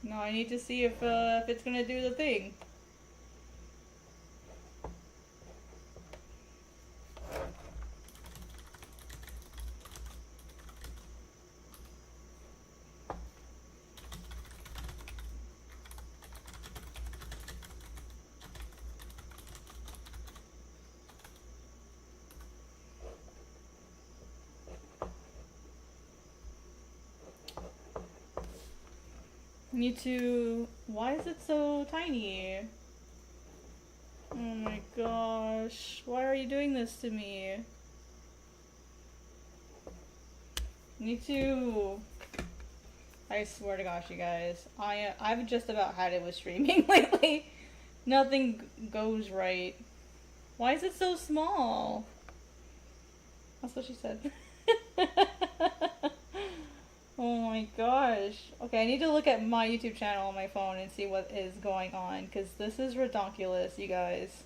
No, I need to see if it's gonna do the thing. Need to... Why is it so tiny? Oh my gosh. Why are you doing this to me? Need to... I swear to gosh, you guys. I've just about had it with streaming lately. Nothing goes right. Why is it so small? That's what she said. Oh my gosh. Okay, I need to look at my YouTube channel on my phone and see what is going on, because this is redonkulous, you guys.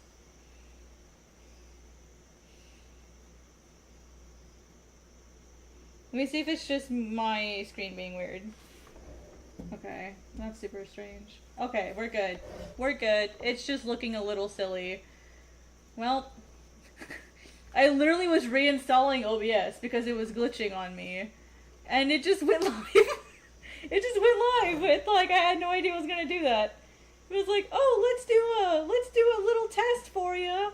Let me see if it's just my screen being weird. Okay, that's super strange. Okay, we're good. We're good. It's just looking a little silly. Well, I literally was reinstalling OBS because it was glitching on me. And it just went live. It just went live. It's like I had no idea it was gonna do that. It was like, oh, let's do a little test for you.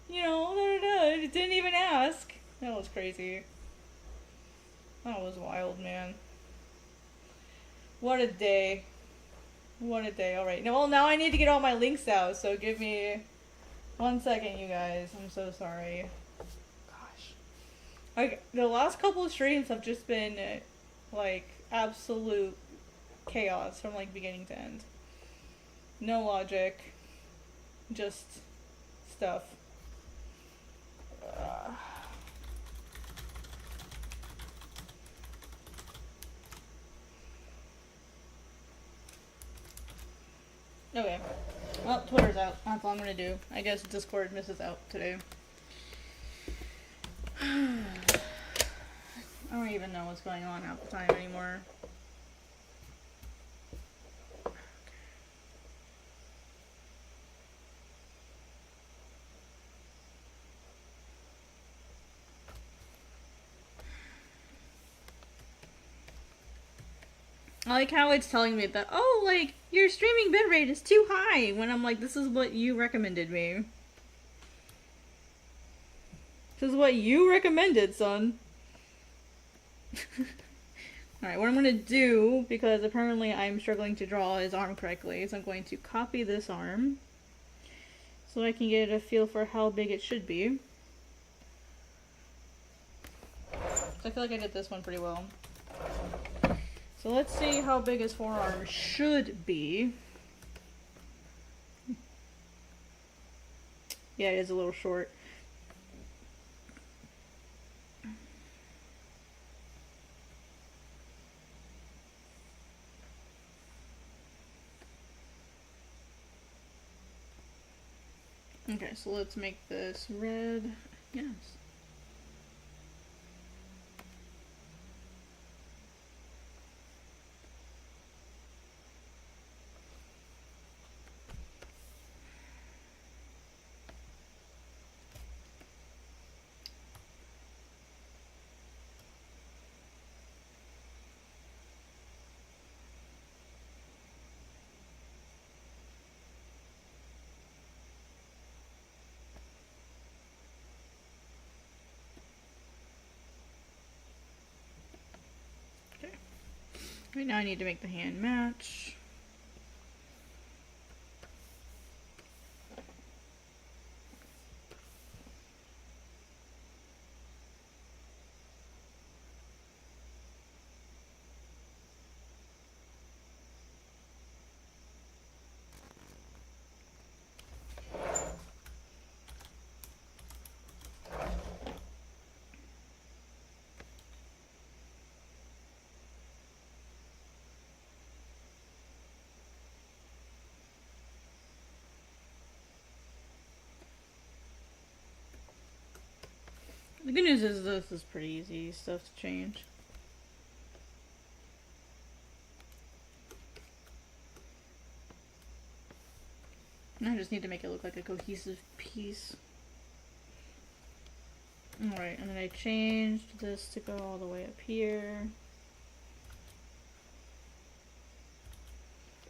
You know, It didn't even ask. That was crazy. That was wild, man. What a day. What a day. Alright. Well, now I need to get all my links out, so give me 1 second, you guys. I'm so sorry. Gosh. Like, the last couple of streams have just been, like, absolute chaos from, like, beginning to end. No logic. Just stuff. Okay. Well, Twitter's out. That's all I'm gonna do. I guess Discord misses out today. I don't even know what's going on half the time anymore. I like how it's telling me that, oh, like, your streaming bitrate is too high, when I'm like, this is what you recommended me. This is what you recommended, son. Alright, what I'm gonna do, because apparently I'm struggling to draw his arm correctly, is I'm going to copy this arm so I can get a feel for how big it should be. I feel like I did this one pretty well. So let's see how big his forearm should be. Yeah, it is a little short. Okay, so let's make this red. Yes. Right now I need to make the hand match. The good news is this is pretty easy stuff to change. I just need to make it look like a cohesive piece. Alright, and then I changed this to go all the way up here.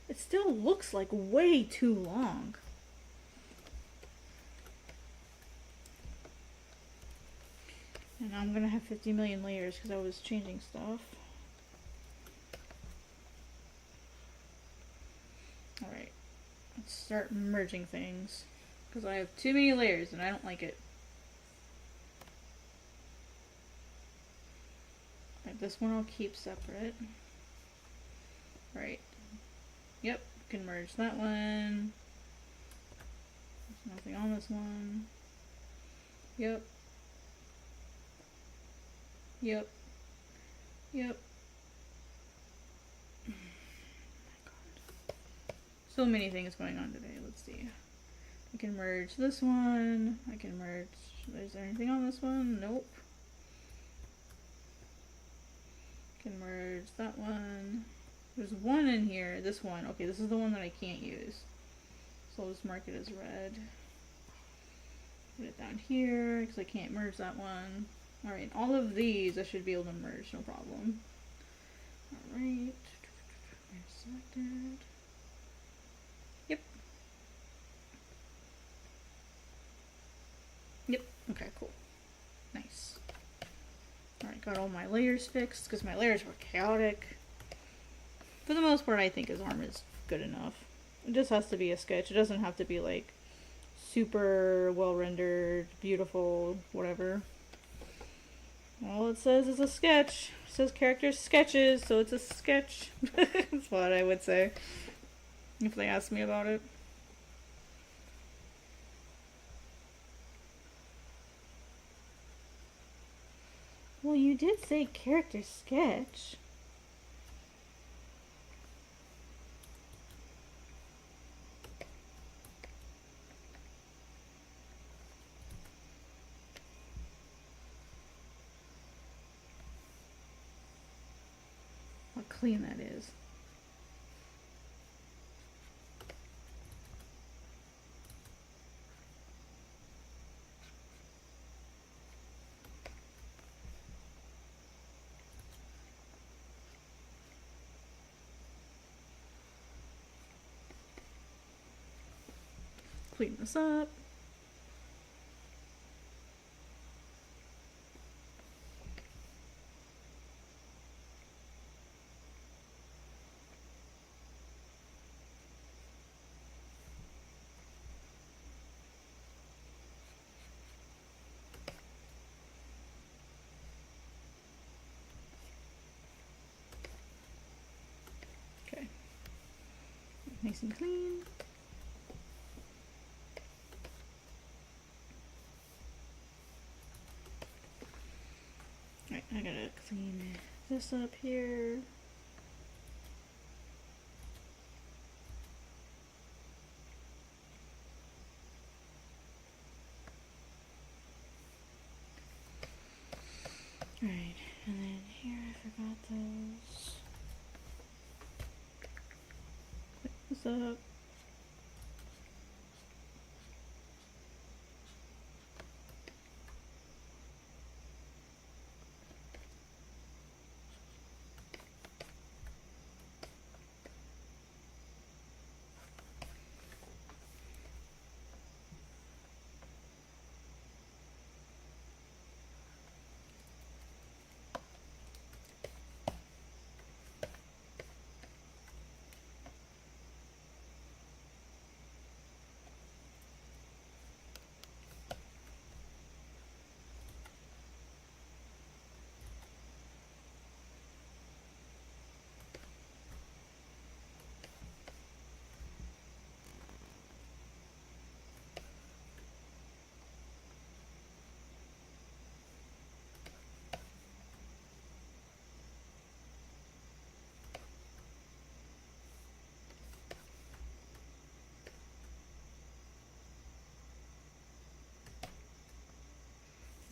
It still looks like way too long. And now I'm gonna have 50 million layers because I was changing stuff. Alright, let's start merging things because I have too many layers and I don't like it. Right, this one I'll keep separate. Right. Yep, can merge that one. There's nothing on this one. Yep. Yep. Yep. Oh my god. So many things going on today. Let's see. I can merge this one. I can merge. Is there anything on this one? Nope. Can merge that one. There's one in here. This one. Okay, this is the one that I can't use. So I'll just mark it as red. Put it down here because I can't merge that one. Alright, all of these I should be able to merge, no problem. Alright. Selected. Yep. Yep. Okay, cool. Nice. Alright, got all my layers fixed because my layers were chaotic. For the most part, I think his arm is good enough. It just has to be a sketch. It doesn't have to be like super well rendered, beautiful, whatever. All it says is a sketch. It says characters sketches, so it's a sketch. That's what I would say if they asked me about it. Well, you did say character sketch. How clean that is. Clean this up. Okay. Nice and clean. Alright, I gotta clean this up here. Alright, and then here I forgot those. Pick this up.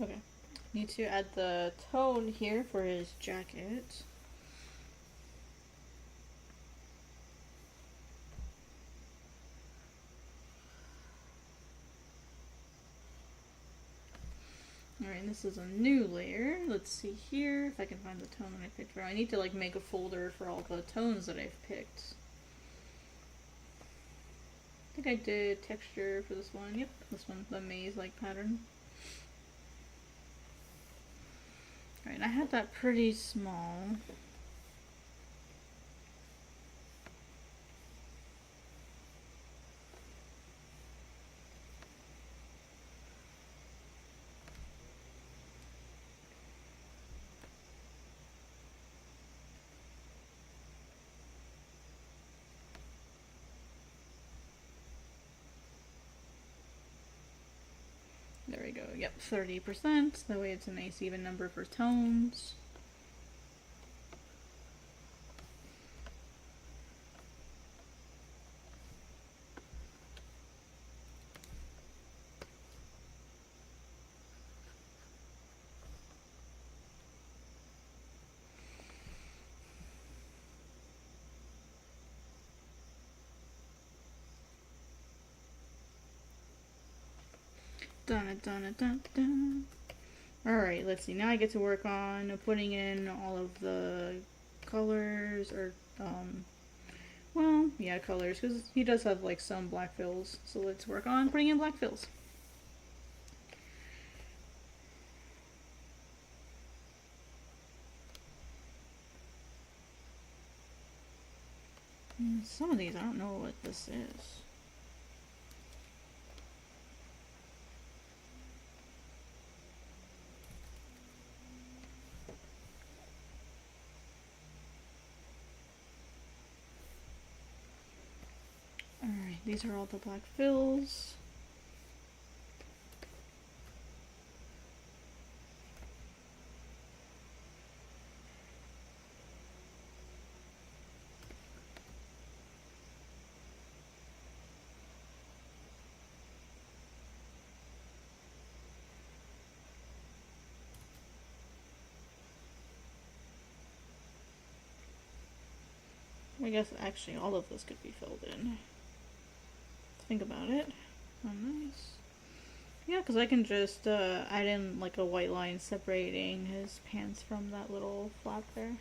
Okay. Need to add the tone here for his jacket. Alright, this is a new layer. Let's see here if I can find the tone that I picked for. I need to like make a folder for all the tones that I've picked. I think I did texture for this one. Yep, this one, the maze-like pattern. Alright, I had that pretty small. There we go. Yep, 30%. That way it's a nice even number for tones. Dun, dun, dun, dun. Alright, let's see. Now I get to work on putting in all of the colors, or, well, yeah, colors, because he does have, like, some black fills. So let's work on putting in black fills. Some of these, I don't know what this is. Alright, these are all the black fills. I guess actually all of this could be filled in. Think about it. Oh, nice. Yeah, because I can just add in like a white line separating his pants from that little flap there.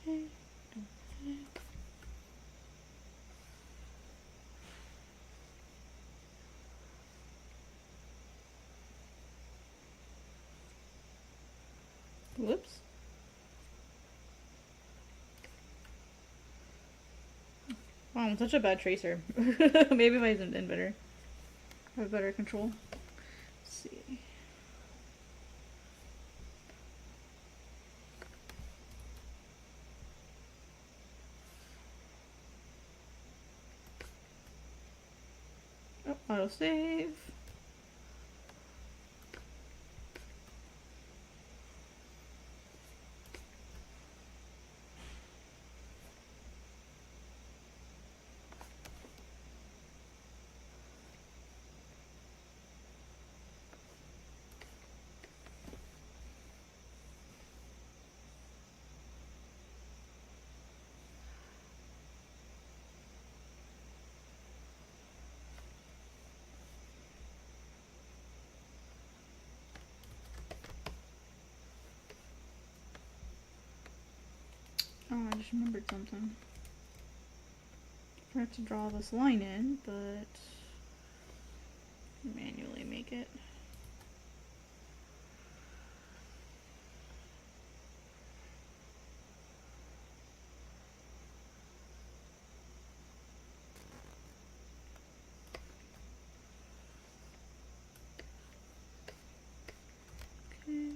Okay. Whoops. Wow, I'm such a bad tracer. Maybe if I zoomed in better. I have better control. Let's see. Oh, autosave. Oh, I just remembered something. I forgot to draw this line in, but manually make it. Okay.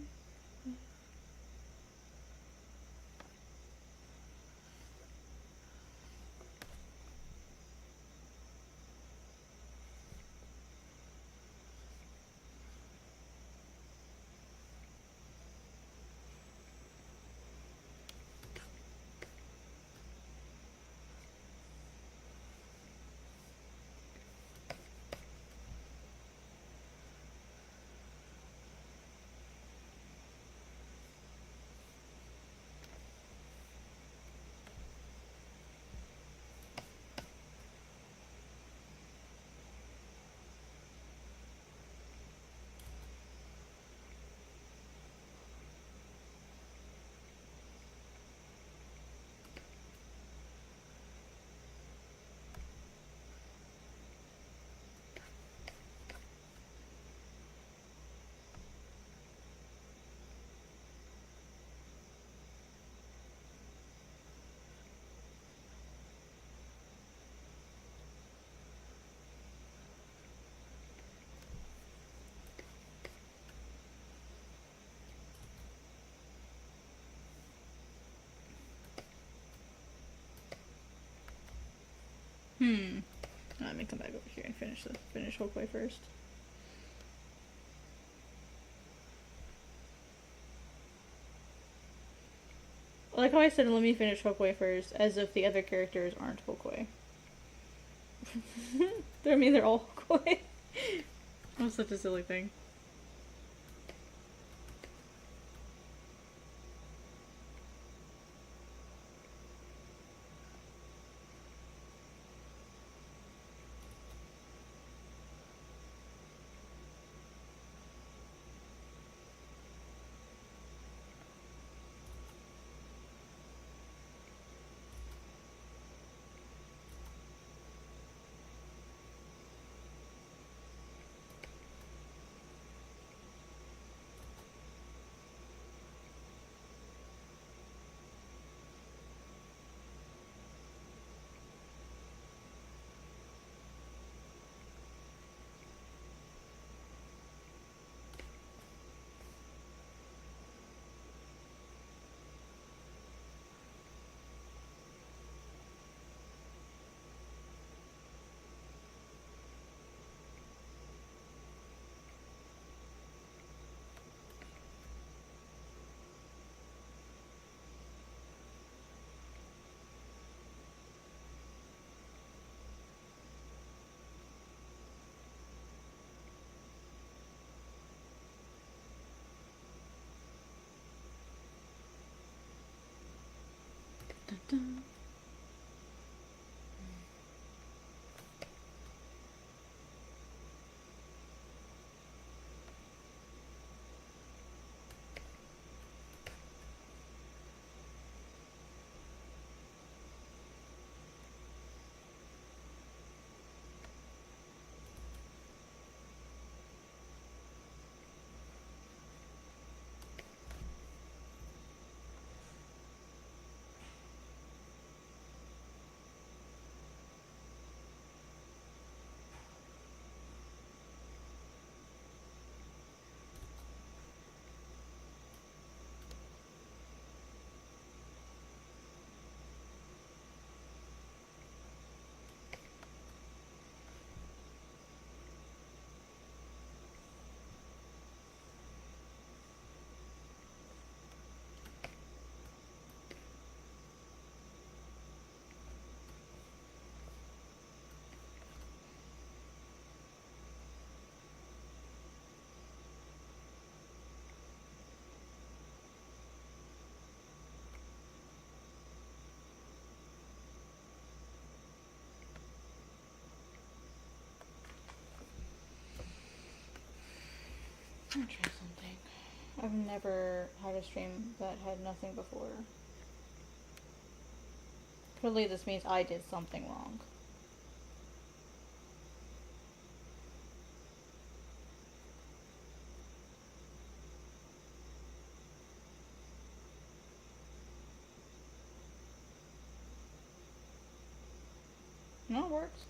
Let me come back over here and finish Hokoi first. I like how I said let me finish Hokoi first, as if the other characters aren't Hokoi. I mean, they're all Hokoi. That was such a silly thing. Dun. I'm gonna try something. I've never had a stream that had nothing before. Clearly this means I did something wrong. No, it works.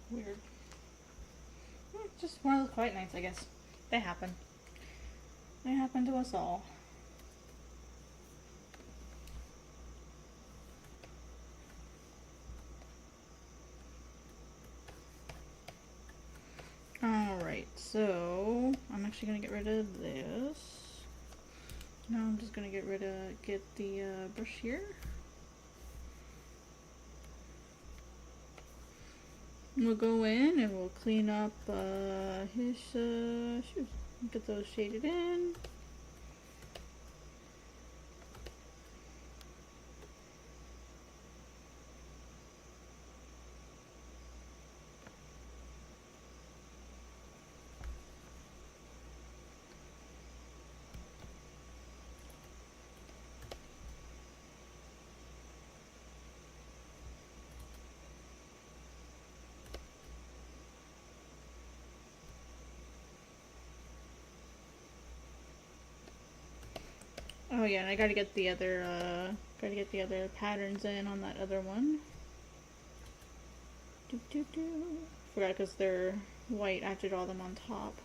Weird. Just one of those quiet nights, I guess. They happen. They happen to us all. Alright, so I'm actually gonna get rid of this. Now I'm just gonna get the brush here. We'll go in and we'll clean up his shoes. Get those shaded in. Oh yeah, and I gotta get the other patterns in on that other one. Forgot because they're white. I have to draw them on top.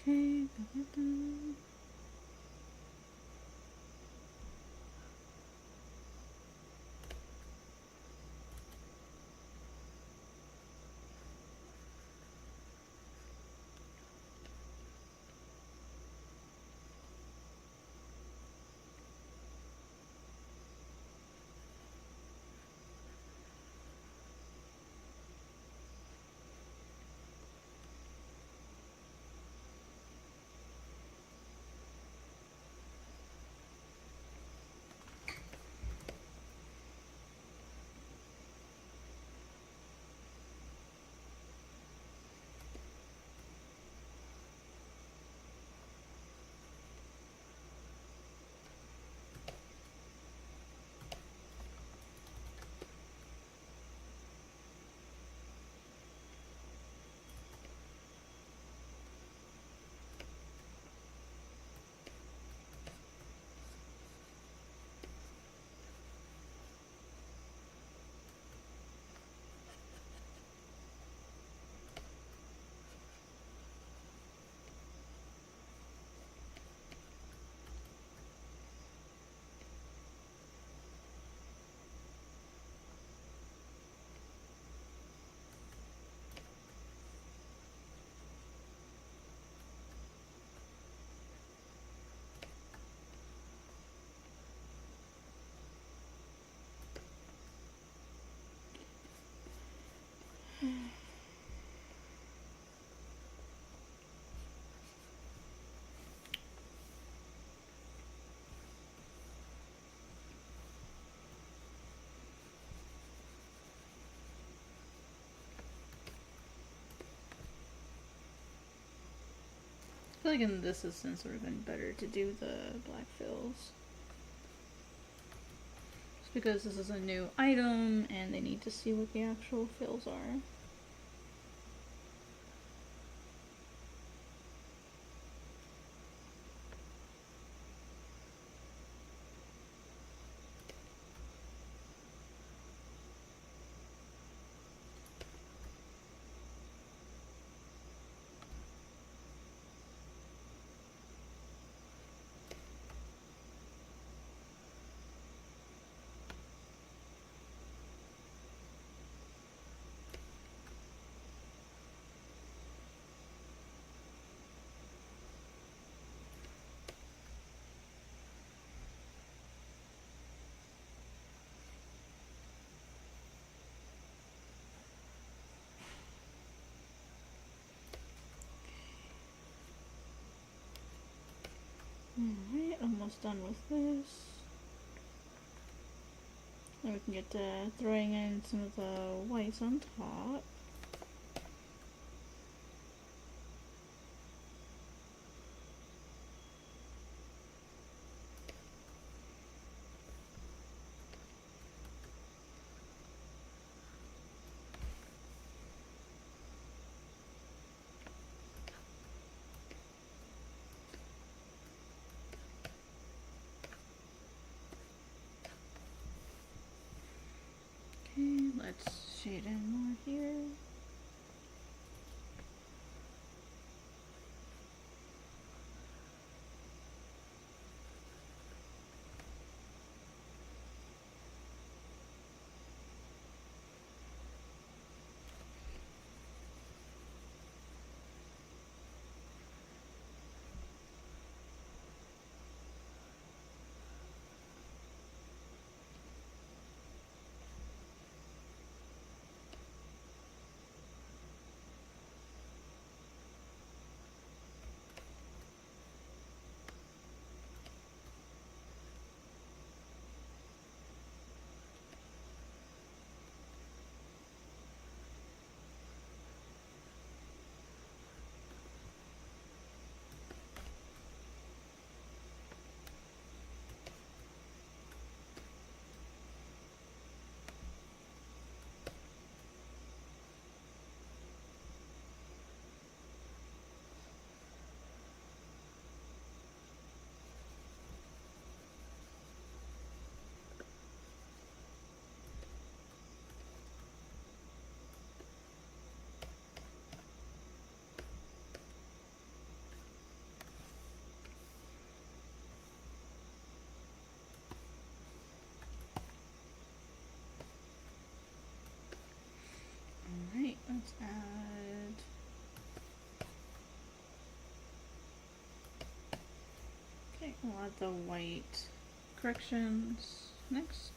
Okay. I feel like in this instance it would have been better to do the black fills. Just because this is a new item and they need to see what the actual fills are. Alright, almost done with this. Then we can get to throwing in some of the whites on top. shade in more here. Alright, let's add... Okay, we'll add the white corrections next.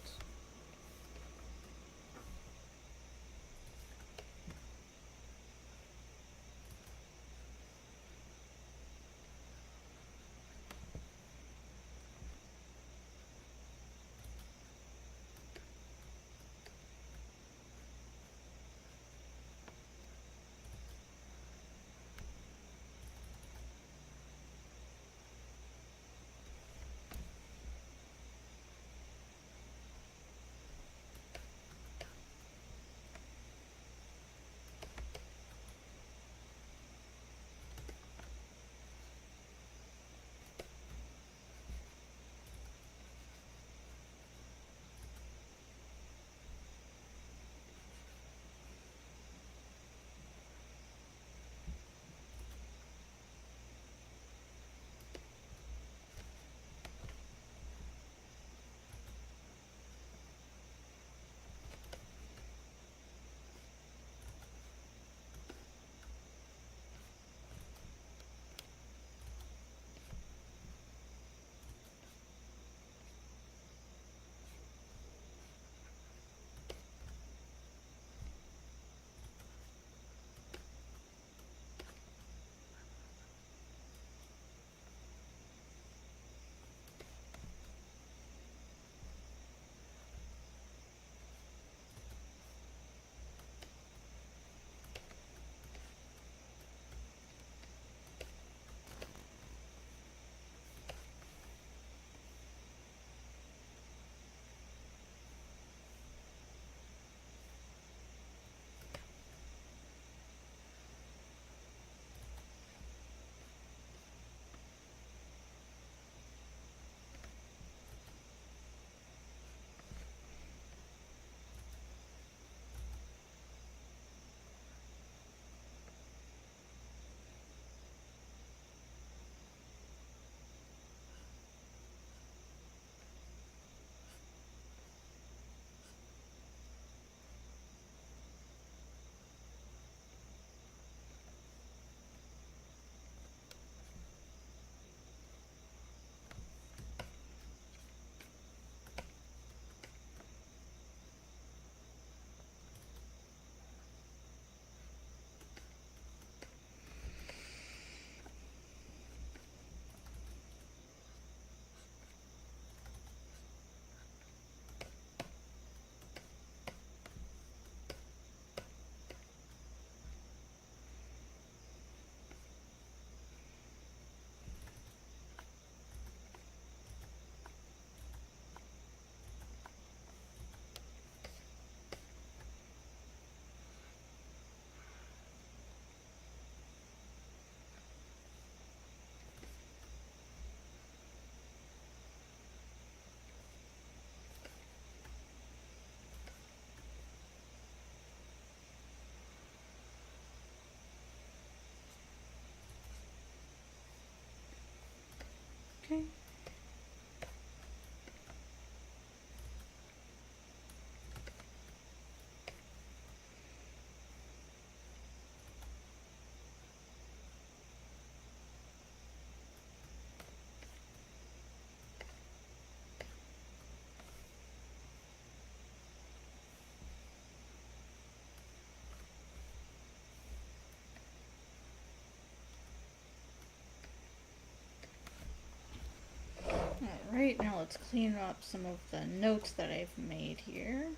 Alright, now let's clean up some of the notes that I've made here.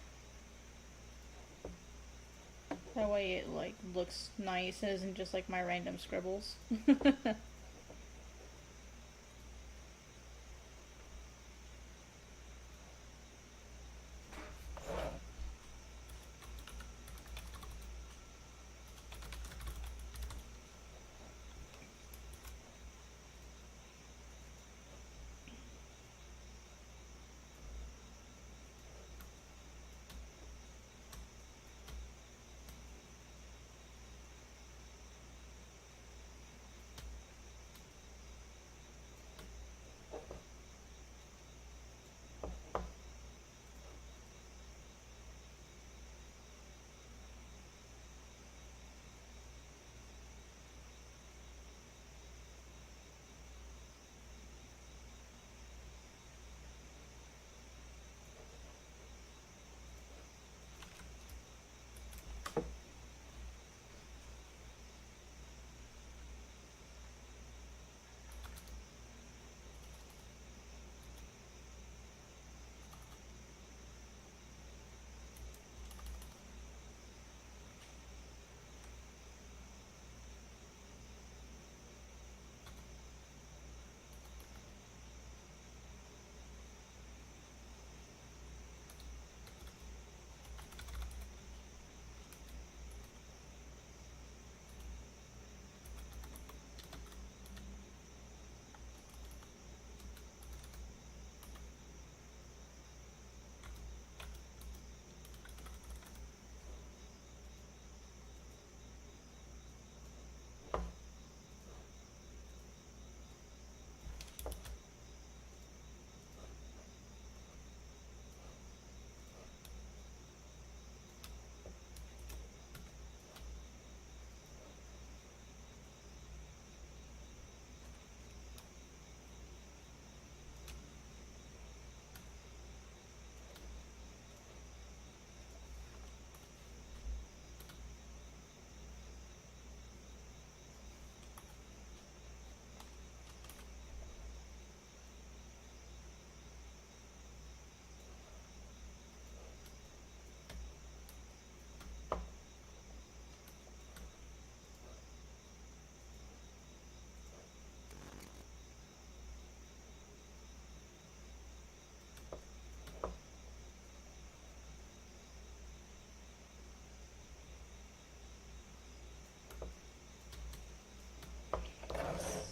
That way it like looks nice and isn't just like my random scribbles.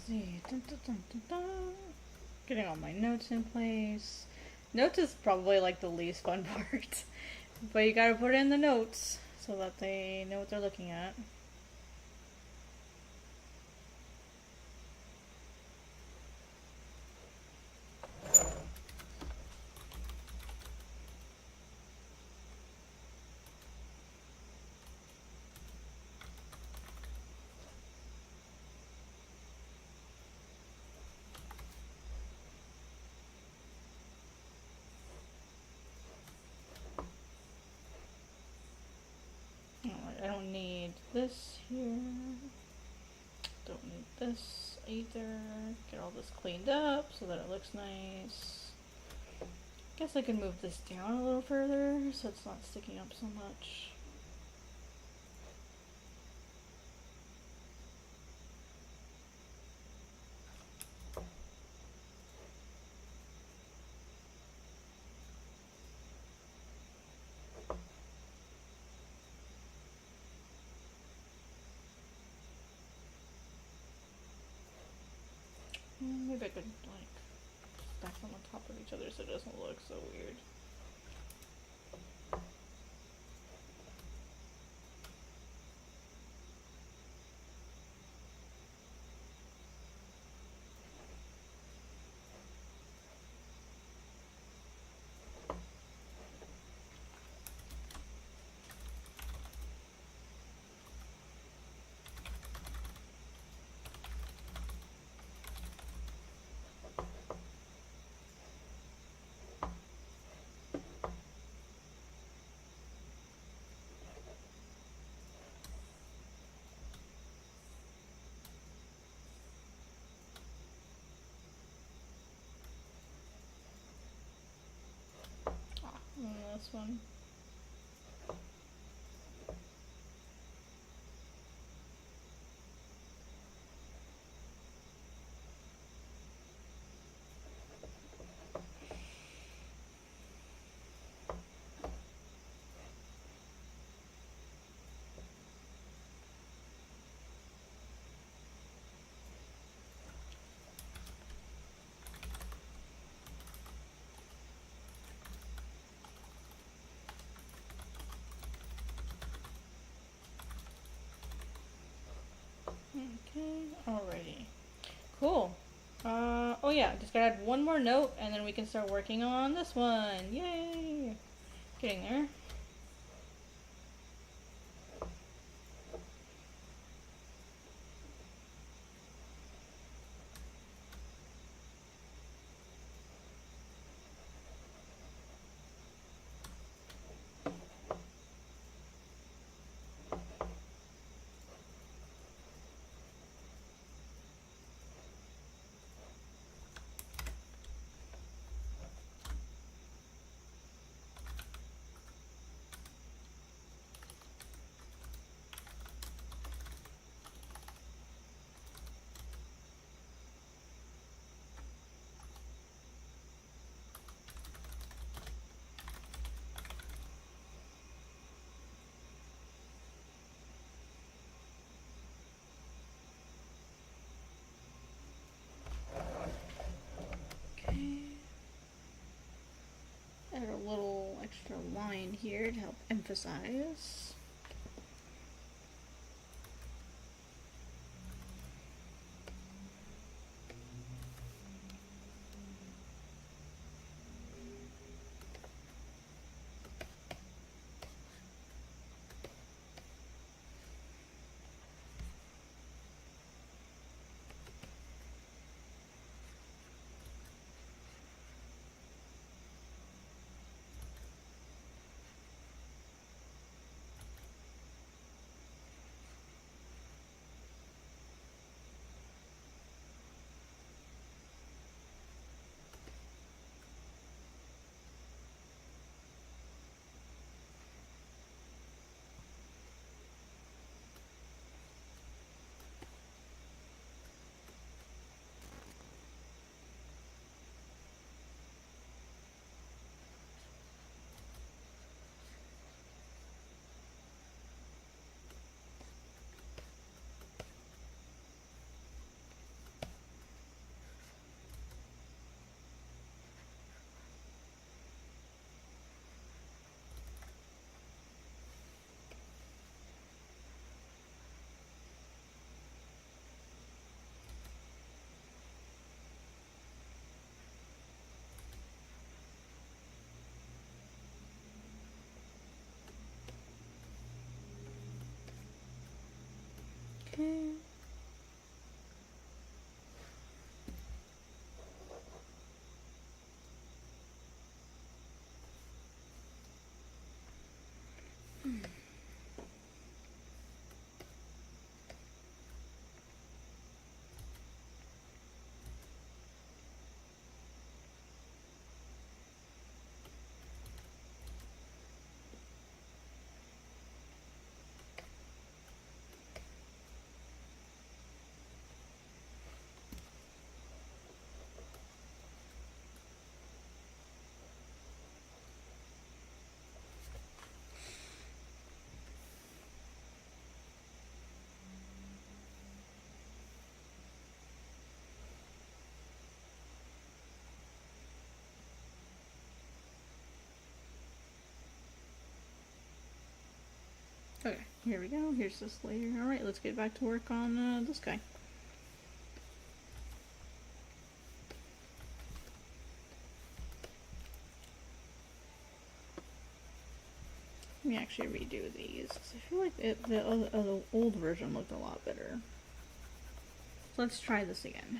See. Dun, dun, dun, dun, dun. Getting all my notes in place. Notes is probably like the least fun part. But you gotta put it in the notes so that they know what they're looking at. I don't need this here. Don't need this either. Get all this cleaned up so that it looks nice. Guess I can move this down a little further so it's not sticking up so much. Maybe I could like stack them on top of each other so it doesn't look so weird. this one. Okay, alrighty. Cool. Oh yeah, just gotta add one more note and then we can start working on this one. Yay! Getting there. Okay. Add a little extra line here to help emphasize. Okay. Okay, here we go. Here's this layer. Alright, let's get back to work on this guy. Let me actually redo these, because I feel like the old version looked a lot better. So let's try this again.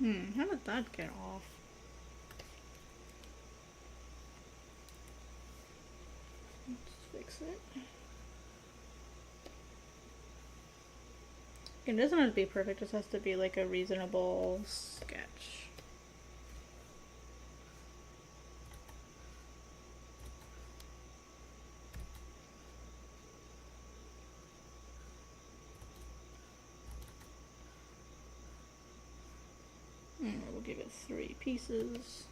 How did that get off? Let's fix it. It doesn't have to be perfect, it just has to be like a reasonable sketch. We'll give it 3 pieces.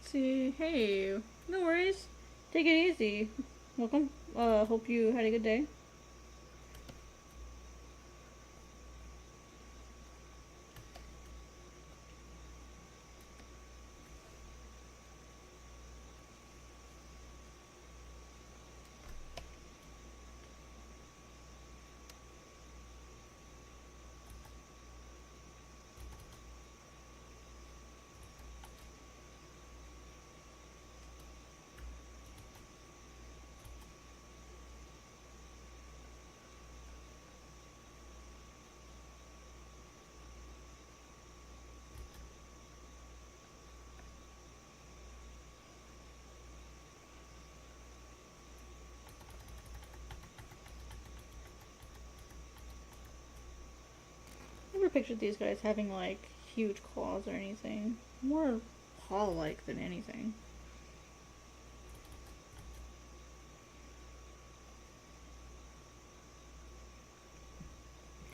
See, hey, no worries. Take it easy. Welcome. Hope you had a good day. Never pictured these guys having like huge claws or anything. More paw-like than anything.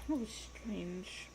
That was strange.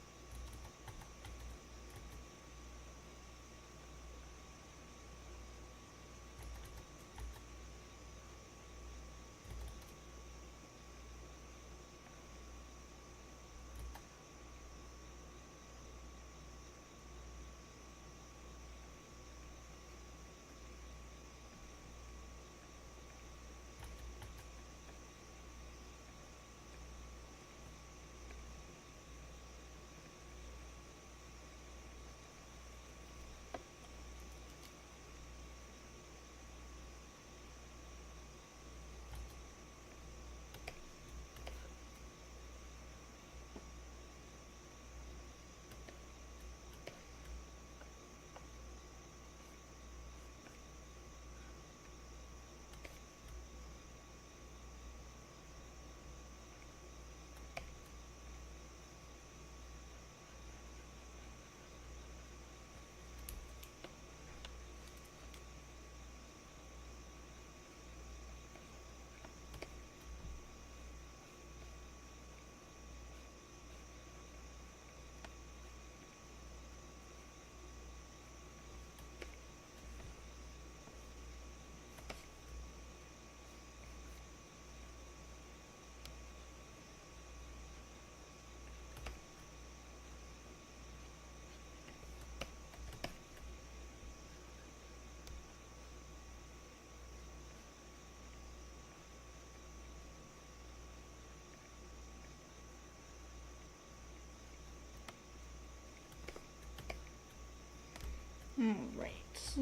Alright, so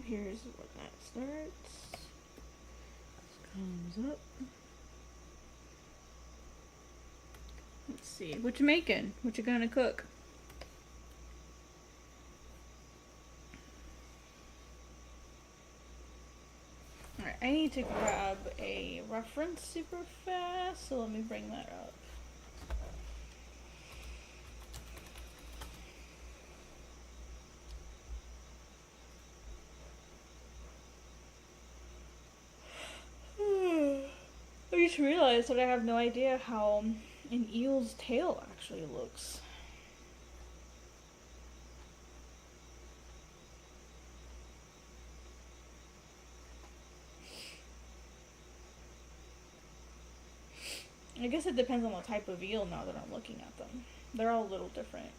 here's what that starts. This comes up. Let's see, what you making? What you gonna cook? Alright, I need to grab a reference super fast, so let me bring that up. I just realized that I have no idea how an eel's tail actually looks. I guess it depends on the type of eel now that I'm looking at them. They're all a little different.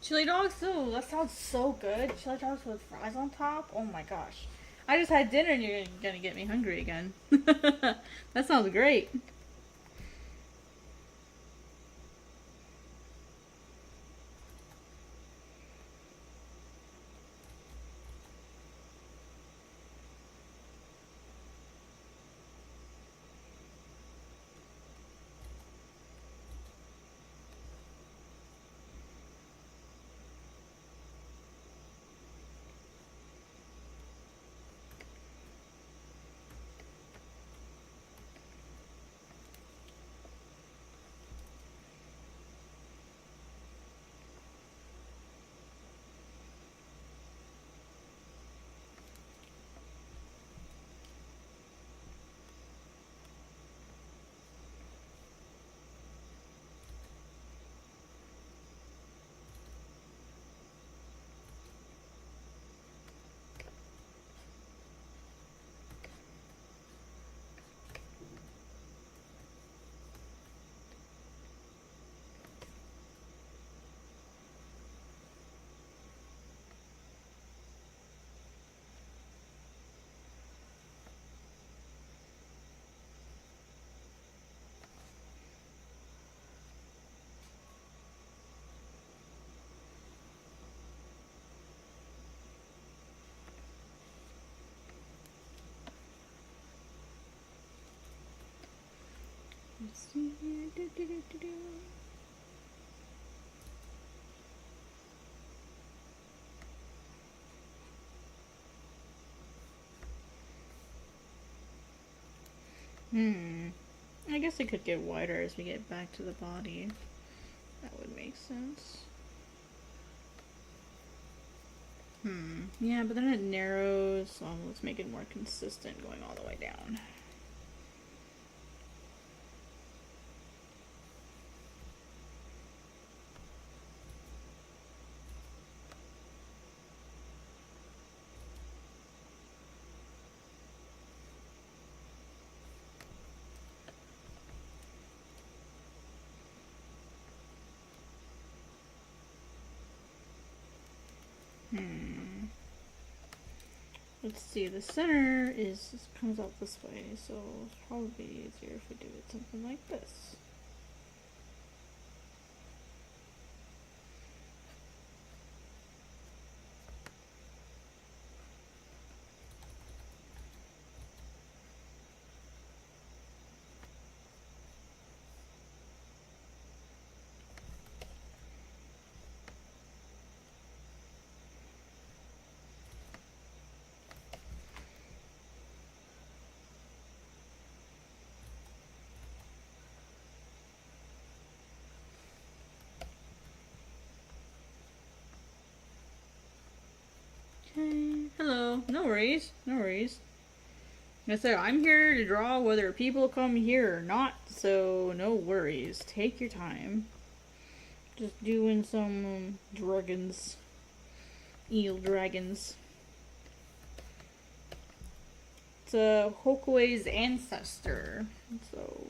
Chili dogs? Oh, that sounds so good. Chili dogs with fries on top? Oh my gosh. I just had dinner and you're gonna get me hungry again. That sounds great. Let's see here. I guess it could get wider as we get back to the body. That would make sense. Yeah, but then it narrows, so let's make it more consistent going all the way down. Let's see, the center comes out this way, so it's probably easier if we do it something like this. Okay, hello. No worries, no worries. Like I said, I'm here to draw whether people come here or not, so no worries. Take your time. Just doing some dragons. Eel dragons. It's Hokuei's ancestor, so...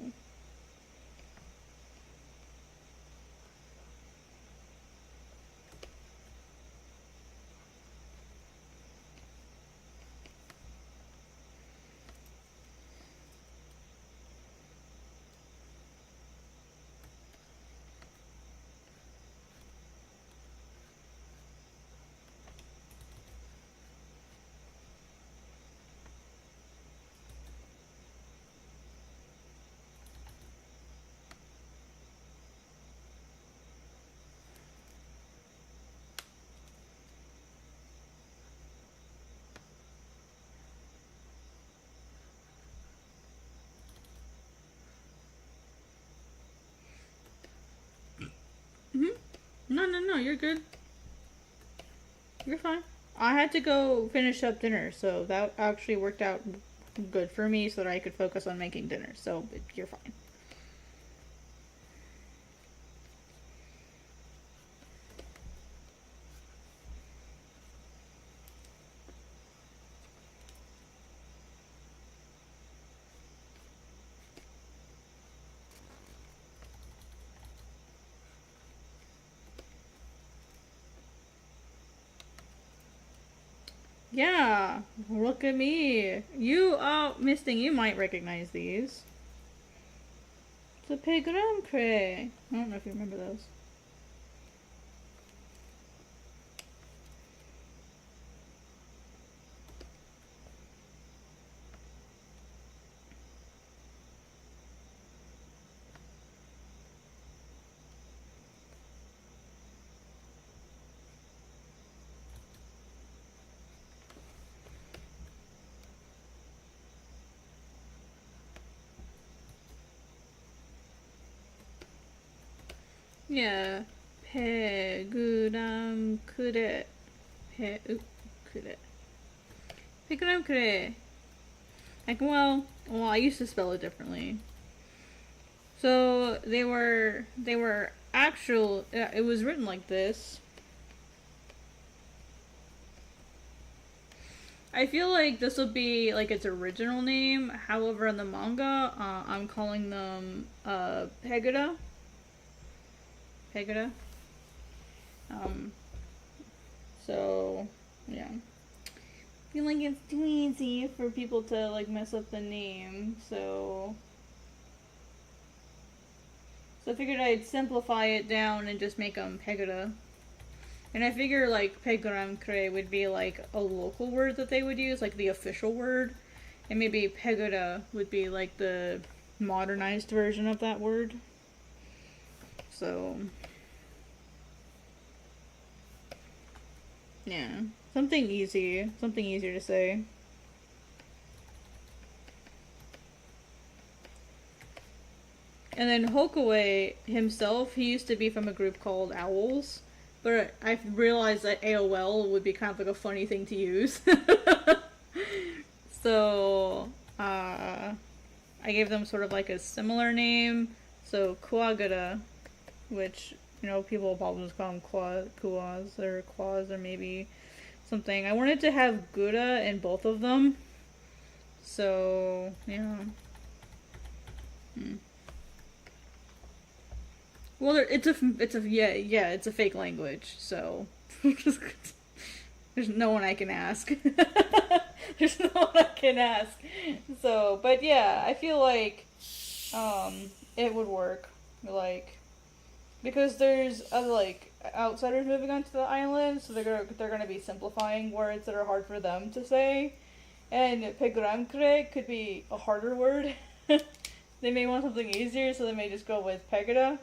No, you're good. You're fine. I had to go finish up dinner, so that actually worked out good for me so that I could focus on making dinner, so you're fine. Yeah, look at me. You, Misting, you might recognize these. The Pegram Cray. I don't know if you remember those. Yeah. Pegram Kure. Kure. Pegram Kure. Like, well, I used to spell it differently. So they were actual. It was written like this. I feel like this would be like its original name. However, in the manga, I'm calling them Pegura. Pegura. So yeah. I feel like it's too easy for people to like mess up the name, so I figured I'd simplify it down and just make them Pegura. And I figure like Pegram Kre would be like a local word that they would use, like the official word. And maybe Pegura would be like the modernized version of that word. So yeah. Something easy. Something easier to say. And then Hokaway himself, he used to be from a group called Owls. But I realized that AOL would be kind of like a funny thing to use. So, I gave them sort of like a similar name. So, Kuagura, which, you know, people will probably just call them Kuaz or Quaz or maybe something. I wanted to have Gura in both of them. So, yeah. Well, it's a fake language, so there's no one I can ask. There's no one I can ask. So, but yeah, I feel like it would work, like, because there's other like outsiders moving onto the island, so they're gonna be simplifying words that are hard for them to say, and Pegurankre could be a harder word. They may want something easier, so they may just go with Pegura.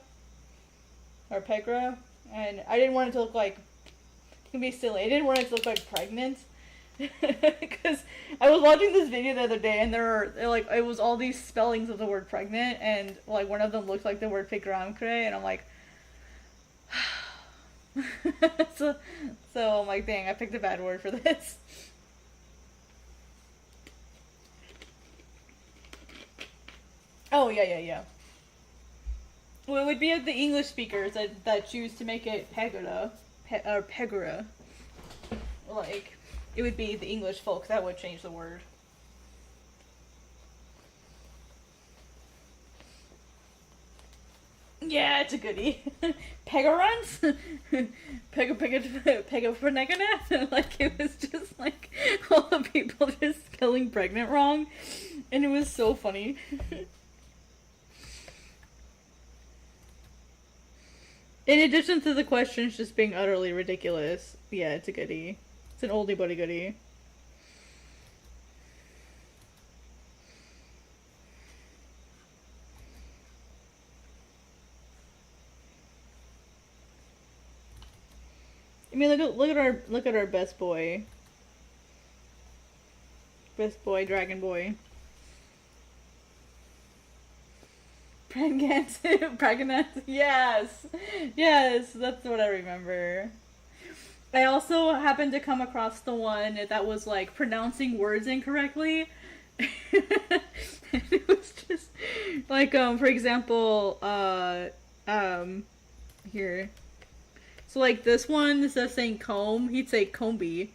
Or Pegra, and I didn't want it to look like, it can be silly, I didn't want it to look like pregnant, because I was watching this video the other day, and it was all these spellings of the word pregnant, and like one of them looked like the word Pigramkre, and I'm like, so I'm like, dang, I picked a bad word for this. Oh, yeah. Well, it would be the English speakers that choose to make it Pegura, or Pegura. Like, it would be the English folk that would change the word. Yeah, it's a goodie. Pegorans? Pegaprenegana? Like, it was just like all the people just spelling pregnant wrong. And it was so funny. In addition to the questions just being utterly ridiculous, yeah, it's a goodie. It's an oldie but a goodie. I mean, look at our best boy, dragon boy. Pregnant, yes, that's what I remember. I also happened to come across the one that was like pronouncing words incorrectly. It was just like, for example, here. So like this one, instead of saying comb, he'd say combi,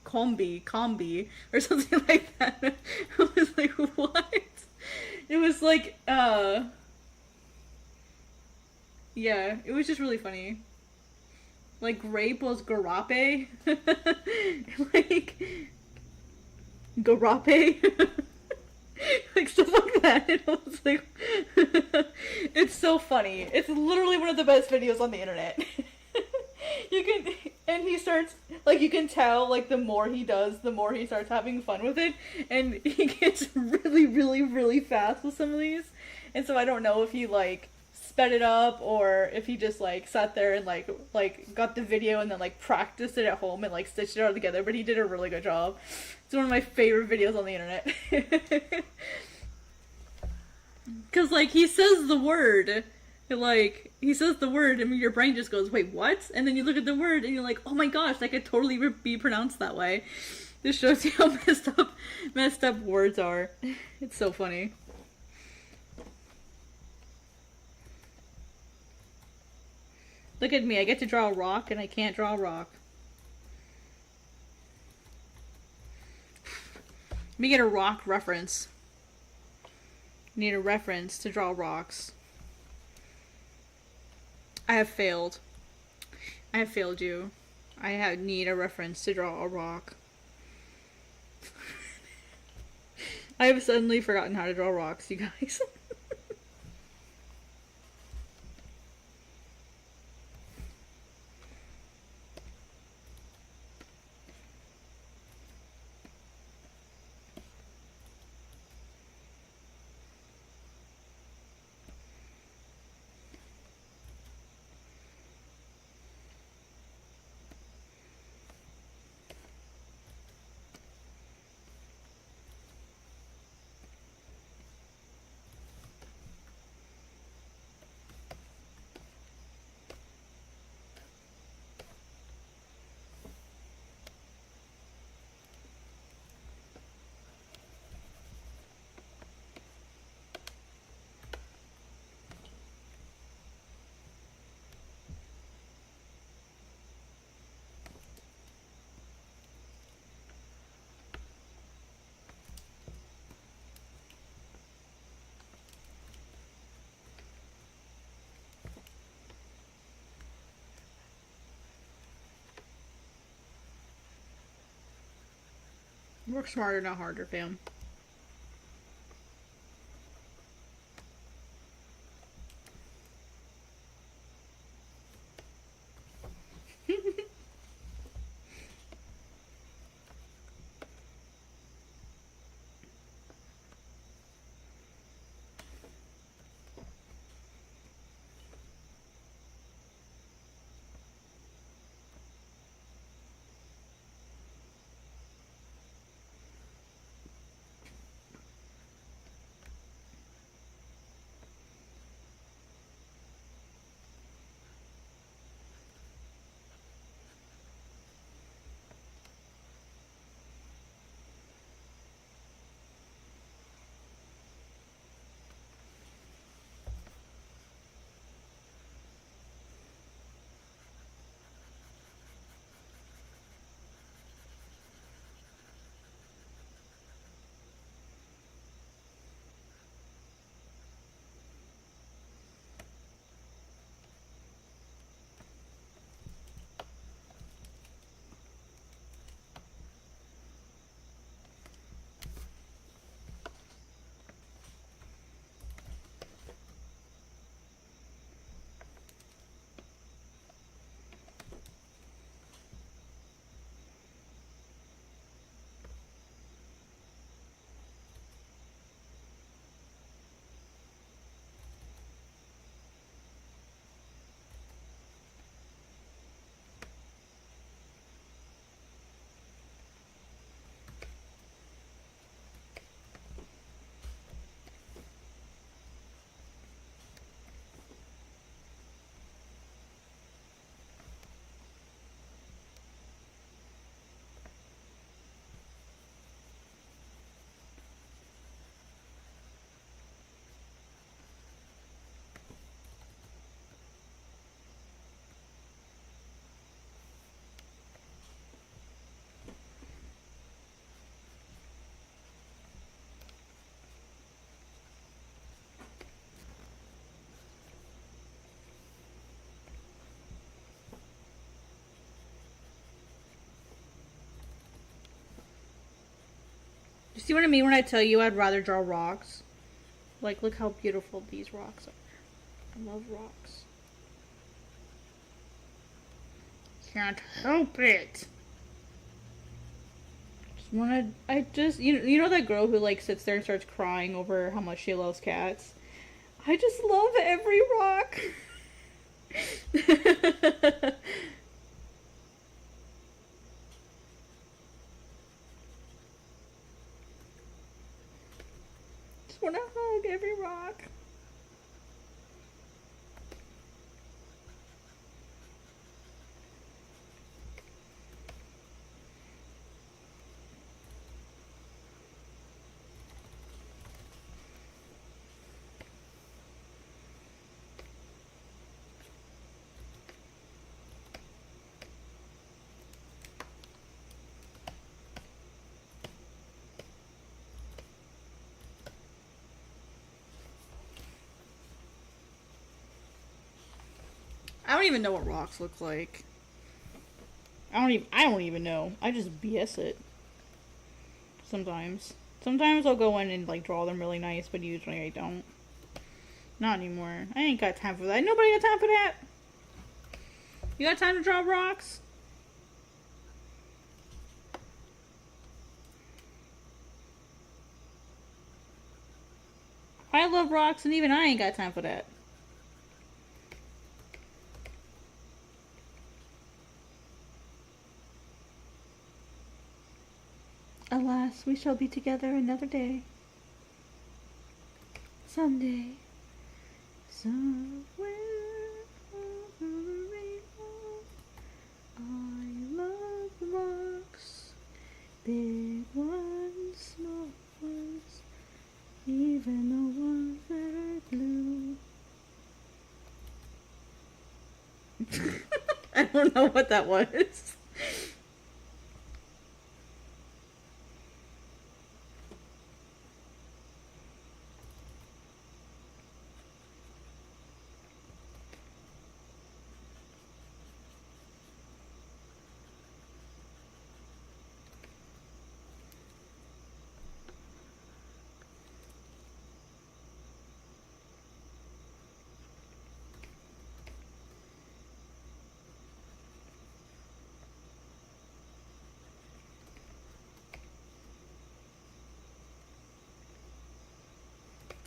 combi, or something like that. I was like, what? It was like, yeah, it was just really funny. Like grape was garape. Like garape. Like stuff like that. And I was like, it's so funny. It's literally one of the best videos on the internet. You can, and he starts, like, you can tell, like, the more he does, the more he starts having fun with it, and he gets really, really, really fast with some of these, and so I don't know if he, like, sped it up, or if he just, like, sat there and, like, got the video and then, like, practiced it at home and, like, stitched it all together, but he did a really good job. It's one of my favorite videos on the internet. Because, like, he says the word, like, he says the word, and your brain just goes, wait, what? And then you look at the word, and you're like, oh my gosh, that could totally be pronounced that way. This shows you how messed up words are. It's so funny. Look at me, I get to draw a rock, and I can't draw a rock. Let me get a rock reference. Need a reference to draw rocks. I have failed. I have failed you. Need a reference to draw a rock. I have suddenly forgotten how to draw rocks, you guys. Work smarter, not harder, fam. See what I mean when I tell you I'd rather draw rocks? Like, look how beautiful these rocks are. I love rocks. Can't help it. You know that girl who like sits there and starts crying over how much she loves cats? I just love every rock. Just want to hug every rock. I don't even know what rocks look like. I don't even know. I just BS it. Sometimes. Sometimes I'll go in and like draw them really nice, but usually I don't. Not anymore. I ain't got time for that. Nobody got time for that. You got time to draw rocks? I love rocks and even I ain't got time for that. Alas, we shall be together another day. Someday. Somewhere over the rainbow. I love the rocks. Big ones, small ones. Even the ones that are blue. I don't know what that was.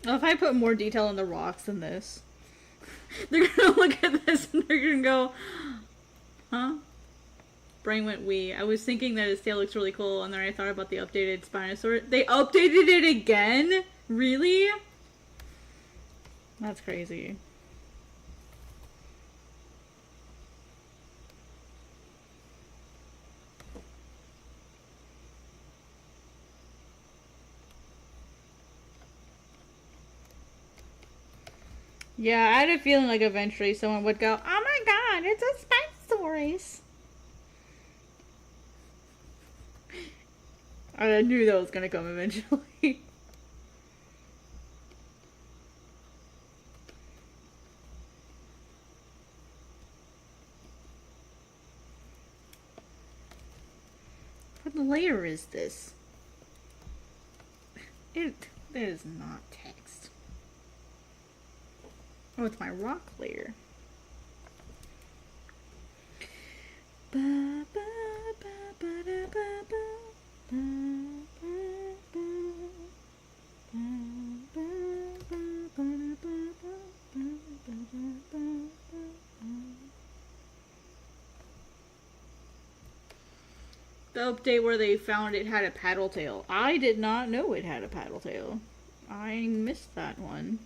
Well, if I put more detail in the rocks than this, they're gonna look at this and they're gonna go, huh? Brain went wee. I was thinking that his tail looks really cool, and then I thought about the updated Spinosaurus. They updated it again? Really? That's crazy. Yeah, I had a feeling like eventually someone would go, oh my god, it's a Spinosaurus. I knew that was gonna come eventually. What layer is this? That is not text. Oh, it's my rock layer. The update where they found it had a paddle tail. I did not know it had a paddle tail. I missed that one.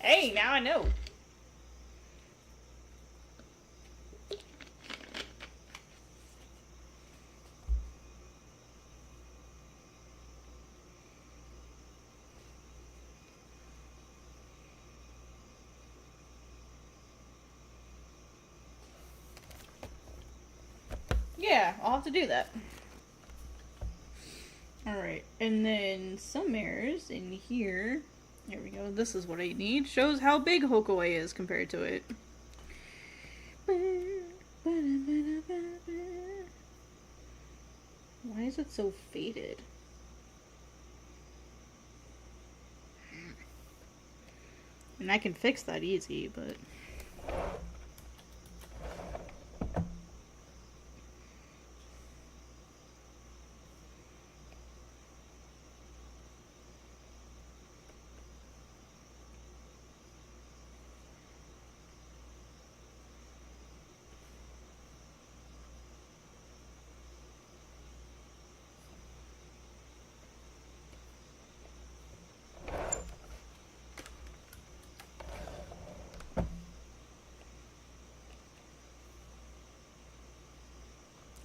Hey, now I know. Yeah, I'll have to do that. Alright, and then some mirrors in here. There we go. This is what I need. Shows how big Hokaway is compared to it. it so faded? And I can fix that easy, but...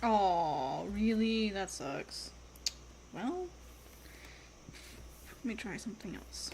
Oh, really? That sucks. Well, let me try something else.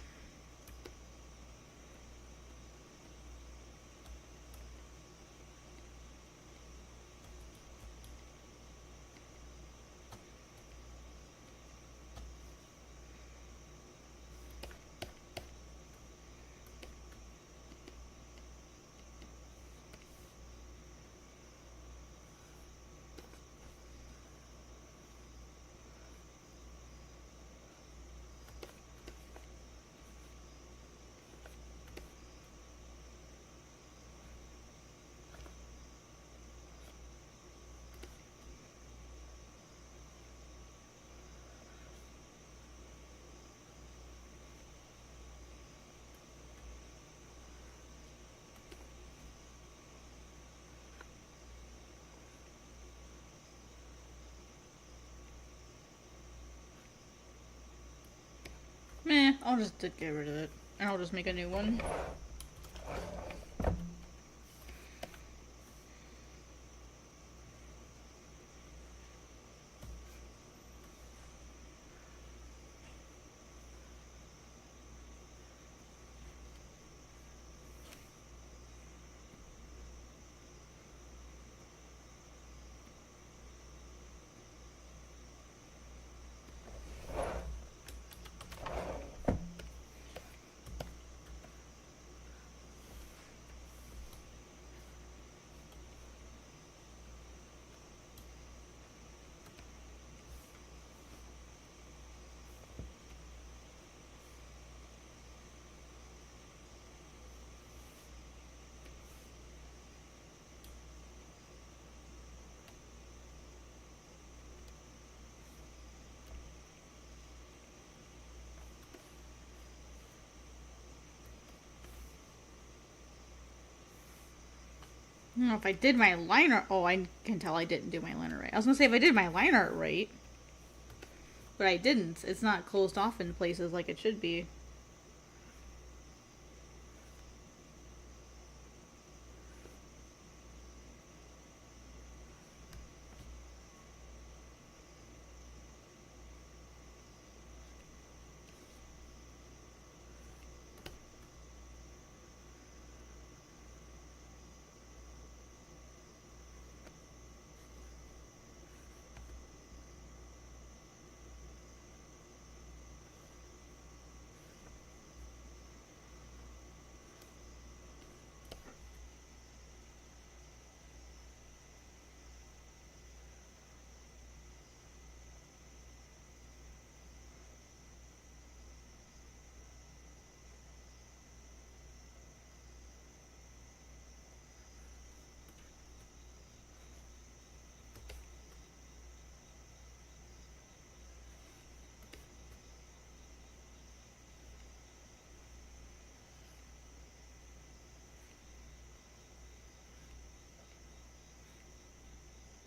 Meh, I'll just get rid of it. And I'll just make a new one. I don't know if I did my line art. Oh, I can tell I didn't do my line art right. I was gonna say if I did my line art right, but I didn't. It's not closed off in places like it should be.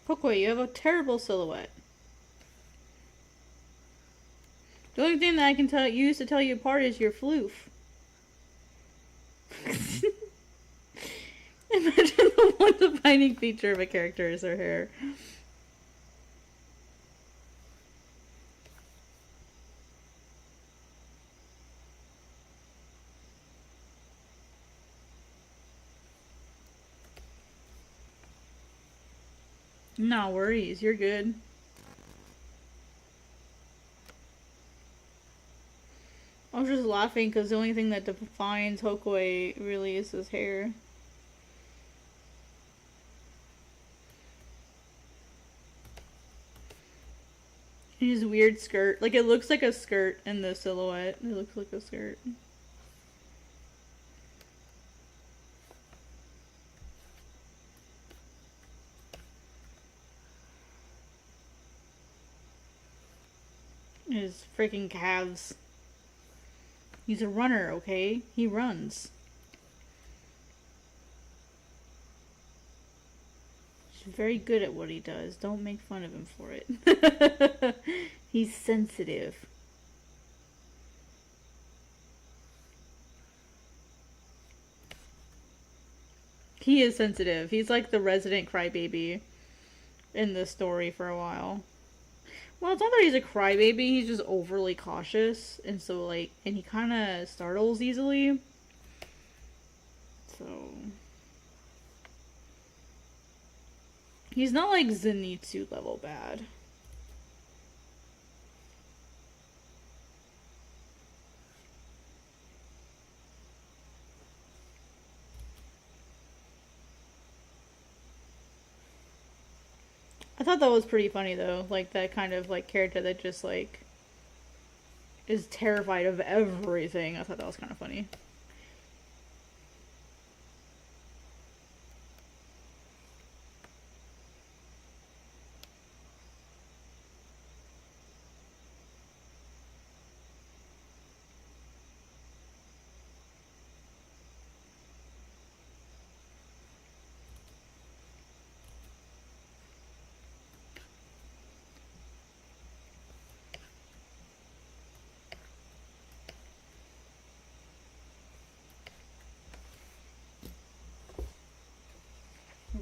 Pokoi, you have a terrible silhouette. The only thing that I can use to tell you apart is your floof. Imagine the one defining feature of a character is her hair. No worries, you're good. I was just laughing because the only thing that defines Hokoi really is his hair. His weird skirt. Like, it looks like a skirt in the silhouette. It looks like a skirt. His freaking calves. He's a runner, okay? He runs. He's very good at what he does. Don't make fun of him for it. He's sensitive. He is sensitive. He's like the resident crybaby in this story for a while. Well, it's not that he's a crybaby, he's just overly cautious, and so, like, and he kind of startles easily. So... he's not, like, Zenitsu level bad. I thought that was pretty funny, though. Like, that kind of, like, character that just, like, is terrified of everything. I thought that was kind of funny.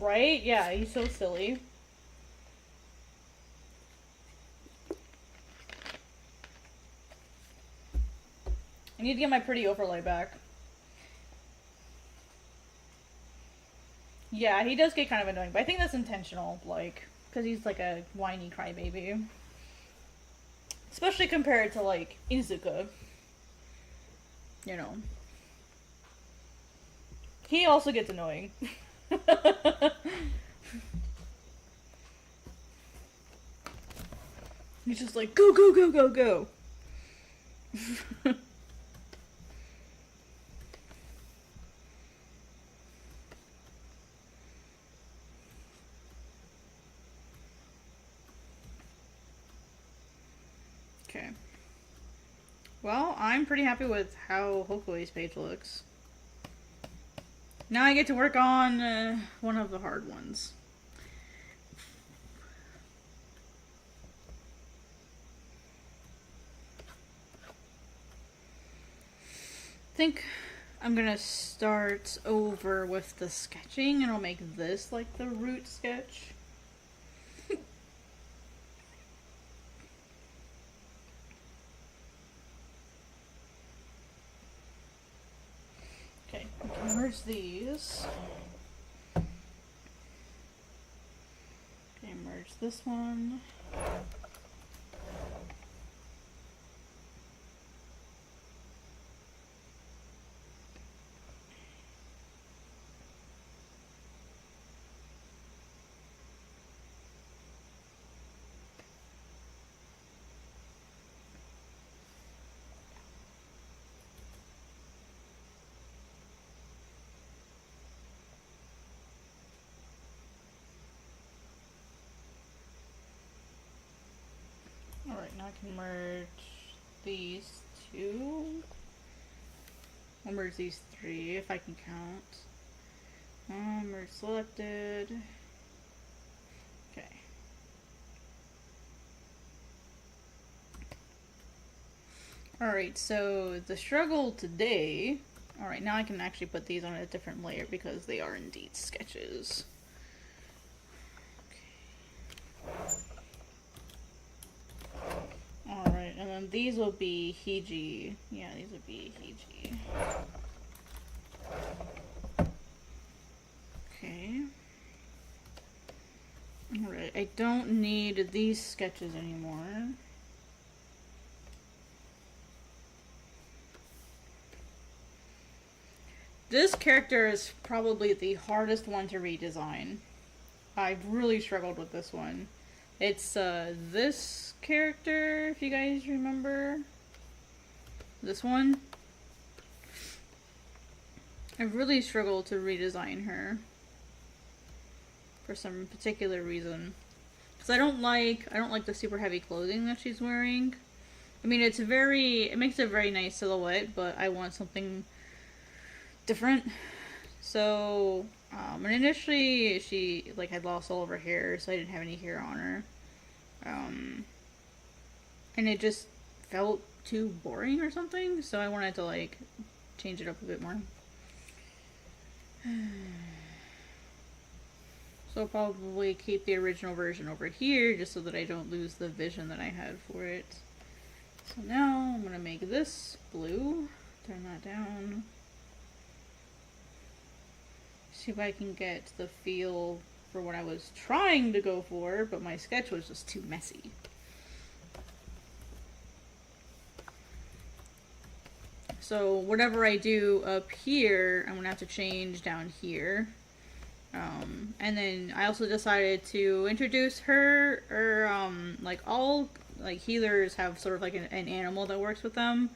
Right? Yeah, he's so silly. I need to get my pretty overlay back. Yeah, he does get kind of annoying, but I think that's intentional, like, because he's like a whiny crybaby. Especially compared to, like, Izuka. You know. He also gets annoying. He's just like, go, go, go, go, go. Okay. Well, I'm pretty happy with how Hokui's page looks. Now I get to work on one of the hard ones. I think I'm gonna start over with the sketching and I'll make this like the root sketch. Okay, we can merge these. Okay, merge this one. Alright, now I can merge these two. I'll merge these three if I can count. Merge selected. Okay. Alright, so the struggle today... Alright, now I can actually put these on a different layer because they are indeed sketches. Alright, and then these will be Hiji. Yeah, these will be Hiji. Okay. Alright, I don't need these sketches anymore. This character is probably the hardest one to redesign. I've really struggled with this one. It's this character, if you guys remember. This one. I've really struggled to redesign her for some particular reason. Because I don't like the super heavy clothing that she's wearing. I mean, it makes a very nice silhouette, but I want something different. So, and initially she, like, had lost all of her hair, so I didn't have any hair on her. And it just felt too boring or something, so I wanted to, like, change it up a bit more. So I'll probably keep the original version over here, just so that I don't lose the vision that I had for it. So now I'm going to make this blue. Turn that down. See if I can get the feel for what I was trying to go for, but my sketch was just too messy. So whatever I do up here, I'm going to have to change down here. And then I also decided to introduce her, like all like healers have sort of like an animal that works with them.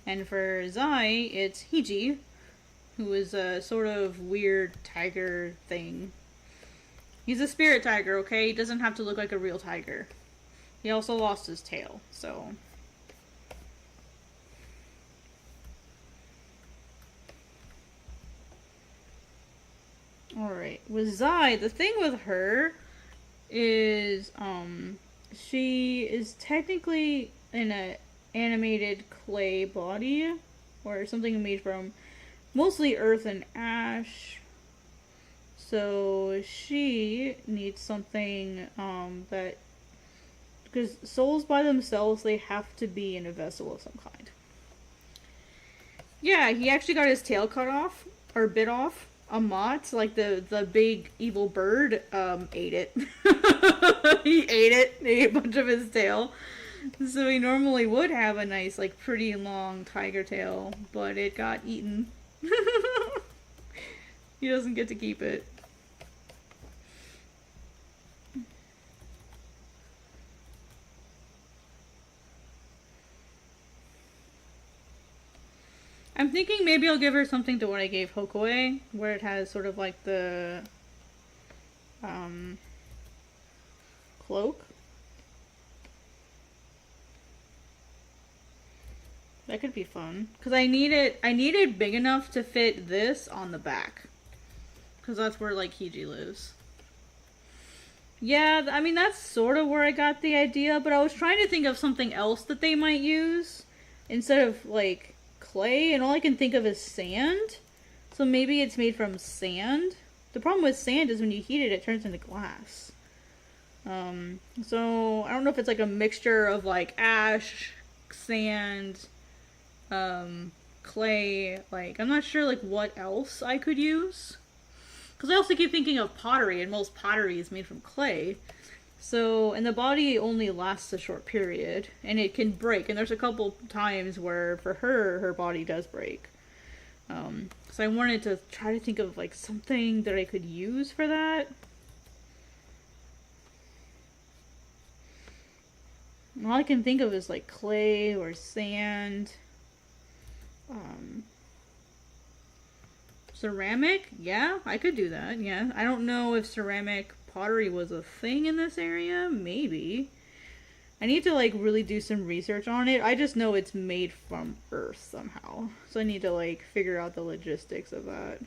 And for Zai, it's Hiji, who is a sort of weird tiger thing. He's a spirit tiger, okay? He doesn't have to look like a real tiger. He also lost his tail, so... Alright, with Zai, the thing with her is, she is technically in an animated clay body, or something made from mostly earth and ash. So she needs something, that, because souls by themselves, they have to be in a vessel of some kind. Yeah, he actually got his tail cut off, or bit off. A moth, like the big evil bird, ate it. He ate it. He ate a bunch of his tail. So he normally would have a nice, like, pretty long tiger tail, but it got eaten. He doesn't get to keep it. I'm thinking maybe I'll give her something to what I gave Hokoe, where it has sort of like the cloak. That could be fun. Because I need it big enough to fit this on the back. Because that's where, like, Hiji lives. Yeah, I mean, that's sort of where I got the idea, but I was trying to think of something else that they might use instead of, like, clay, and all I can think of is sand. So maybe it's made from sand. The problem with sand is when you heat it, it turns into glass. So I don't know if it's like a mixture of like ash, sand, clay, like I'm not sure like what else I could use. Because I also keep thinking of pottery, and most pottery is made from clay. So, and the body only lasts a short period, and it can break. And there's a couple times where, for her body does break. So I wanted to try to think of, like, something that I could use for that. And all I can think of is, like, clay or sand. Ceramic? Yeah, I could do that, yeah. I don't know if ceramic pottery was a thing in this area. Maybe. I need to like really do some research on it. I just know it's made from earth somehow. So I need to like figure out the logistics of that.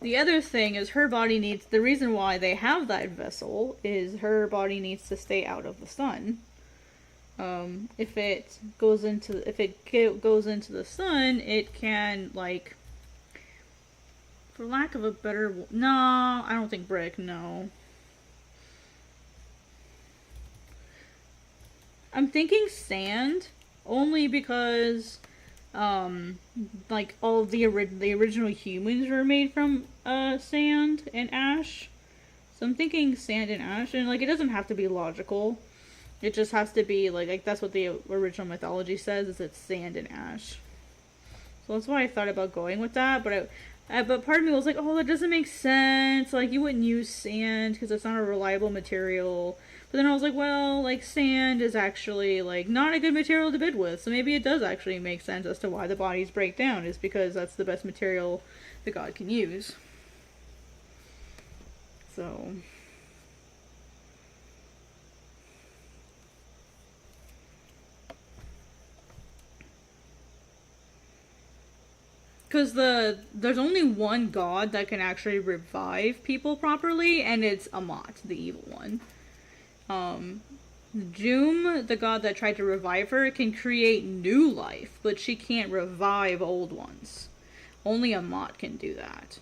The other thing is her body needs, the reason why they have that vessel is her body needs to stay out of the sun. If it goes into the sun, it can like, for lack of a better... No, I don't think brick, no. I'm thinking sand, only because, like, all of the original humans were made from, sand and ash. So I'm thinking sand and ash, and, like, it doesn't have to be logical. It just has to be, like that's what the original mythology says, is it's sand and ash. So that's why I thought about going with that, but But part of me was like, oh, that doesn't make sense. Like, you wouldn't use sand because it's not a reliable material. But then I was like, well, like, sand is actually, like, not a good material to bid with. So maybe it does actually make sense as to why the bodies break down, is because that's the best material the god can use. So... Because there's only one god that can actually revive people properly, and it's Amat, the evil one. Jum, the god that tried to revive her, can create new life, but she can't revive old ones. Only Amat can do that.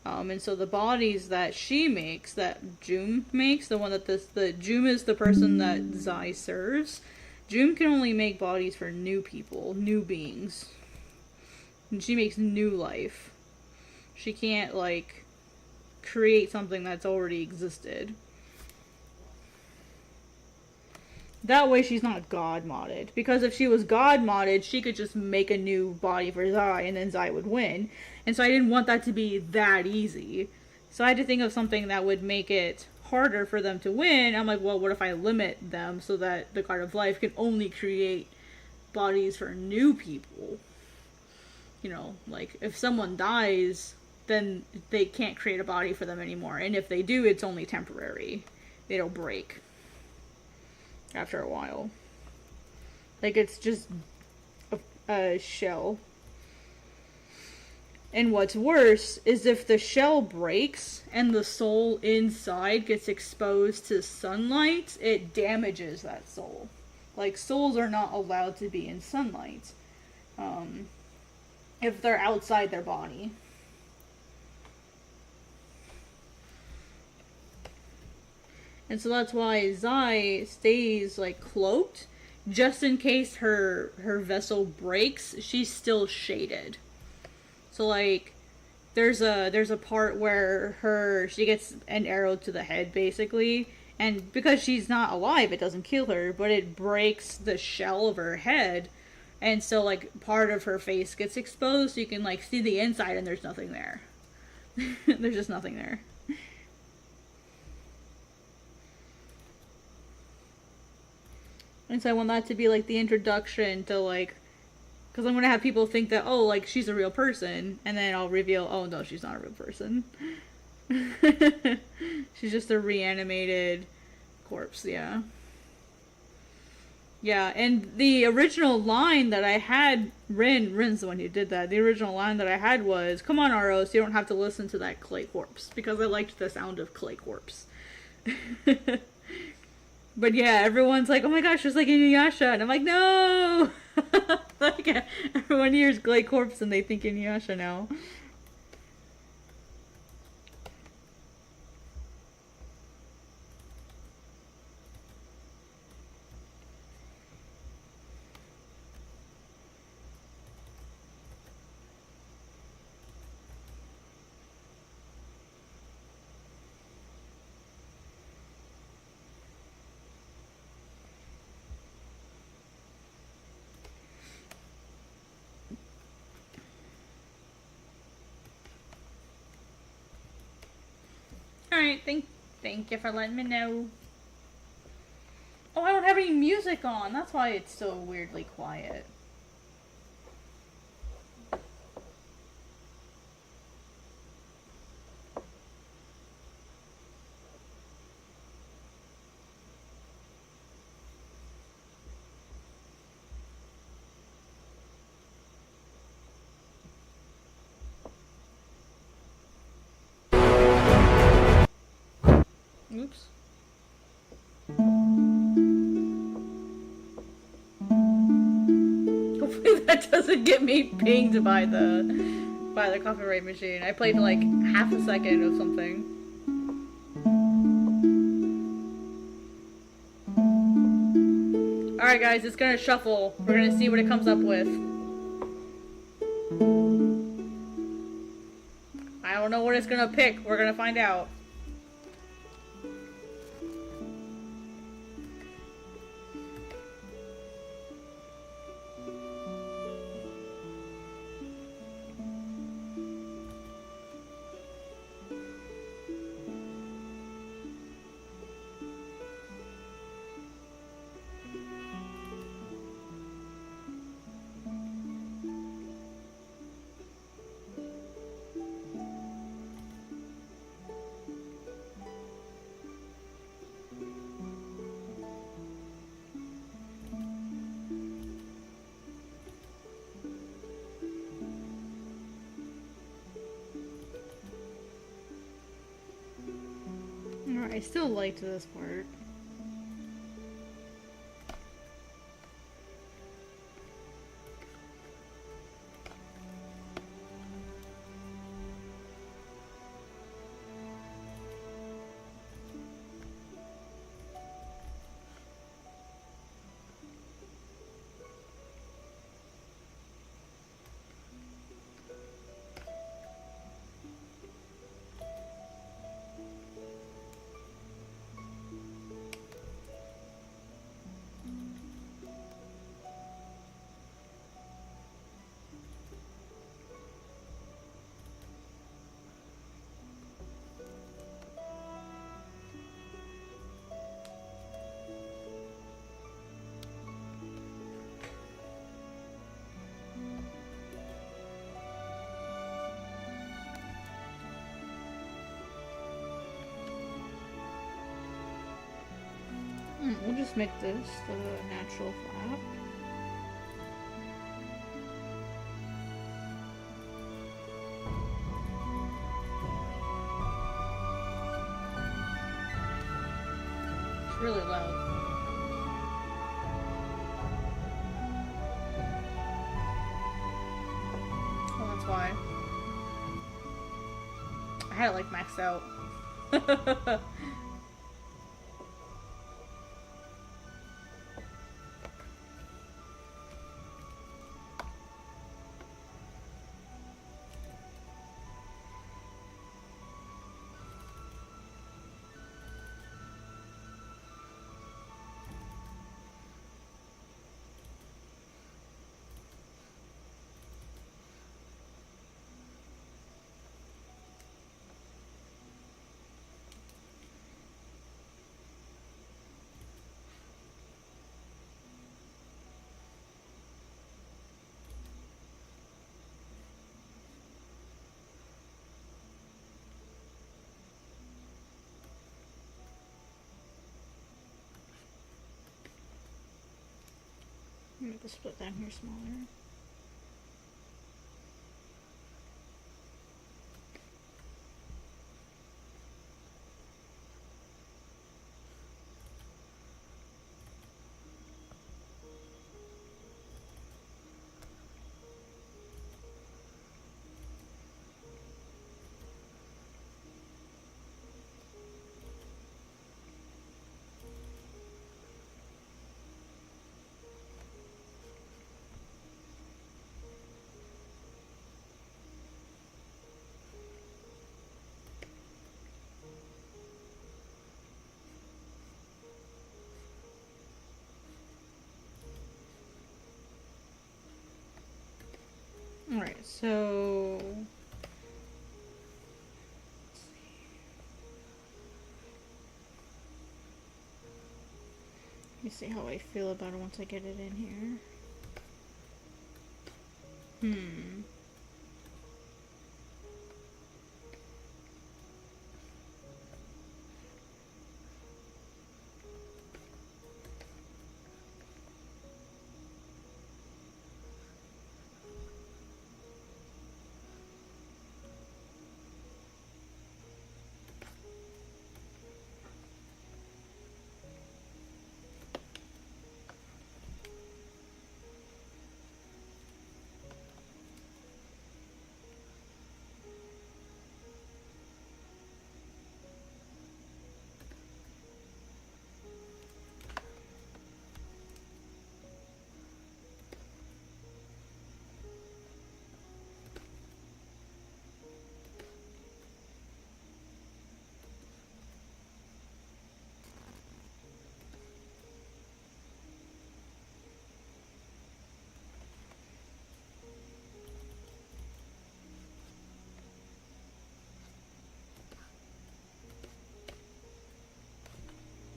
And so the bodies that she makes, that Jum makes, the one that the Jum is the person that Zai serves. Jum can only make bodies for new people, new beings. And she makes new life. She can't, like, create something that's already existed. That way she's not god-modded. Because if she was god-modded, she could just make a new body for Zai, and then Zai would win. And so I didn't want that to be that easy. So I had to think of something that would make it harder for them to win. I'm like, well, what if I limit them so that the God of Life can only create bodies for new people? You know, like, if someone dies, then they can't create a body for them anymore. And if they do, it's only temporary. It'll break after a while. Like, it's just a shell. And what's worse is if the shell breaks and the soul inside gets exposed to sunlight, it damages that soul. Like, souls are not allowed to be in sunlight. If they're outside their body. And so that's why Zai stays, like, cloaked. Just in case her vessel breaks, she's still shaded. So, like, there's a part where she gets an arrow to the head, basically. And because she's not alive, it doesn't kill her, but it breaks the shell of her head. And so, like, part of her face gets exposed, so you can, like, see the inside, and there's nothing there. There's just nothing there. And so I want that to be, like, the introduction to, like... Because I'm going to have people think that, oh, like, she's a real person. And then I'll reveal, oh, no, she's not a real person. She's just a reanimated corpse, yeah. Yeah, and the original line that I had, Rin's the one who did that. The original line that I had was, come on, Aros, you don't have to listen to that clay corpse. Because I liked the sound of clay corpse. But yeah, everyone's like, oh my gosh, just like Inuyasha. And I'm like, no! Like, everyone hears clay corpse and they think Inuyasha now. Alright, thank you for letting me know. Oh, I don't have any music on. That's why it's so weirdly quiet. Oops. Hopefully that doesn't get me pinged by the copyright machine. I played like half a second of something. Alright guys, it's gonna shuffle. We're gonna see what it comes up with. I don't know what it's gonna pick. We're gonna find out. I still liked this part. We'll just make this the natural flap. It's really loud. Well, that's why. I had it like maxed out. Make the split down here smaller. Alright, so let me see how I feel about it once I get it in here.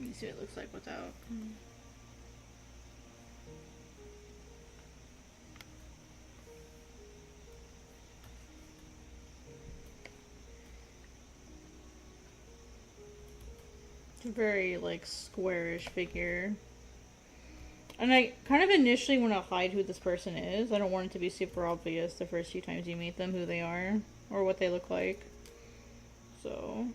Let me see what it looks like without. It's a very, like, squarish figure. And I kind of initially want to hide who this person is. I don't want it to be super obvious the first few times you meet them who they are or what they look like. So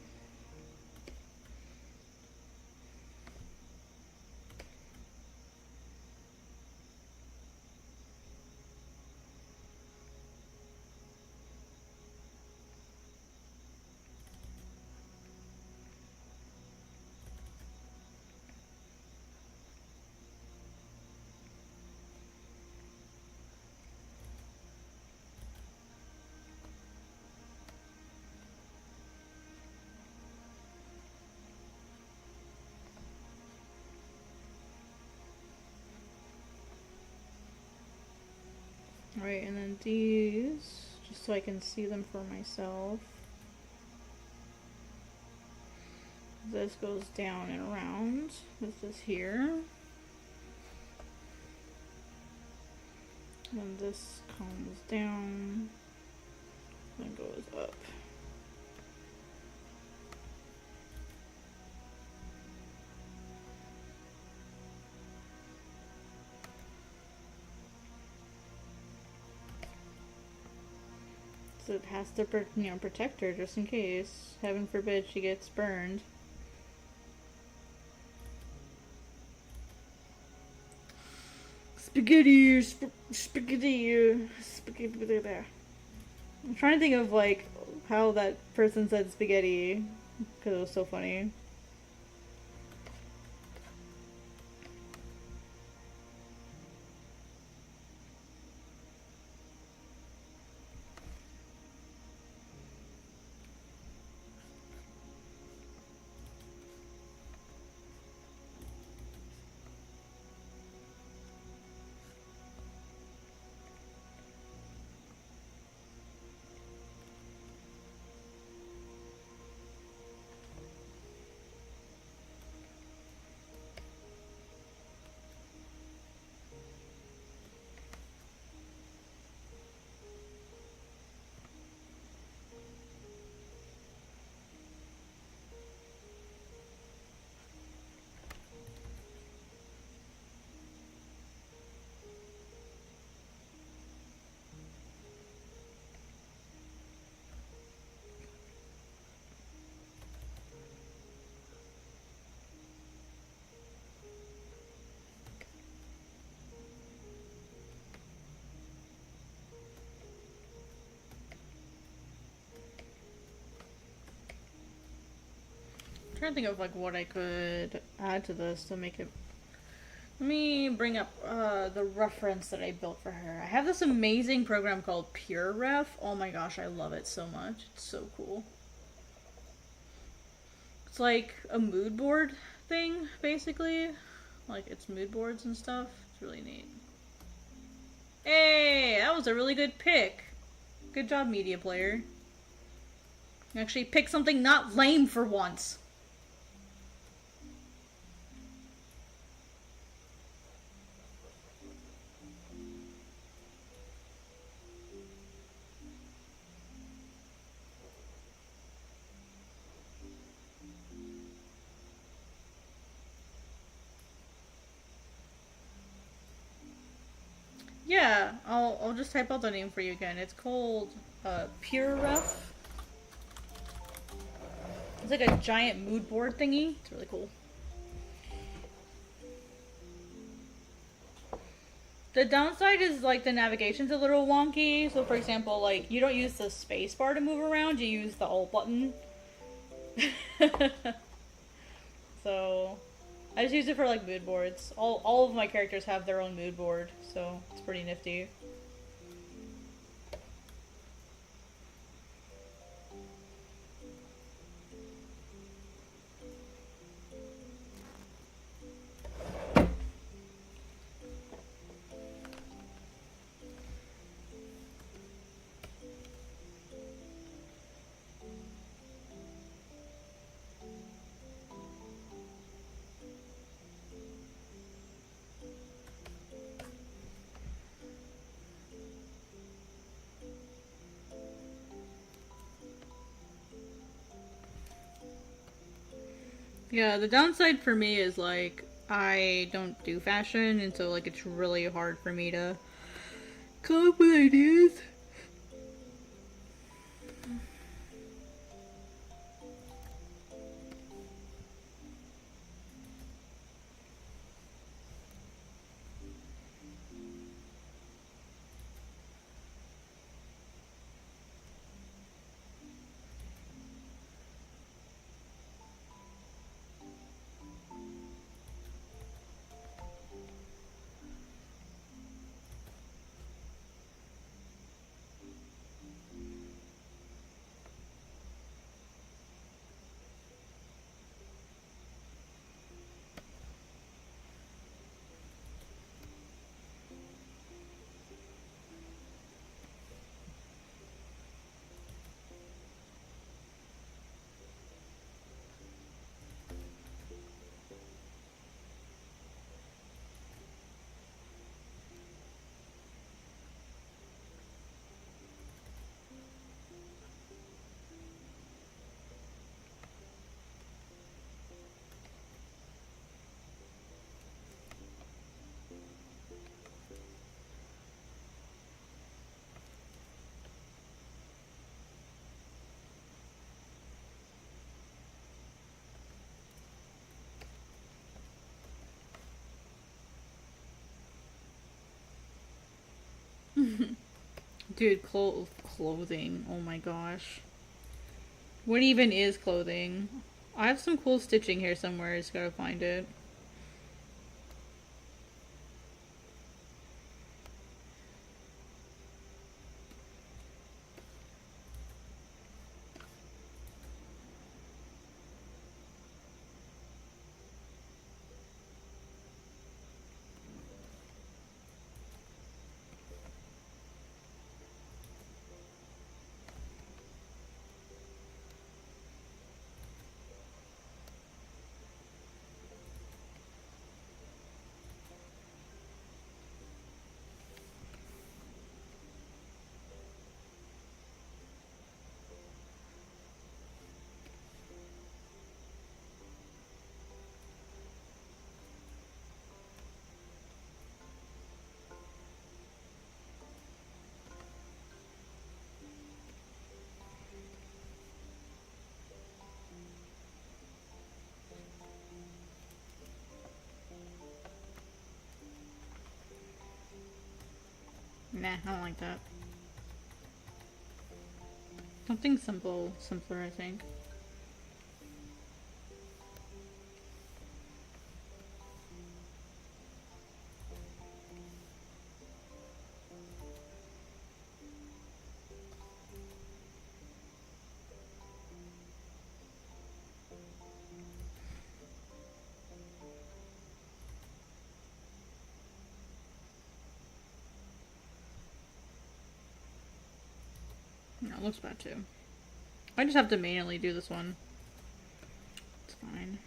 Right, and then these, just so I can see them for myself. This goes down and around. This is here. And this comes down and goes up. So it has to, protect her just in case. Heaven forbid she gets burned. Spaghetti, spaghetti. I'm trying to think of like how that person said spaghetti because it was so funny. I'm trying to think of like what I could add to this to make it. Let me bring up the reference that I built for her. I have this amazing program called PureRef. Oh my gosh, I love it so much. It's so cool. It's like a mood board thing, basically. Like, it's mood boards and stuff. It's really neat. Hey, that was a really good pick. Good job, media player. You actually picked something not lame for once. Yeah, I'll just type out the name for you again. It's called PureRef. It's like a giant mood board thingy. It's really cool. The downside is like the navigation's a little wonky. So for example, like you don't use the space bar to move around, you use the alt button. So I just use it for like mood boards. All of my characters have their own mood board, so it's pretty nifty. Yeah, the downside for me is like I don't do fashion, and so like it's really hard for me to come up with ideas. Dude, clothing. Oh my gosh. What even is clothing? I have some cool stitching here somewhere. I just gotta find it. Nah, I don't like that. Something simpler, I think. No, it looks bad too. I just have to manually do this one. It's fine.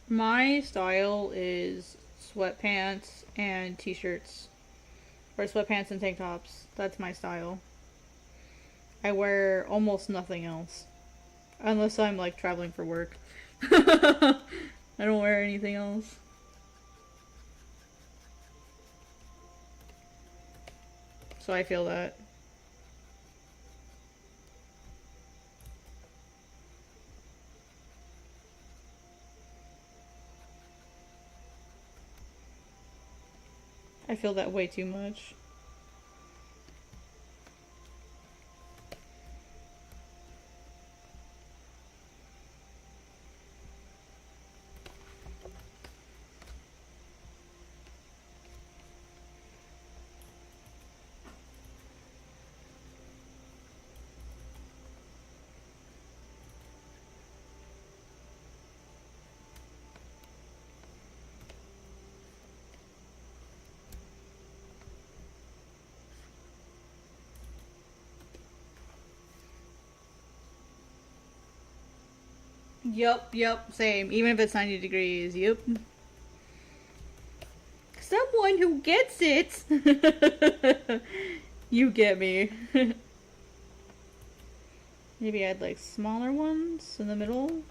My style is sweatpants and t-shirts. Or sweatpants and tank tops. That's my style. I wear almost nothing else. Unless I'm like traveling for work. I don't wear anything else. So I feel that. I feel that way too much. Yep, same. Even if it's 90 degrees, yep. Someone who gets it! You get me. Maybe I'd like smaller ones in the middle.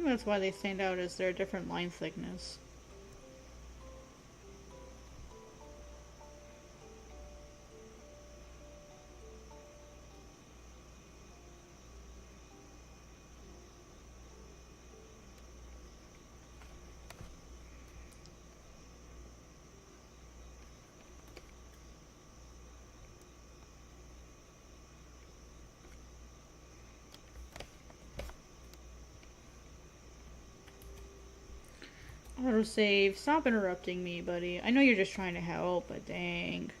That's why they stand out, as they're a different line thickness. Autosave. Stop interrupting me, buddy. I know you're just trying to help, but dang.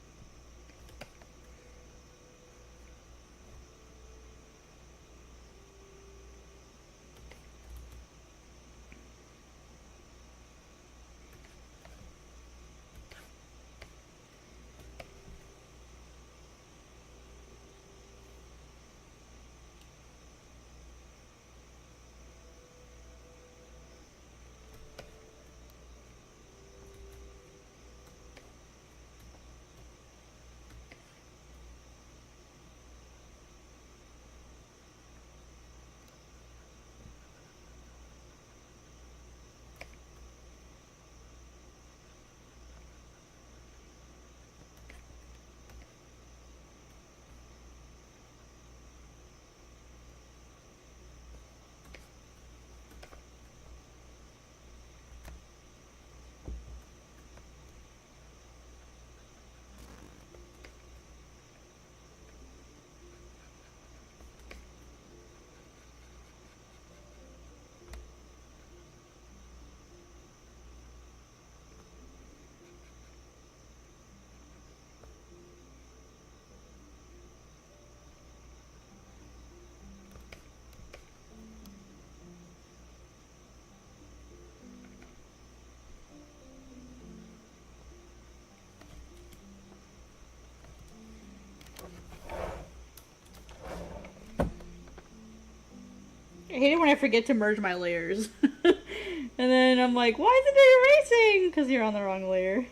I hate it when I forget to merge my layers. And then I'm like, why isn't it erasing? Because you're on the wrong layer.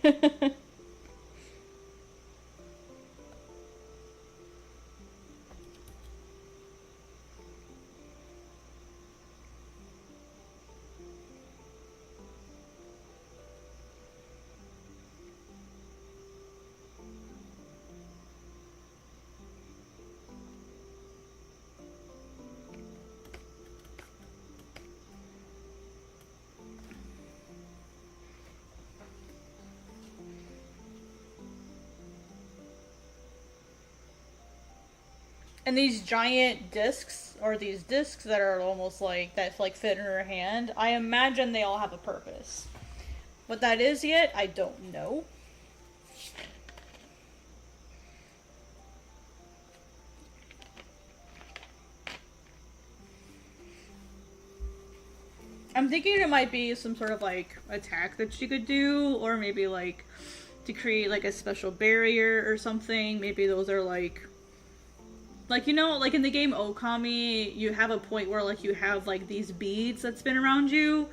And these giant discs, or these discs that are almost like, that like fit in her hand, I imagine they all have a purpose. What that is yet, I don't know. I'm thinking it might be some sort of like attack that she could do, or maybe like to create like a special barrier or something. Maybe those are like, you know, like in the game Okami, you have a point where like you have like these beads that spin around you,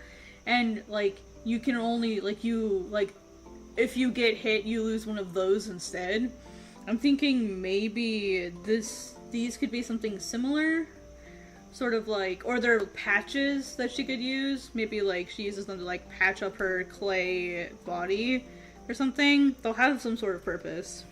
and like you can only like if you get hit, you lose one of those instead. I'm thinking maybe these could be something similar. Sort of like, or they're patches that she could use. Maybe like she uses them to like patch up her clay body or something. They'll have some sort of purpose.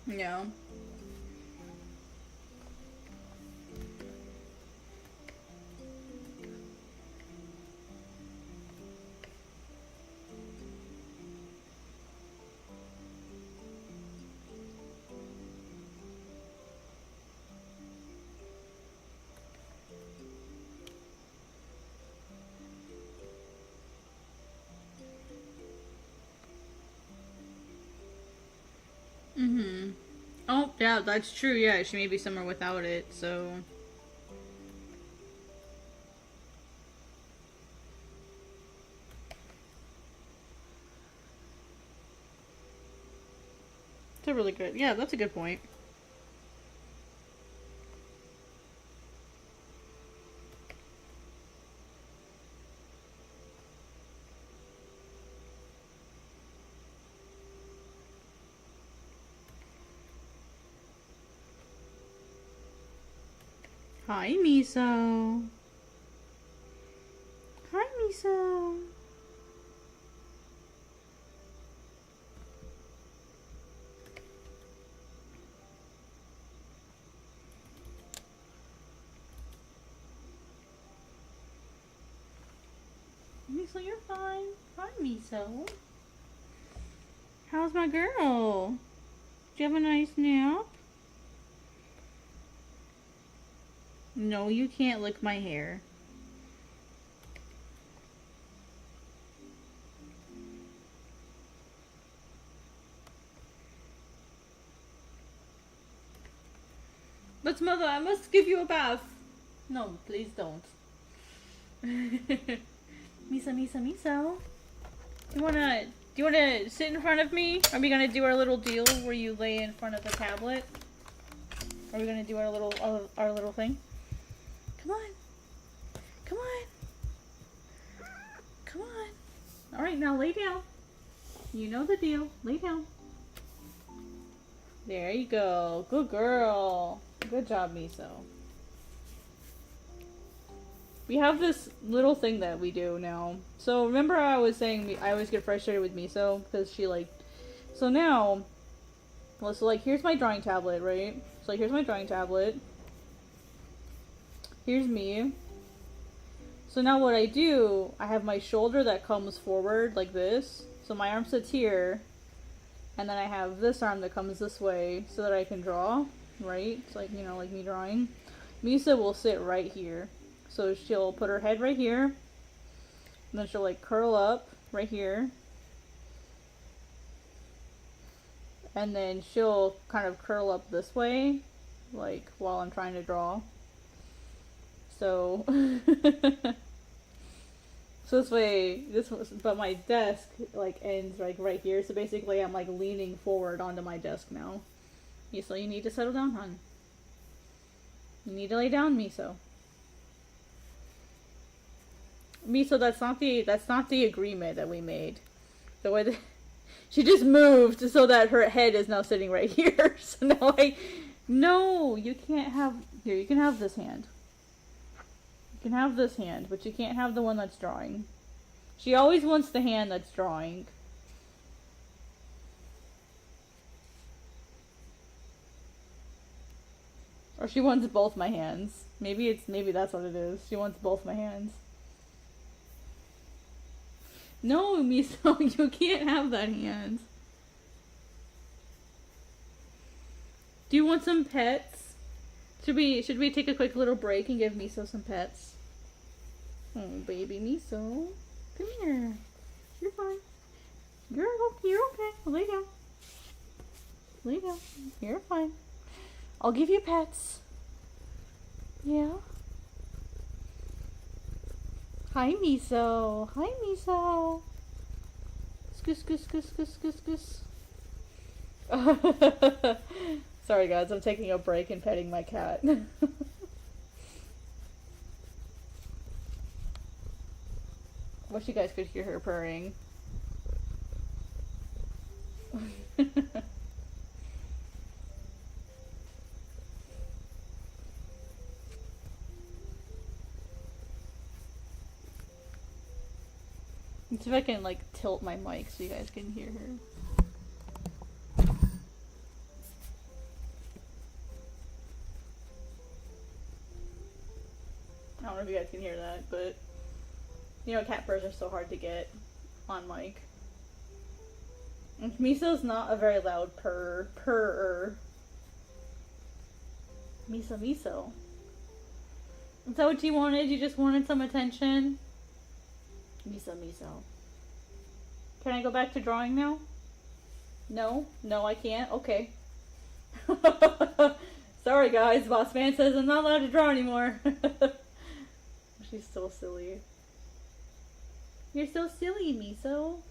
Yeah. Mm-hmm. Oh, yeah, that's true. Yeah, she may be somewhere without it, so... It's a really good... Yeah, that's a good point. Hi, Miso. Hi, Miso. Miso, you're fine. Hi, Miso. How's my girl? Did you have a nice nap? No, you can't lick my hair. But mother, I must give you a bath. No, please don't. Miso, Miso, Miso. Do you wanna sit in front of me? Are we gonna do our little deal where you lay in front of the tablet? Are we gonna do our little thing? Come on. Come on. Come on. Alright, now lay down. You know the deal. Lay down. There you go. Good girl. Good job, Miso. We have this little thing that we do now. So remember how I was saying I always get frustrated with Miso because she like... So now... Well, so like here's my drawing tablet, right? So like here's my drawing tablet. Here's me. So now what I do, I have my shoulder that comes forward like this. So my arm sits here. And then I have this arm that comes this way so that I can draw, right? It's like, you know, like me drawing. Miso will sit right here. So she'll put her head right here. And then she'll like curl up right here. And then she'll kind of curl up this way, like while I'm trying to draw. So, so this way, but my desk like ends like right here. So basically I'm like leaning forward onto my desk now. Miso, you need to settle down, hon. You need to lay down, Miso. Miso, that's not the agreement that we made. The way that she just moved so that her head is now sitting right here. So now no, you can't have, here, you can have this hand. You can have this hand, but you can't have the one that's drawing. She always wants the hand that's drawing. Or she wants both my hands. Maybe that's what it is. She wants both my hands. No, Miso, you can't have that hand. Do you want some pets? Should we take a quick little break and give Miso some pets? Oh, baby Miso. Come here. You're fine. You're okay. Lay down. Lay down. You're fine. I'll give you pets. Yeah. Hi, Miso. Hi, Miso. Skus, skus, skus, skus, skus, skus. Sorry, guys. I'm taking a break and petting my cat. Wish you guys could hear her purring. Let's see if I can like tilt my mic so you guys can hear her. I don't know if you guys can hear that, but you know, cat purrs are so hard to get on mic. And Miso's not a very loud purrer. Miso, Miso. Is that what you wanted? You just wanted some attention? Miso, Miso. Can I go back to drawing now? No? No, I can't? Okay. Sorry guys, Boss Man says I'm not allowed to draw anymore. She's so silly. You're so silly, Miso.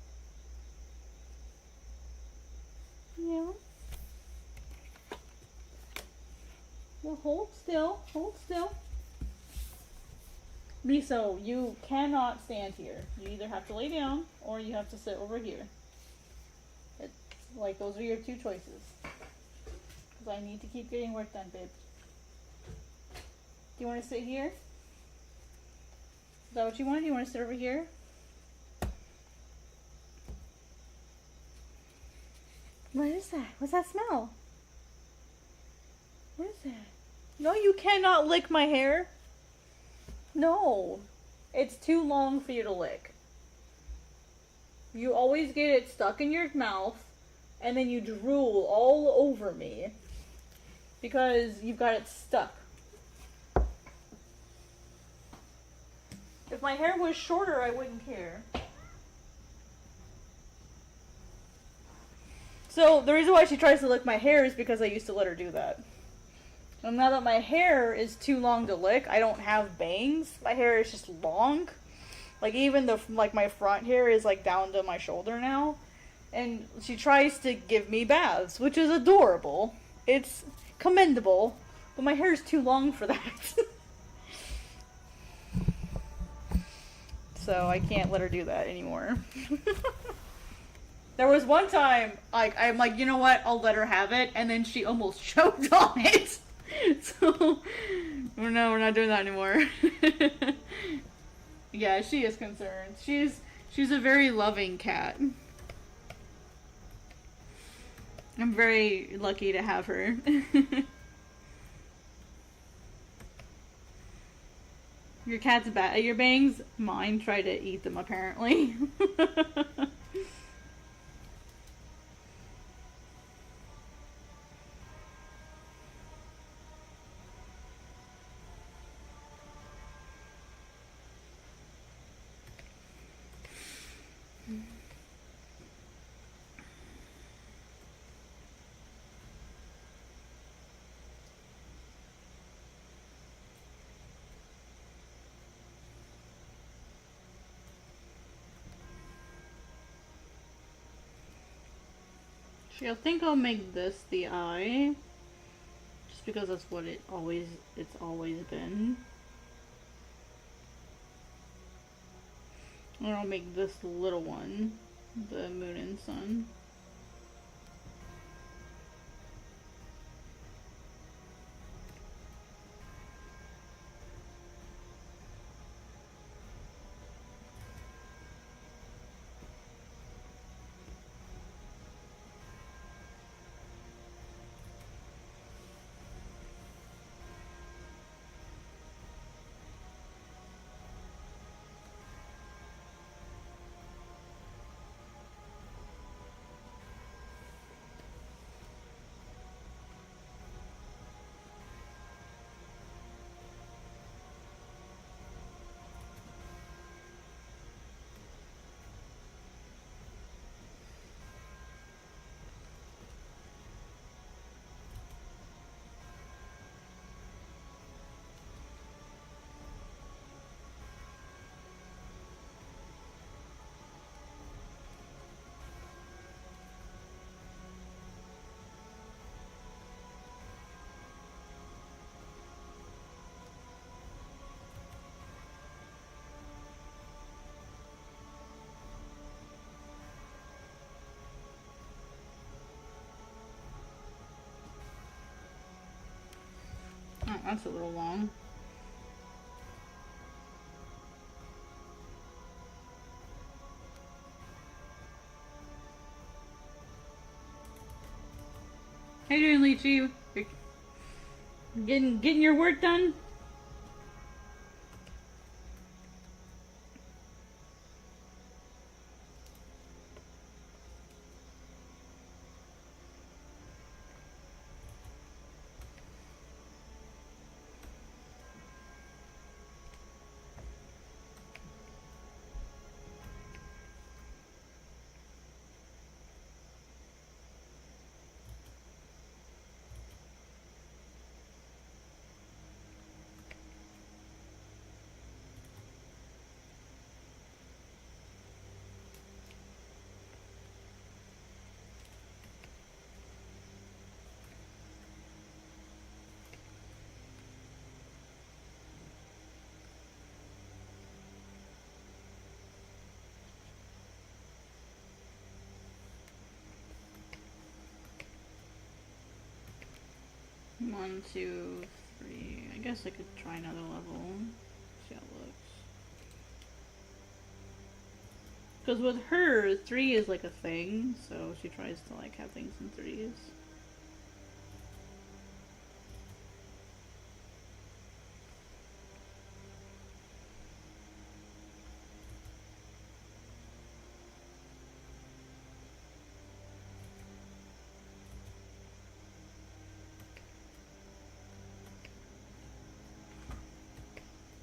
Yeah. Well, hold still. Hold still. Miso, you cannot stand here. You either have to lay down or you have to sit over here. It's like those are your two choices. Because I need to keep getting work done, babe. Do you want to sit here? Is that what you want? Do you want to sit over here? What is that? What's that smell? What is that? No, you cannot lick my hair. No. It's too long for you to lick. You always get it stuck in your mouth, and then you drool all over me because you've got it stuck. If my hair was shorter, I wouldn't care. So, the reason why she tries to lick my hair is because I used to let her do that. And now that my hair is too long to lick, I don't have bangs. My hair is just long. Like, even my front hair is, like, down to my shoulder now. And she tries to give me baths, which is adorable. It's commendable. But my hair is too long for that. So, I can't let her do that anymore. There was one time, I'm like, you know what, I'll let her have it, and then she almost choked on it. So, no, we're not doing that anymore. Yeah, she is concerned. She's a very loving cat. I'm very lucky to have her. Your cat's bad. Your bangs? Mine try to eat them, apparently. I think I'll make this the eye, just because that's what it's always been. And I'll make this little one the moon and sun. Oh, that's a little long. How you doing, Lychee? Getting your work done? One, two, three. guess I could try another level. See how it looks. Because with her, 3 is like a thing, so she tries to like have things in 3s.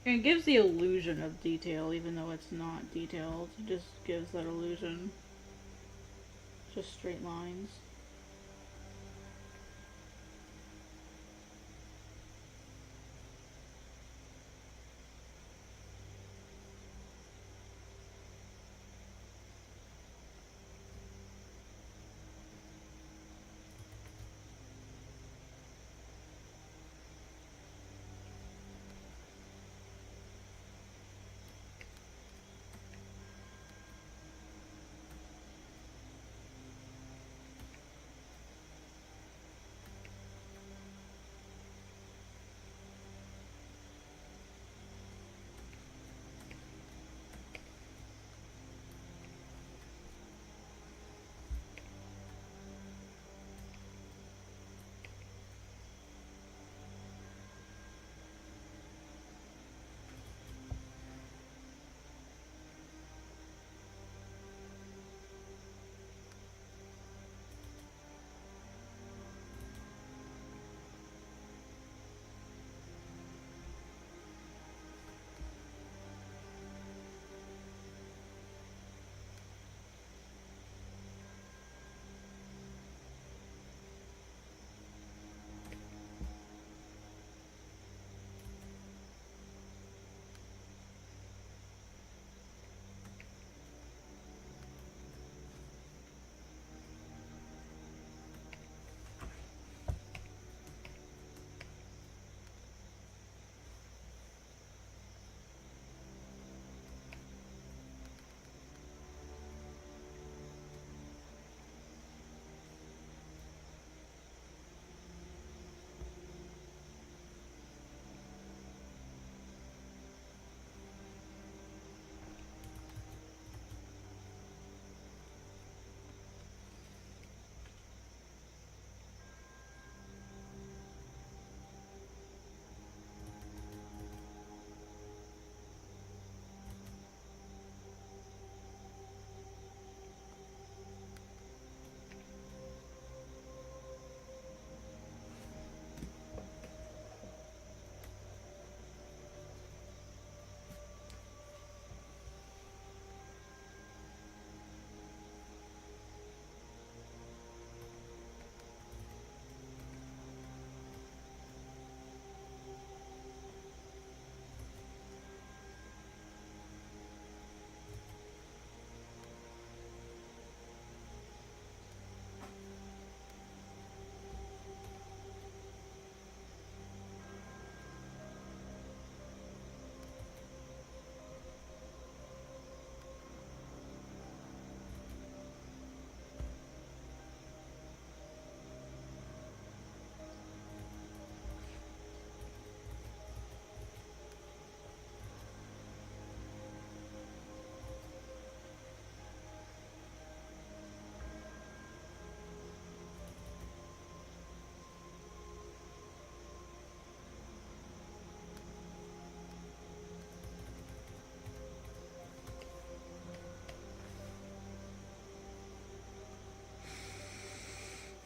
And it gives the illusion of detail, even though it's not detailed. It just gives that illusion. Just straight lines.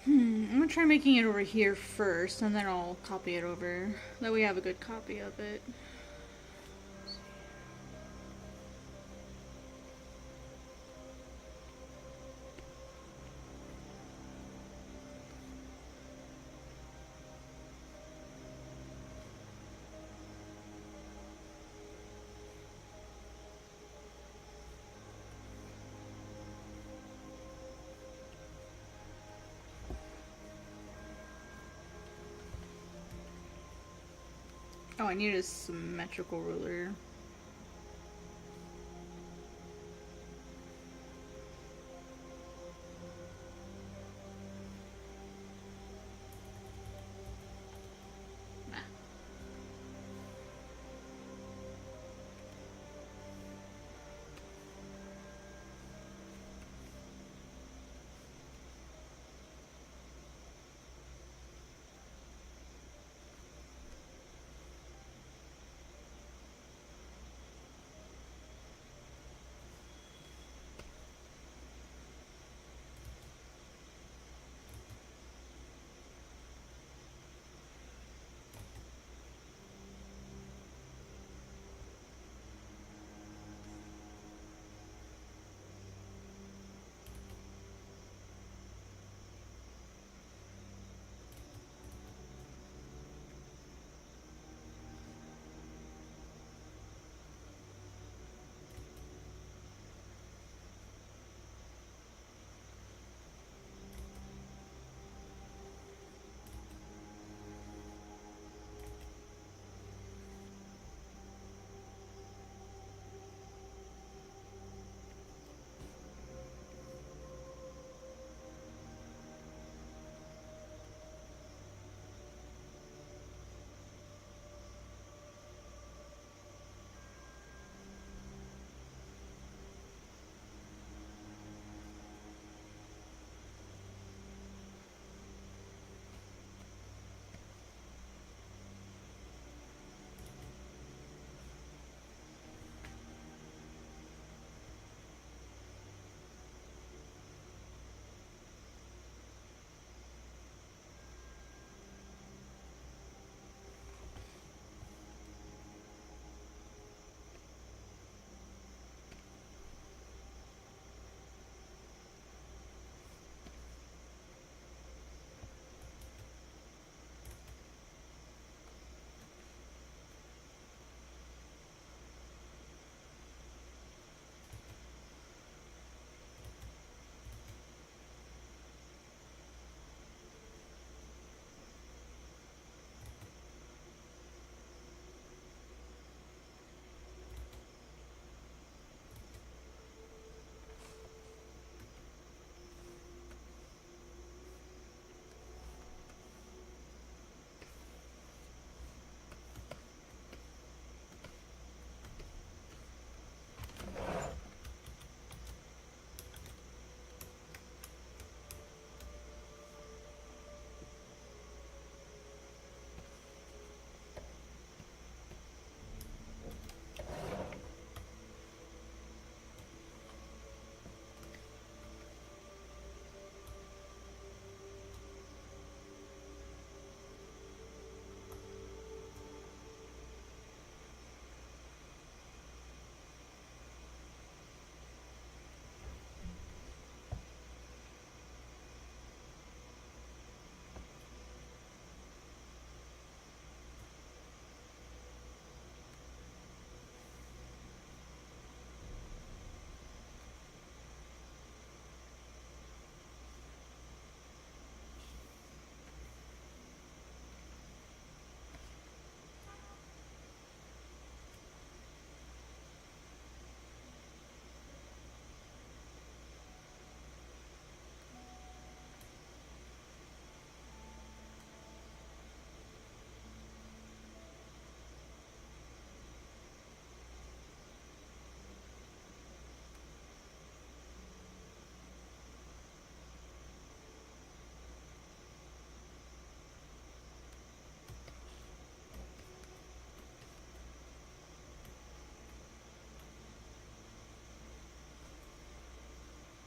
I'm gonna try making it over here first, and then I'll copy it over. That way we have a good copy of it. Oh, I need a symmetrical ruler.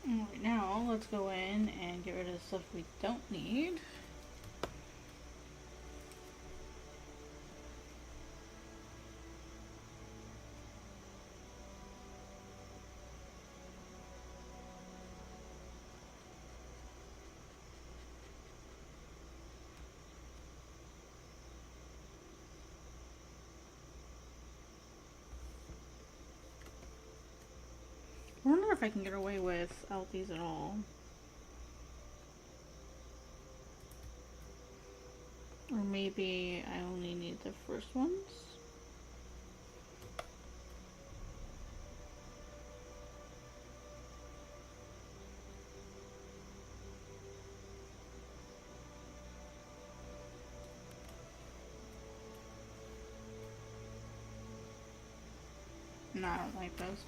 Alright, now let's go in and get rid of the stuff we don't need. I wonder if I can get away without these at all. Or maybe I only need the first ones. No, I don't like those.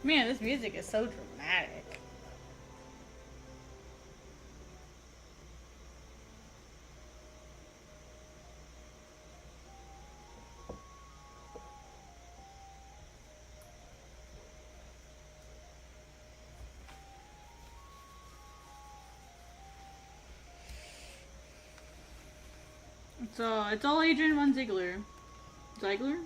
Man, this music is so dramatic. It's all Adrian von Ziegler. Ziegler?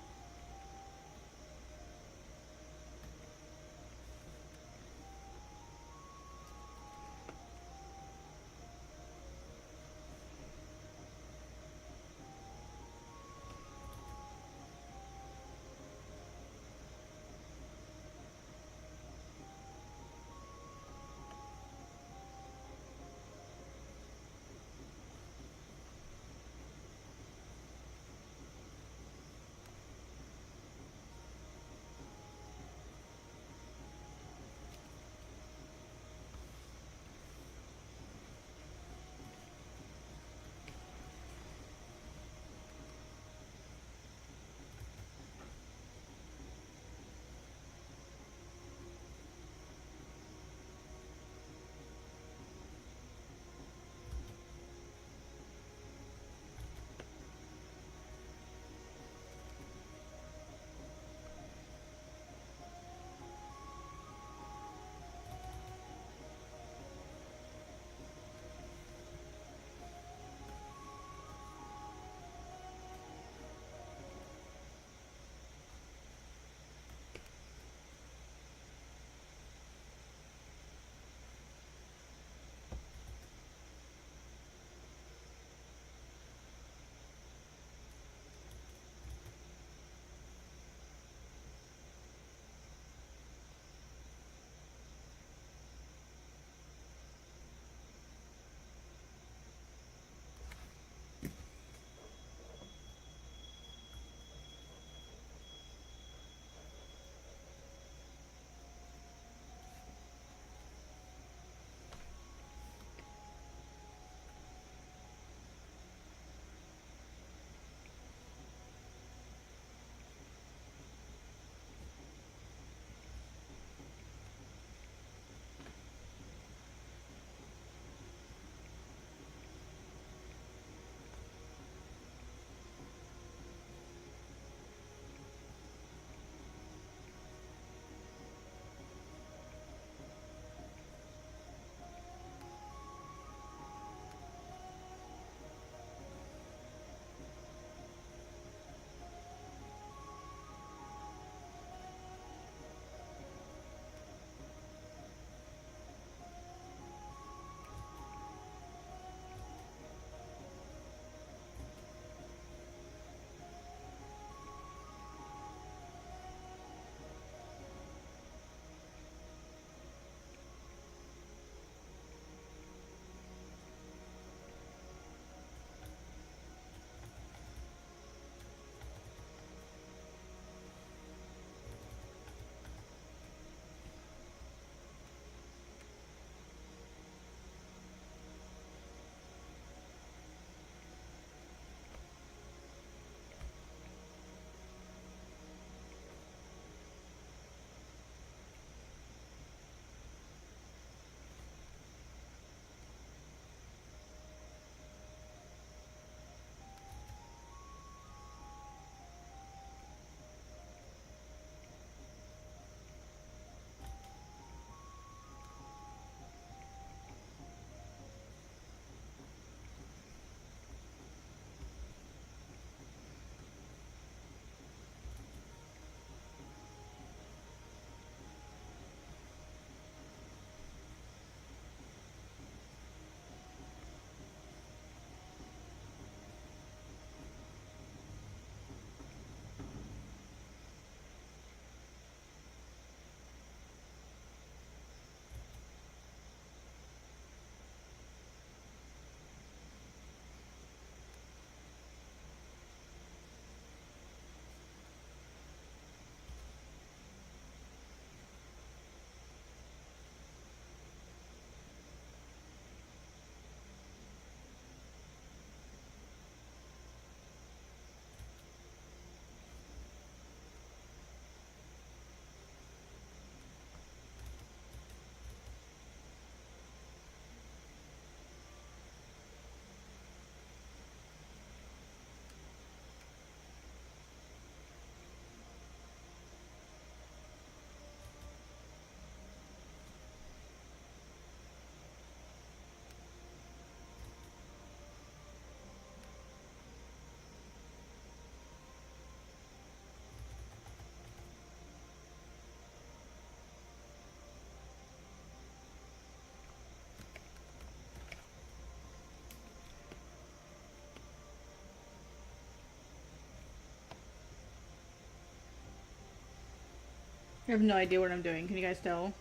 I have no idea what I'm doing. Can you guys tell?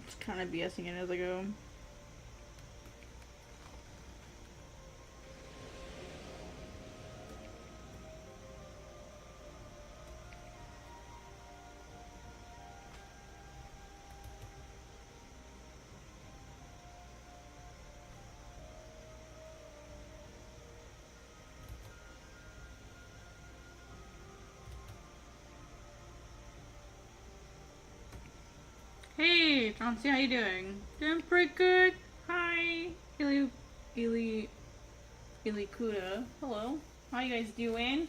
Just kind of BSing it as I go. Hey, Chauncey, how you doing? Doing pretty good. Hi, Ili Kuda. Hello. How you guys doing?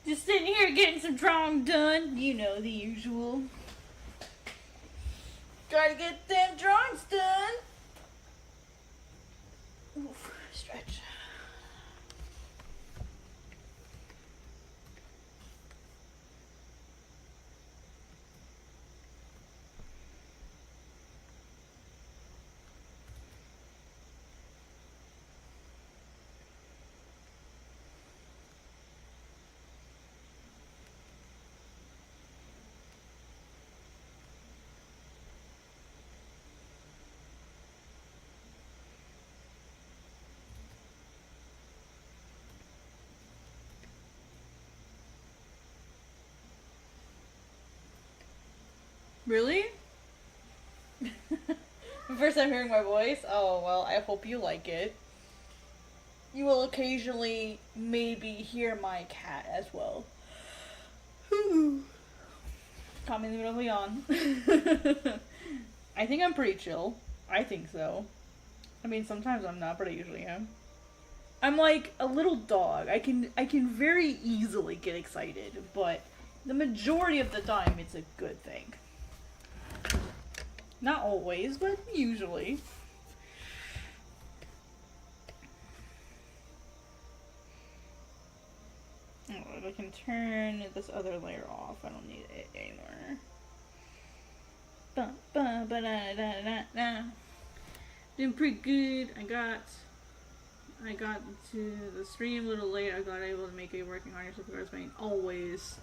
Just sitting here getting some drawing done. You know, the usual. Gotta get them drawings done. Oof, stretch. Really? First time hearing my voice? Oh, well, I hope you like it. You will occasionally maybe hear my cat as well. Caught me in the middle of a yawn. I think I'm pretty chill. I think so. I mean, sometimes I'm not, but I usually am. I'm like a little dog. I can very easily get excited, but the majority of the time it's a good thing. Not always, but usually. Alright, I can turn this other layer off. I don't need it anymore. Doing pretty good. I got to the stream a little late. I got able to make a working on yourself regards paint. Always.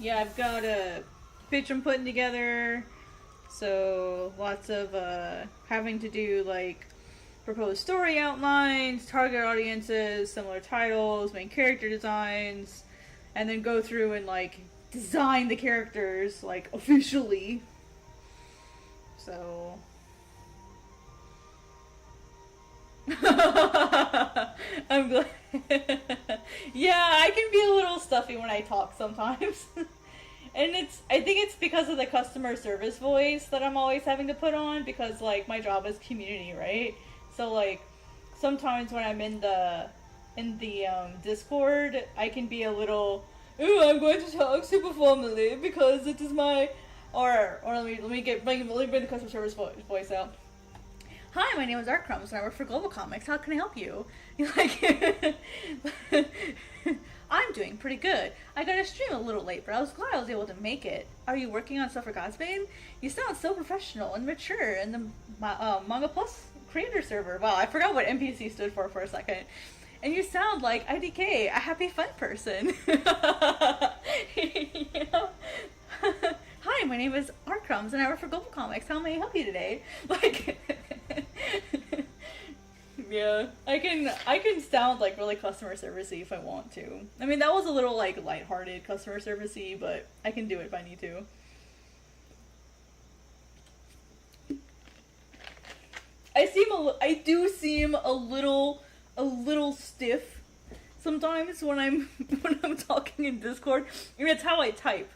Yeah, I've got a pitch I'm putting together. So lots of having to do like proposed story outlines, target audiences, similar titles, main character designs, and then go through and like design the characters like officially. So I'm glad. Yeah, I can be a little stuffy when I talk sometimes. And I think it's because of the customer service voice that I'm always having to put on, because like my job is community, right? So like sometimes when I'm in the Discord, I can be a little, ooh, I'm going to talk super formally because it is my, or let me bring the customer service voice out. Hi, my name is ArtCrumbs and I work for Global Comics. How can I help you? Like, I'm doing pretty good. I got to stream a little late, but I was glad I was able to make it. Are you working on stuff for Godsbane? You sound so professional and mature in the Manga Plus creator server. Wow, I forgot what NPC stood for a second. And you sound like IDK, a happy fun person. You know? Hi, my name is ArtCrumbs and I work for Global Comics. How may I help you today? Like, yeah, I can sound like really customer servicey if I want to. I mean, that was a little like lighthearted customer servicey, but I can do it if I need to. I do seem a little stiff sometimes when I'm talking in Discord. I mean, it's how I type.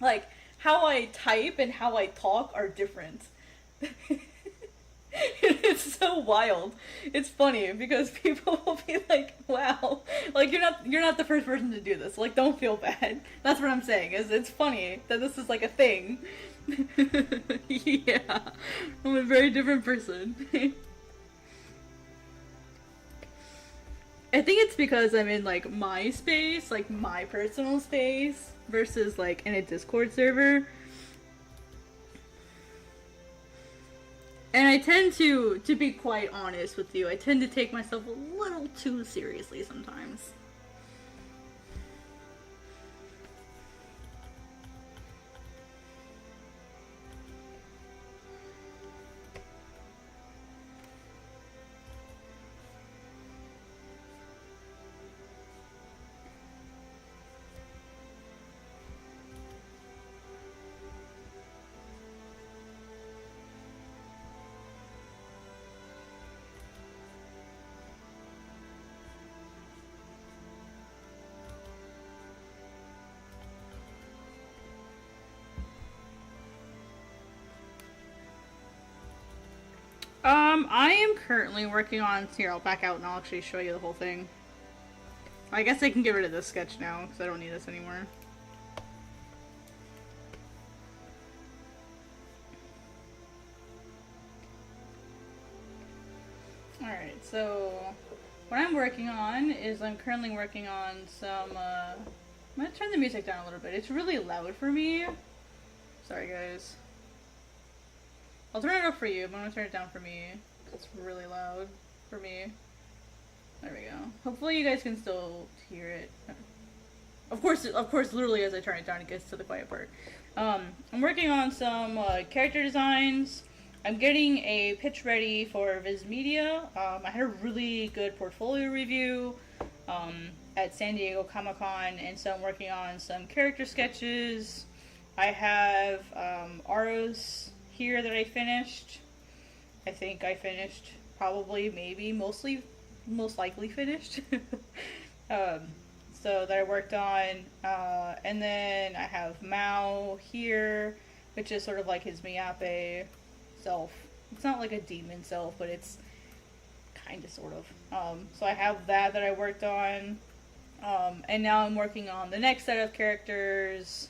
Like, how I type and how I talk are different. It's so wild. It's funny because people will be like, wow, like you're not the first person to do this. Like, don't feel bad. That's what I'm saying, is it's funny that this is like a thing. Yeah. I'm a very different person. I think it's because I'm in like my space, like my personal space, versus like in a Discord server. And I tend to be quite honest with you, I tend to take myself a little too seriously sometimes. I am currently working on, here, I'll back out and I'll actually show you the whole thing. I guess I can get rid of this sketch now, because I don't need this anymore. Alright, so what I'm working on is I'm currently working on some, I'm gonna turn the music down a little bit. It's really loud for me. Sorry, guys. I'll turn it up for you, but I'm gonna turn it down for me. It's really loud for me. There we go. Hopefully you guys can still hear it. Of course, literally as I turn it down, it gets to the quiet part. I'm working on some character designs. I'm getting a pitch ready for Viz Media. I had a really good portfolio review at San Diego Comic-Con, and so I'm working on some character sketches. I have Aros here that I finished. I think I finished, probably, maybe, most likely finished. So that I worked on, and then I have Mao here, which is sort of like his Miape self. It's not like a demon self, but it's kind of, sort of. So I have that I worked on, and now I'm working on the next set of characters,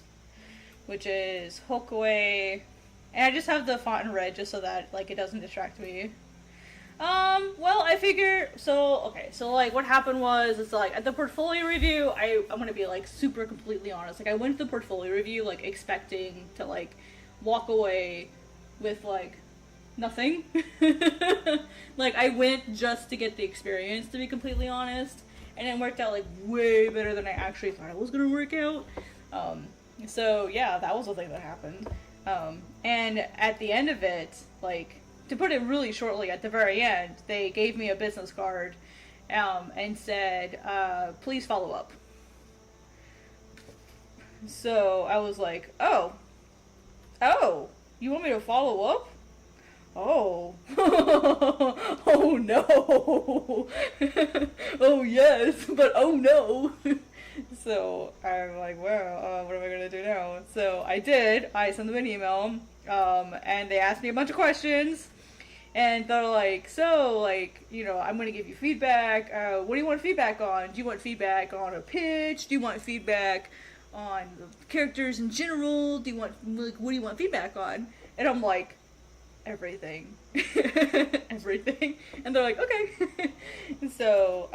which is Hokue. And I just have the font in red just so that, like, it doesn't distract me. Well, I figure, so like, what happened was, it's like, at the portfolio review, I'm gonna be, like, super completely honest. Like, I went to the portfolio review, like, expecting to, like, walk away with, like, nothing. Like, I went just to get the experience, to be completely honest. And it worked out, like, way better than I actually thought it was gonna work out. So, yeah, that was the thing that happened. And at the end of it, like, to put it really shortly, at the very end, they gave me a business card, and said, please follow up. So I was like, oh, you want me to follow up? Oh, oh no, oh yes, but oh no. So I'm like, well, what am I gonna do now? So I sent them an email, and they asked me a bunch of questions, and they're like, so, like, you know, I'm gonna give you feedback. What do you want feedback on? Do you want feedback on a pitch? Do you want feedback on the characters in general? Do you want, like, what do you want feedback on? And I'm like, everything. Everything. And they're like, okay. So,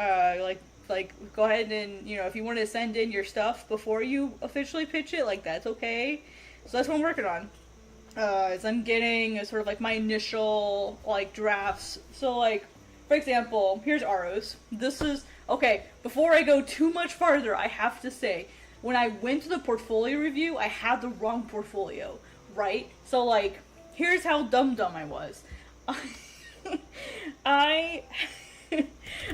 like, go ahead and, you know, if you want to send in your stuff before you officially pitch it, like, that's okay. So that's what I'm working on. Is I'm getting sort of, like, my initial, like, drafts. So, like, for example, here's Aros. This is, okay, before I go too much farther, I have to say, when I went to the portfolio review, I had the wrong portfolio, right? So, like, here's how dumb I was.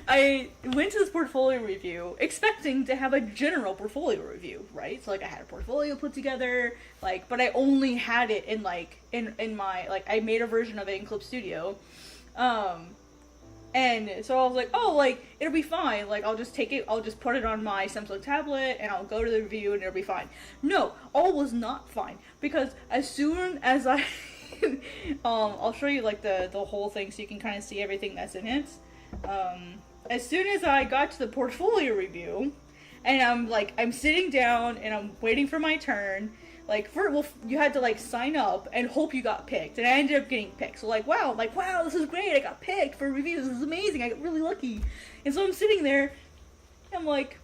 I went to this portfolio review expecting to have a general portfolio review, right? So, like, I had a portfolio put together, like, but I only had it in, like, in my, like, I made a version of it in Clip Studio. And so I was like, oh, like, it'll be fine. Like, I'll just take it, I'll just put it on my Samsung tablet, and I'll go to the review, and it'll be fine. No, all was not fine. Because as soon as I... I'll show you, like, the whole thing so you can kind of see everything that's in it. As soon as I got to the portfolio review, and I'm sitting down, and I'm waiting for my turn, like, you had to, like, sign up and hope you got picked, and I ended up getting picked. So, like, wow, this is great, I got picked for a review, this is amazing, I got really lucky. And so I'm sitting there, and I'm like,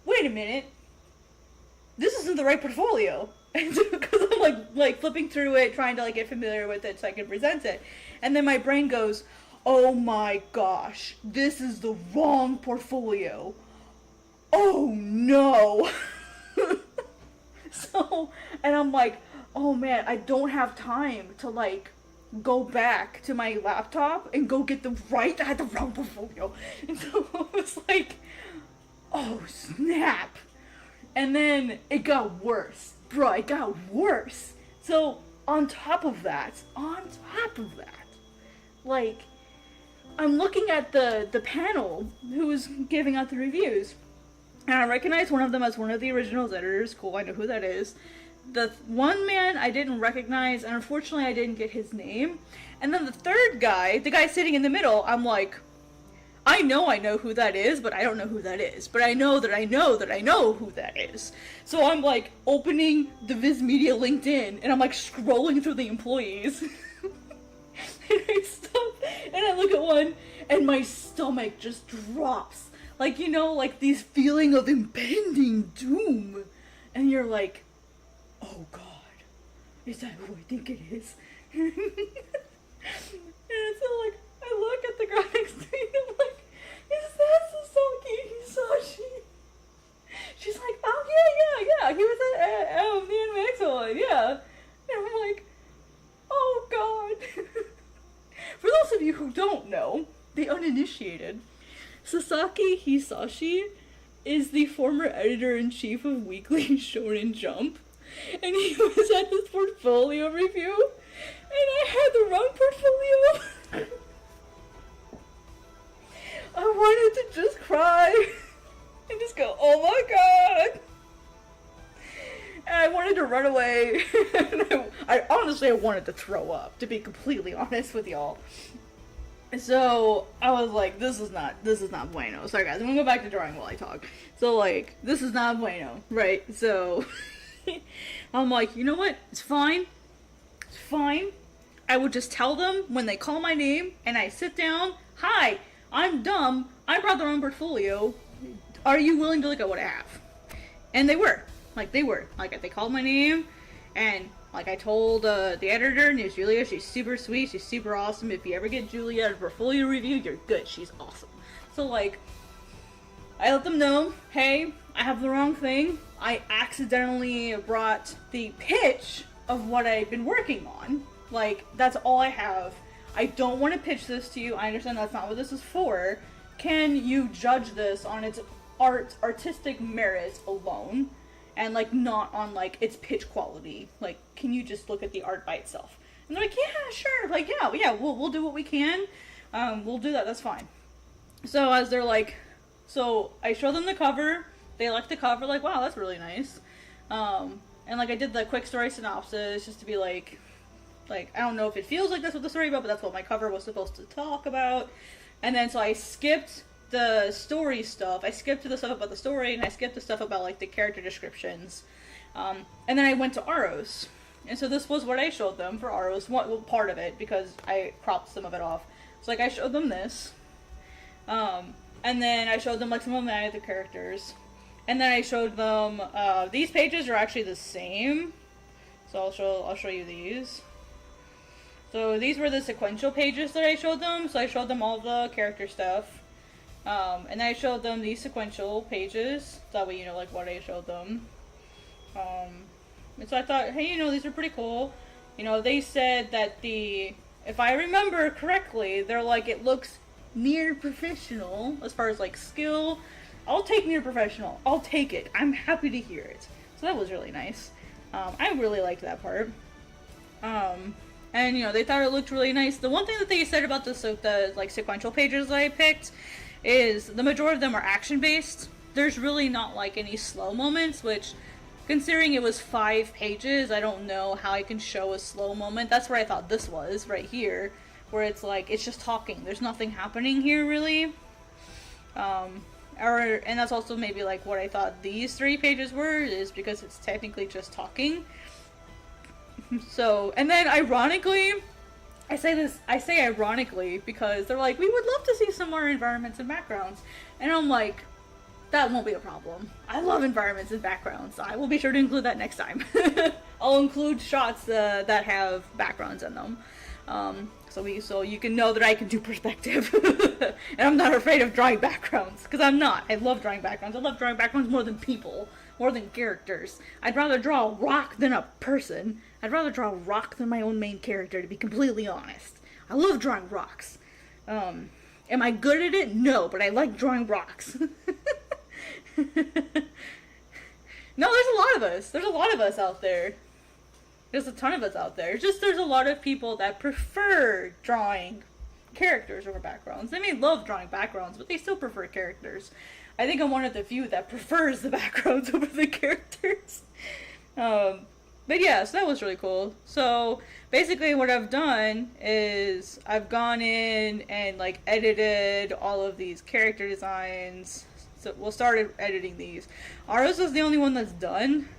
wait a minute, this isn't the right portfolio. Because I'm like flipping through it, trying to like get familiar with it so I can present it. And then my brain goes, oh my gosh, this is the wrong portfolio. Oh no. So, and I'm like, oh man, I don't have time to like go back to my laptop and go get I had the wrong portfolio. And so I was like, oh snap. And then it got worse. Bro, it got worse. So on top of that, like, I'm looking at the panel who's giving out the reviews. And I recognize one of them as one of the original editors. Cool, I know who that is. The one man I didn't recognize, and unfortunately I didn't get his name. And then the third guy, the guy sitting in the middle, I'm like, I know who that is, but I don't know who that is. But I know that I know who that is. So I'm like opening the Viz Media LinkedIn, and I'm like scrolling through the employees. And I stop, and I look at one, and my stomach just drops. Like, you know, like these feeling of impending doom. And you're like, oh God, is that who I think it is? And so like, I look at the guy next to me, and I'm like, is that Sasaki Hisashi? She's like, oh yeah, he was at me and Maxwell, yeah. And I'm like, oh God. For those of you who don't know, the uninitiated, Sasaki Hisashi is the former editor-in-chief of Weekly Shonen Jump, and he was at his portfolio review, and I had the wrong portfolio. I wanted to just cry and just go, oh my God. And I wanted to run away. And I honestly wanted to throw up, to be completely honest with y'all. So I was like, this is not bueno. Sorry guys, I'm gonna go back to drawing while I talk. So like, this is not bueno, right? So I'm like, you know what? It's fine. It's fine. I would just tell them when they call my name and I sit down, hi, I'm dumb. I brought the wrong portfolio. Are you willing to look at what I have? And they were. Like, they were. Like, they called my name, and, like, I told the editor, named Julia, she's super sweet, she's super awesome. If you ever get Julia at a portfolio review, you're good. She's awesome. So, like, I let them know, hey, I have the wrong thing. I accidentally brought the pitch of what I've been working on. Like, that's all I have. I don't want to pitch this to you. I understand that's not what this is for. Can you judge this on its artistic merits alone? And, like, not on, like, its pitch quality. Like, can you just look at the art by itself? And they're like, yeah, sure. Like, yeah, we'll do what we can. We'll do that. That's fine. So, as they're like, so I show them the cover. They like the cover. Like, wow, that's really nice. And, like, I did the quick story synopsis just to be like, I don't know if it feels like that's what the story about, but that's what my cover was supposed to talk about. And then, so I skipped the story stuff. I skipped the stuff about the story, and I skipped the stuff about, like, the character descriptions. And then I went to Aros. And so this was what I showed them for Aros. Well, part of it, because I cropped some of it off. So, like, I showed them this. And then I showed them, like, some of my other characters. And then I showed them, these pages are actually the same. So I'll show you these. So these were the sequential pages that I showed them. So I showed them all the character stuff. And I showed them these sequential pages. That way you know, like, what I showed them. And so I thought, hey, you know, these are pretty cool. You know, they said that if I remember correctly, they're like, it looks near professional as far as, like, skill. I'll take near professional. I'll take it. I'm happy to hear it. So that was really nice. I really liked that part. And, you know, they thought it looked really nice. The one thing that they said about the like, sequential pages that I picked is the majority of them are action-based. There's really not, like, any slow moments, which, considering it was 5 pages, I don't know how I can show a slow moment. That's where I thought this was, right here, where it's, like, it's just talking. There's nothing happening here, really. And that's also maybe, like, what I thought these 3 pages were, is because it's technically just talking. So, and then ironically, I say ironically because they're like, we would love to see some more environments and backgrounds. And I'm like, that won't be a problem. I love environments and backgrounds. I will be sure to include that next time. I'll include shots that have backgrounds in them. So you can know that I can do perspective. And I'm not afraid of drawing backgrounds, because I'm not. I love drawing backgrounds. I love drawing backgrounds more than people, more than characters. I'd rather draw a rock than a person. I'd rather draw a rock than my own main character, to be completely honest. I love drawing rocks. Am I good at it? No, but I like drawing rocks. No, there's a lot of us. There's a lot of us out there. There's a ton of us out there. It's just there's a lot of people that prefer drawing characters over backgrounds. They may love drawing backgrounds, but they still prefer characters. I think I'm one of the few that prefers the backgrounds over the characters. But yeah, so that was really cool. So basically what I've done is I've gone in and like edited all of these character designs. So we'll start editing these. Aros is the only one that's done.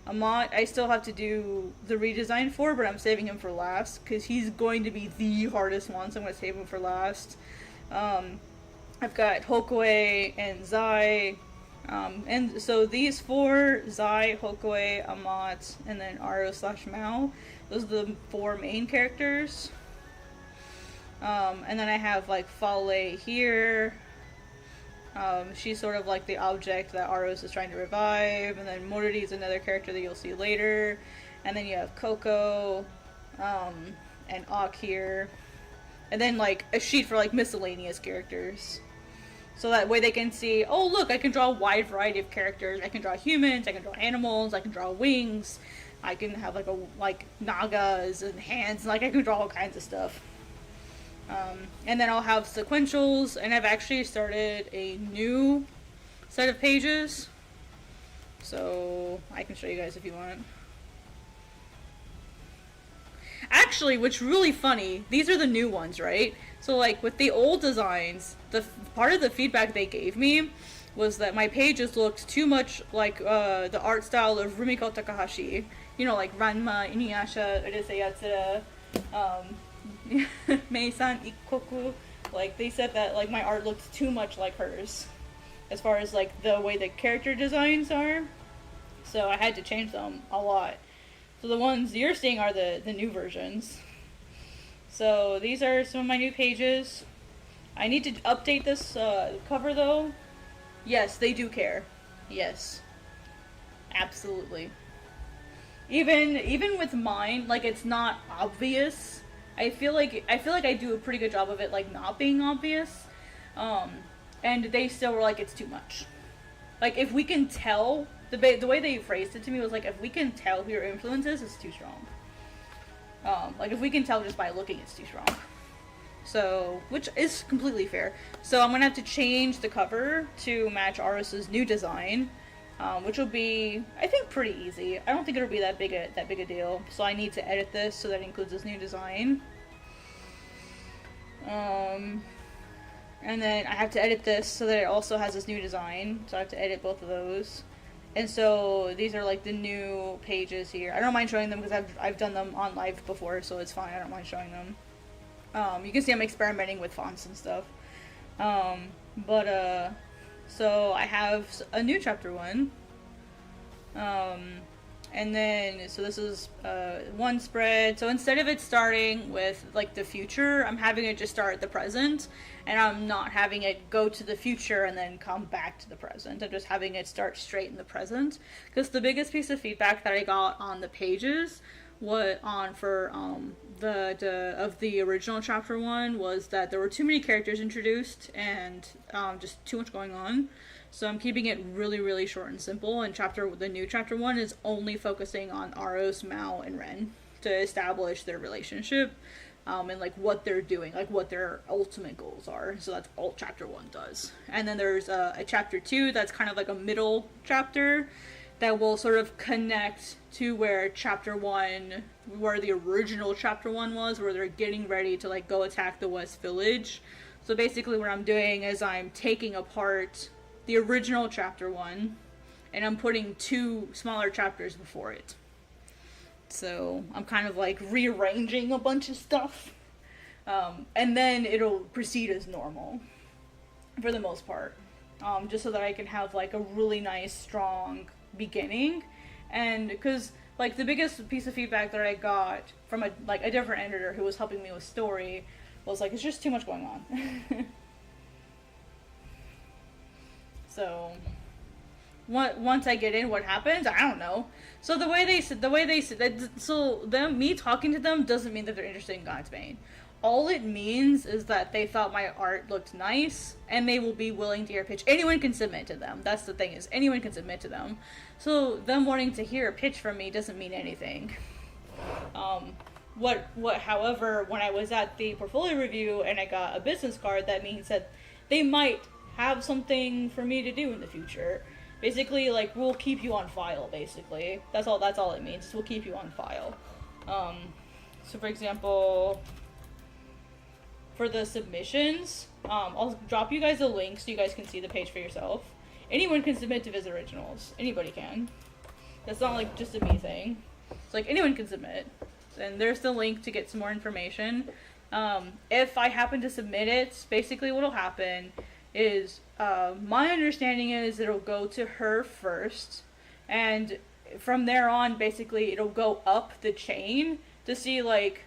Amat, I still have to do the redesign for, but I'm saving him for last, because he's going to be the hardest one, so I'm going to save him for last. I've got Hokoi and Zai, and so these four, Zai, Hokoi, Amat, and then Aro/Mao, those are the four main characters. And then I have like Fale here. She's sort of like the object that Aros is trying to revive, and then Moriri is another character that you'll see later, and then you have Coco, and Ak here, and then like a sheet for like miscellaneous characters, so that way they can see, oh look, I can draw a wide variety of characters. I can draw humans, I can draw animals, I can draw wings, I can have like nagas and hands, like I can draw all kinds of stuff. And then I'll have sequentials, and I've actually started a new set of pages, so I can show you guys if you want. Actually, what's really funny, these are the new ones, right? So like with the old designs, the part of the feedback they gave me was that my pages looked too much like the art style of Rumiko Takahashi. You know, like Ranma, Inuyasha, Urusei Yatsura, Mei-san Ikkoku. Like they said that like my art looked too much like hers as far as like the way the character designs are, so I had to change them a lot. So the ones you're seeing are the new versions. So these are some of my new pages. I need to update this cover though. Yes, they do care. Yes, absolutely. Even with mine, like it's not obvious. I feel like I do a pretty good job of it, like not being obvious, and they still were like, it's too much. Like if we can tell, the way they phrased it to me was like, if we can tell who your influence is, it's too strong. Like if we can tell just by looking, it's too strong. So, which is completely fair. So I'm gonna have to change the cover to match Aros's new design, which will be, I think, pretty easy. I don't think it'll be that big a deal. So I need to edit this so that it includes this new design. And then I have to edit this so that it also has this new design. So I have to edit both of those. And so these are like the new pages here. I don't mind showing them because I've done them on live before, so it's fine. I don't mind showing them. You can see I'm experimenting with fonts and stuff. So I have a new chapter 1. And then, so this is one spread. So instead of it starting with like the future, I'm having it just start at the present. And I'm not having it go to the future and then come back to the present. I'm just having it start straight in the present. Because the biggest piece of feedback that I got on the pages of the original chapter 1 was that there were too many characters introduced and just too much going on. So I'm keeping it really, really short and simple, and the new chapter 1 is only focusing on Aros, Mao, and Ren to establish their relationship, and like what they're doing, like what their ultimate goals are. So that's all chapter 1 does. And then there's a chapter 2 that's kind of like a middle chapter that will sort of connect to where where the original chapter 1 was, where they're getting ready to like go attack the West Village. So basically what I'm doing is I'm taking apart the original chapter 1 and I'm putting 2 smaller chapters before it. So I'm kind of like rearranging a bunch of stuff, and then it'll proceed as normal for the most part. just so that I can have like a really nice, strong beginning. And because like the biggest piece of feedback that I got from a different editor who was helping me with story was like, it's just too much going on. So once I get in, what happens? I don't know. So the way they said, so me talking to them doesn't mean that they're interested in Godsbane. All it means is that they thought my art looked nice, and they will be willing to hear a pitch. Anyone can submit to them. That's the thing, is anyone can submit to them. So them wanting to hear a pitch from me doesn't mean anything. However, when I was at the portfolio review and I got a business card, that means that they might have something for me to do in the future. Basically, like, we'll keep you on file, basically. That's all it means. We'll keep you on file. So for example, for the submissions, I'll drop you guys a link so you guys can see the page for yourself. Anyone can submit to Viz Originals. Anybody can. That's not like just a me thing. It's like anyone can submit. And there's the link to get some more information. If I happen to submit it, basically what'll happen is, my understanding is it'll go to her first, and from there on, basically, it'll go up the chain to see, like,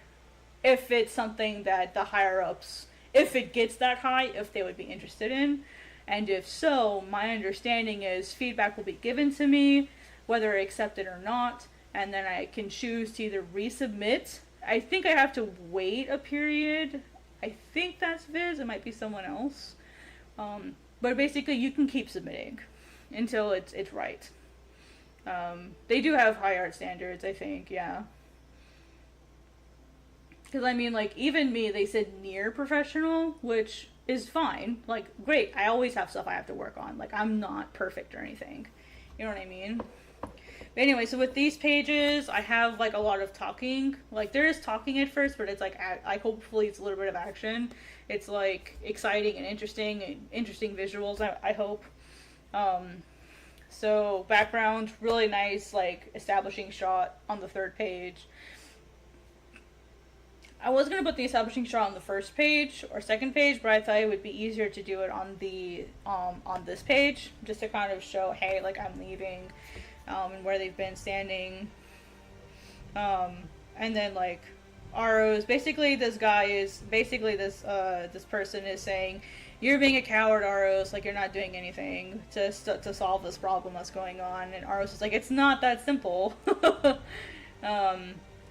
if it's something that the higher-ups, if it gets that high, if they would be interested in. And if so, my understanding is feedback will be given to me, whether I accept it or not, and then I can choose to either resubmit. I think I have to wait a period. I think that's Viz. It might be someone else. But basically, you can keep submitting until it's right. They do have high art standards, I think, yeah. Because, I mean, like, even me, they said near professional, which is fine. Like, great, I always have stuff I have to work on. Like, I'm not perfect or anything. You know what I mean? But anyway, so with these pages, I have, like, a lot of talking. Like, there is talking at first, but it's, like, hopefully it's a little bit of action. It's, like, exciting and interesting visuals, I hope. So, background, really nice, like, establishing shot on the third page. I was going to put the establishing shot on the first page or second page, but I thought it would be easier to do it on the, on this page, just to kind of show, hey, like, I'm leaving, and where they've been standing. And then, like, Aros, basically this person is saying, you're being a coward, Aros, like, you're not doing anything to solve this problem that's going on. And Aros is like, it's not that simple.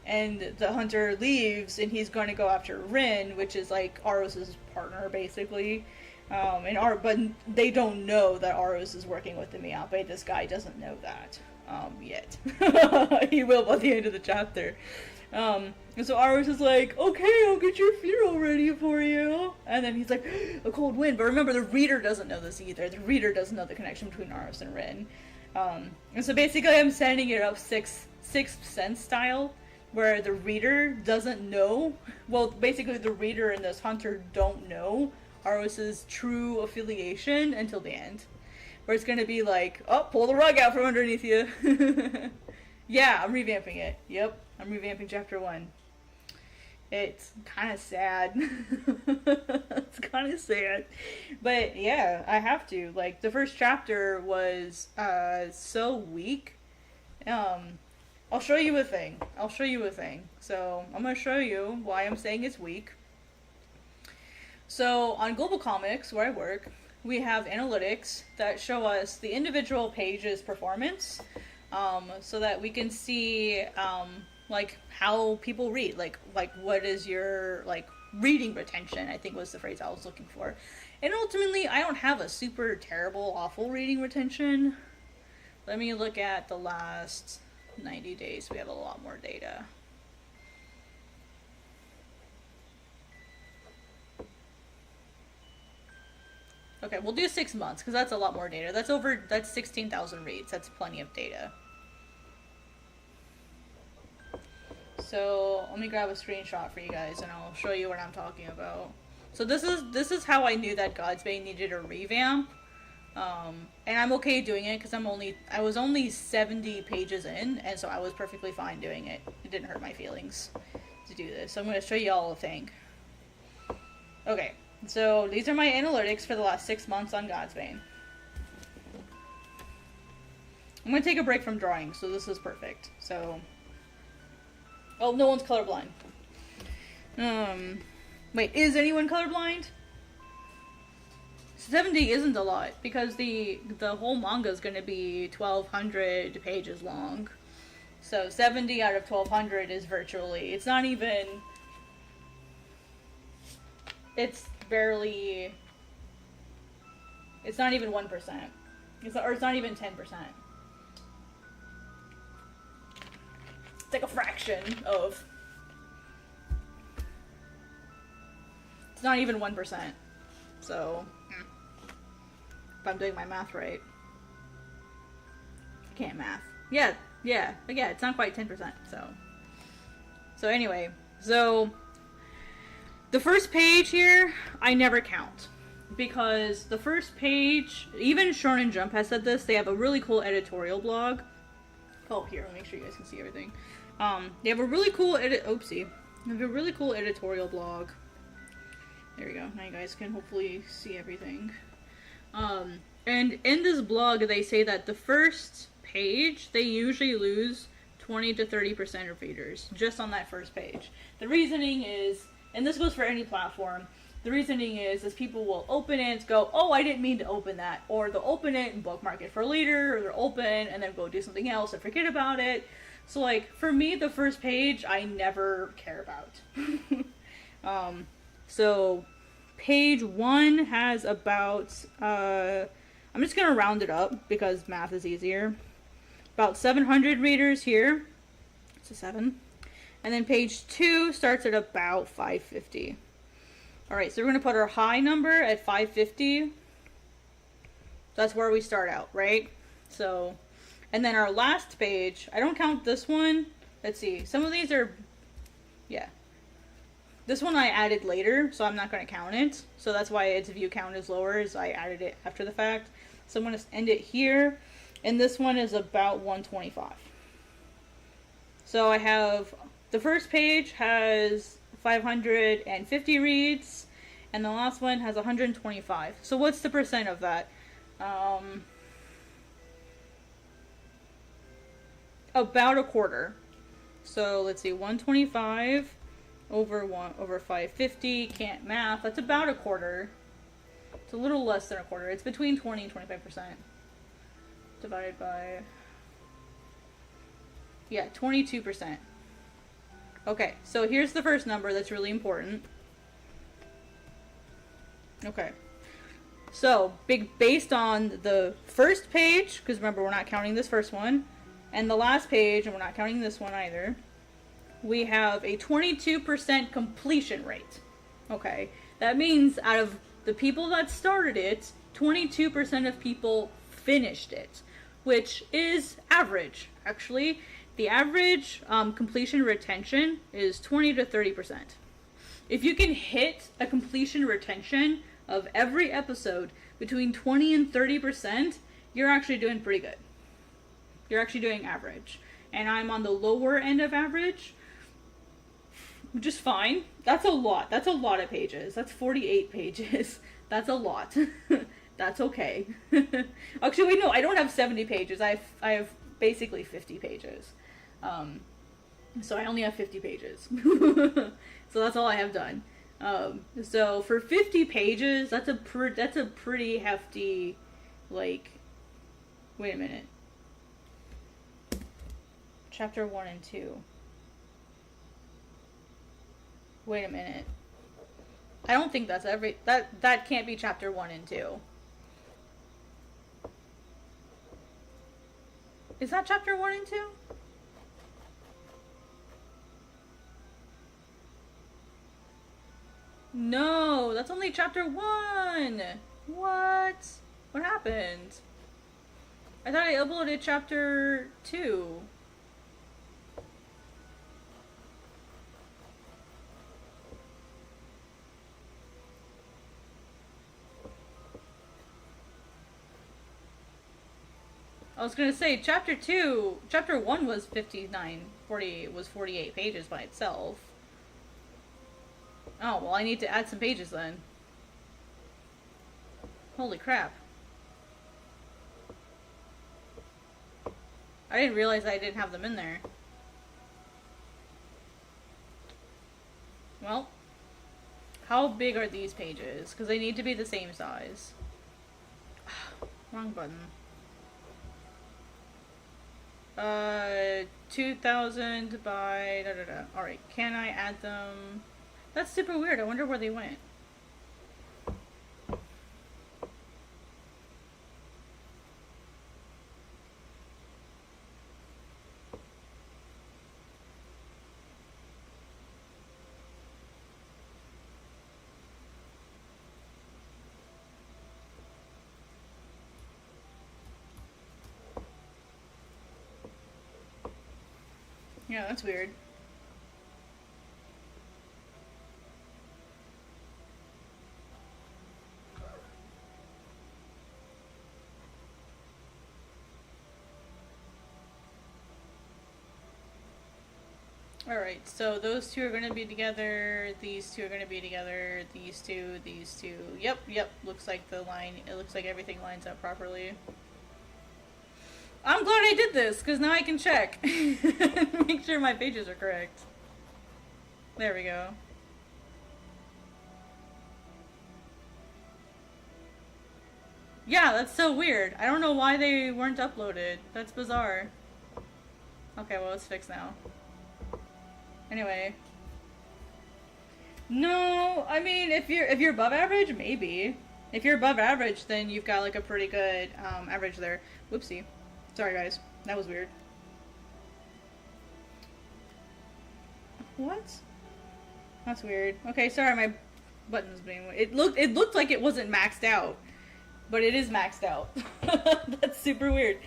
And the hunter leaves, and he's going to go after Rin, which is, like, Aros' partner, basically. But they don't know that Aros is working with the Miape. This guy doesn't know that, yet. He will by the end of the chapter. And so Aros is like, okay, I'll get your funeral ready for you. And then he's like, a cold wind. But remember, the reader doesn't know this either. The reader doesn't know the connection between Aros and Rin. And so basically I'm setting it up Sixth Sense style, where the reader doesn't know, well, basically the reader and this hunter don't know Aros' true affiliation until the end. Where it's gonna be like, oh, pull the rug out from underneath you. Yeah, I'm revamping it. Yep, I'm revamping chapter 1. It's kind of sad. It's kind of sad. But yeah, I have to. Like, the first chapter was so weak. I'll show you a thing. So, I'm going to show you why I'm saying it's weak. So, on Global Comics, where I work, we have analytics that show us the individual page's performance, so that we can see, like, how people read. Like, what is your, like, reading retention, I think was the phrase I was looking for. And ultimately, I don't have a super terrible, awful reading retention. Let me look at the last 90 days. We have a lot more data. Okay, we'll do 6 months, because that's a lot more data. That's 16,000 reads. That's plenty of data. So, let me grab a screenshot for you guys, and I'll show you what I'm talking about. So this is how I knew that Godsbane needed a revamp. And I'm okay doing it, because I was only 70 pages in, and so I was perfectly fine doing it. It didn't hurt my feelings to do this. So I'm going to show you all a thing. Okay, so these are my analytics for the last 6 months on Godsbane. I'm gonna take a break from drawing, so this is perfect. So, oh, no one's colorblind. Wait, is anyone colorblind? 70 isn't a lot because the whole manga is gonna be 1,200 pages long. So 70 out of 1,200 is virtually. It's not even. It's barely. It's not even 1%. It's not even 10%. It's like a fraction of. It's not even 1%. So, if I'm doing my math right. I can't math. Yeah, it's not quite 10%, so anyway, so the first page here, I never count. Because the first page, even Shonen Jump has said this, they have a really cool editorial blog. Oh, here, let me make sure you guys can see everything. They have a really cool They have a really cool editorial blog. There we go. Now you guys can hopefully see everything. And in this blog, they say that the first page, they usually lose 20 to 30% of readers just on that first page. The reasoning is, and this goes for any platform, the reasoning is people will open it and go, oh, I didn't mean to open that. Or they'll open it and bookmark it for later, or they'll open and then go do something else and forget about it. So, like, for me, the first page, I never care about. So, page 1 has about, I'm just going to round it up because math is easier. About 700 readers here. It's a 7. And then page 2 starts at about 550. Alright, so we're going to put our high number at 550. That's where we start out, right? So, and then our last page, I don't count this one. Let's see, some of these are, yeah. This one I added later, so I'm not going to count it. So that's why its view count is lower, is I added it after the fact. So I'm going to end it here. And this one is about 125. So I have, the first page has 550 reads, and the last one has 125. So what's the percent of that? About a quarter. So let's see, 125 over 550, can't math, that's about a quarter. It's a little less than a quarter. It's between 20 and 25%. Divided by, yeah, 22%. Okay, so here's the first number that's really important. Okay, so based on the first page, because remember we're not counting this first one, and the last page, and we're not counting this one either, we have a 22% completion rate. Okay, that means out of the people that started it, 22% of people finished it, which is average, actually. The average completion retention is 20 to 30%. If you can hit a completion retention of every episode between 20 and 30%, you're actually doing pretty good. You're actually doing average. And I'm on the lower end of average, which is fine. That's a lot. That's a lot of pages. That's 48 pages. That's a lot. That's okay. Actually, wait, no, I don't have 70 pages. I have basically 50 pages. So I only have 50 pages. So that's all I have done. So for 50 pages, that's a pretty hefty, like, wait a minute. Chapter 1 and 2. Wait a minute. I don't think that's that can't be chapter 1 and 2. Is that chapter 1 and 2? No, that's only chapter 1. What? What happened? I thought I uploaded chapter 2. I was gonna say, chapter 1 was 48 pages by itself. Oh, well, I need to add some pages then. Holy crap. I didn't realize I didn't have them in there. Well, how big are these pages? Because they need to be the same size. Wrong button. 2,000 by da. Alright, can I add them? That's super weird. I wonder where they went. Yeah, that's weird. Alright, so those two are going to be together, these two are going to be together, these two. Yep, looks like the line, it looks like everything lines up properly. I'm glad I did this, because now I can check. Make sure my pages are correct. There we go. Yeah, that's so weird. I don't know why they weren't uploaded. That's bizarre. Okay, well, it's fixed now. Anyway. No, I mean, if you're above average, maybe. If you're above average, then you've got like a pretty good average there. Whoopsie. Sorry, guys. That was weird. What? That's weird. Okay, sorry, my button's being... It looked like it wasn't maxed out. But it is maxed out. That's super weird.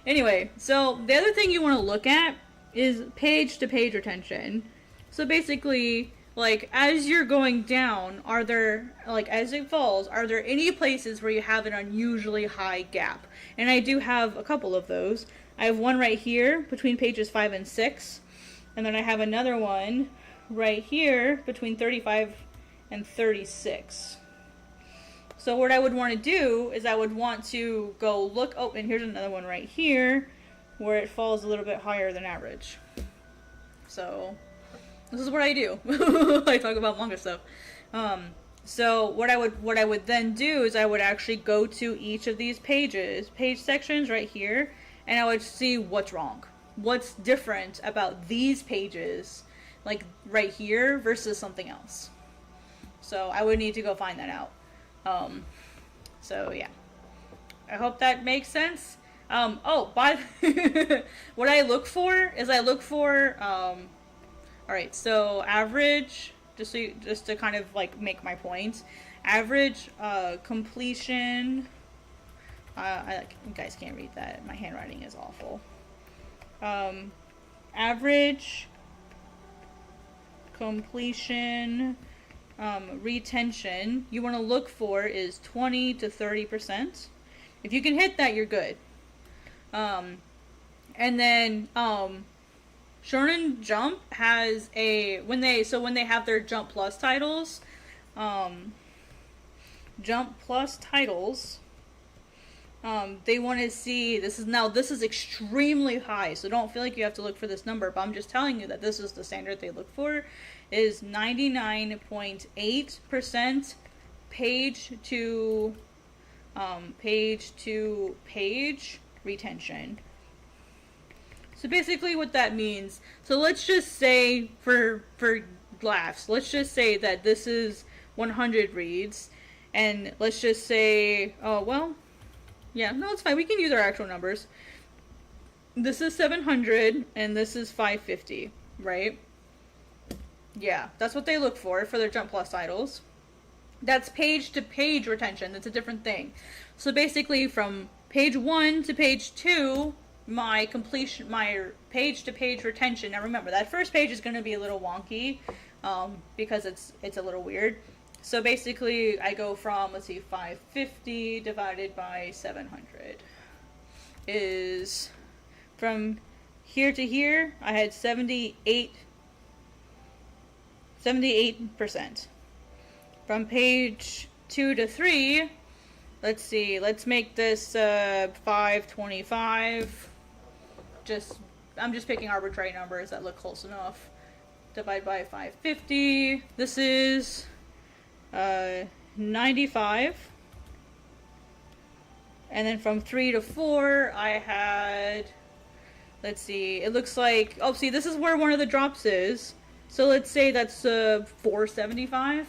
Anyway, so the other thing you want to look at is page-to-page retention. So basically, like, as you're going down, are there, like, as it falls, are there any places where you have an unusually high gap? And I do have a couple of those. I have one right here between pages 5 and 6. And then I have another one right here between 35 and 36. So what I would want to do is I would want to go look, oh, and here's another one right here where it falls a little bit higher than average. So this is what I do. I talk about manga stuff. So what I would then do is I would actually go to each of these page sections right here, and I would see what's wrong. What's different about these pages, like right here, versus something else. So I would need to go find that out. So yeah. I hope that makes sense. What I look for is alright, so average, just to kind of like make my point. Average completion. You guys can't read that. My handwriting is awful. Average completion retention you want to look for is 20 to 30%. If you can hit that, you're good. And then Shonen Jump has when they have their Jump Plus titles, they want to see, this is extremely high, so don't feel like you have to look for this number, but I'm just telling you that this is the standard they look for, is 99.8% page to page retention. So basically what that means, so let's just say for laughs, let's just say that this is 100 reads, and let's just say, it's fine, we can use our actual numbers. This is 700 and this is 550, right? Yeah, that's what they look for their Jump Plus titles. That's page to page retention. That's a different thing. So basically from page 1 to page 2, my page to page retention. Now remember, that first page is going to be a little wonky because it's a little weird. So basically I go from, let's see, 550 divided by 700 is from here to here. I had 78%. From page 2 to 3, let's see, let's make this 525. I'm just picking arbitrary numbers that look close enough. Divide by 550. This is 95. And then from 3 to 4, I had, let's see, it looks like, oh, see, this is where one of the drops is. So let's say that's 475.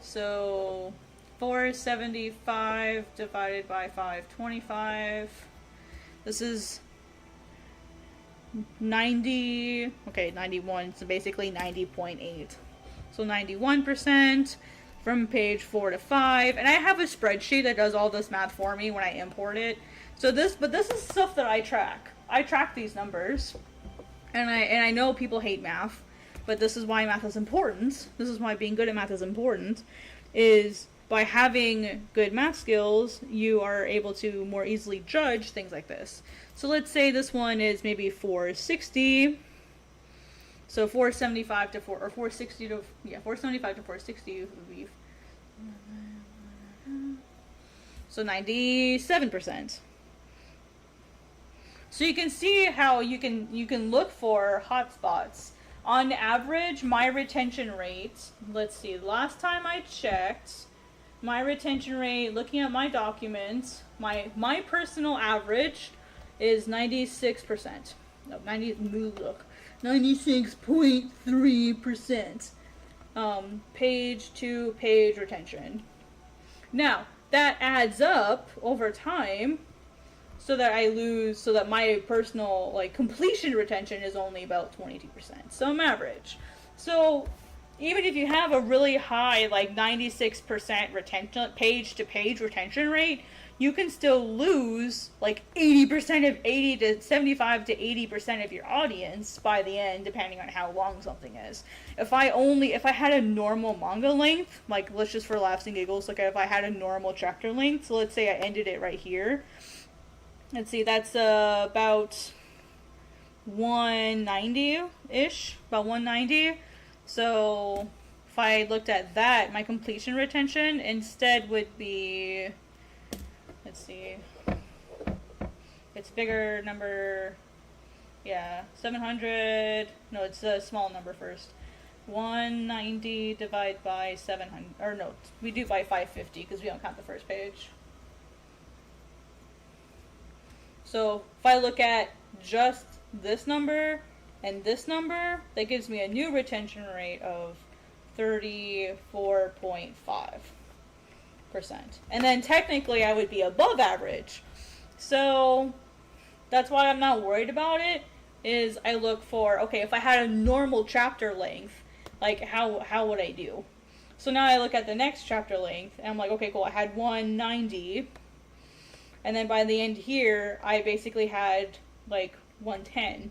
So 475 divided by 525. This is 90, okay, 91, so basically 90.8. So 91% from page 4 to 5. And I have a spreadsheet that does all this math for me when I import it. So this is stuff that I track. I track these numbers. And I know people hate math, but this is why math is important. This is why being good at math is important, is by having good math skills, you are able to more easily judge things like this. So let's say this one is maybe 460. So 475 to 460 to, yeah, 475 to 460 would be, so 97%. So you can see how you can look for hotspots. On average, my retention rate, let's see, last time I checked, my retention rate, looking at my documents, my personal average is 96%. No, 96.3%. Page to page retention. Now, that adds up over time so that my personal, like, completion retention is only about 22%. So I'm average. So even if you have a really high, like 96% retention, page to page retention rate, you can still lose like 80% to 75 to 80% of your audience by the end, depending on how long something is. If I had a normal manga length, like, let's just for laughs and giggles, like if I had a normal chapter length, so let's say I ended it right here. Let's see, that's about 190-ish, about 190. So if I looked at that, my completion retention instead would be, let's see, it's bigger number, yeah, 700, no, it's a small number first. 190 divided by 700, or no, we do by 550 because we don't count the first page. So if I look at just this number and this number, that gives me a new retention rate of 34.5%. And then technically I would be above average. So that's why I'm not worried about it, is I look for, okay, if I had a normal chapter length, like how would I do? So now I look at the next chapter length and I'm like, okay, cool, I had 190. And then by the end here, I basically had like 110.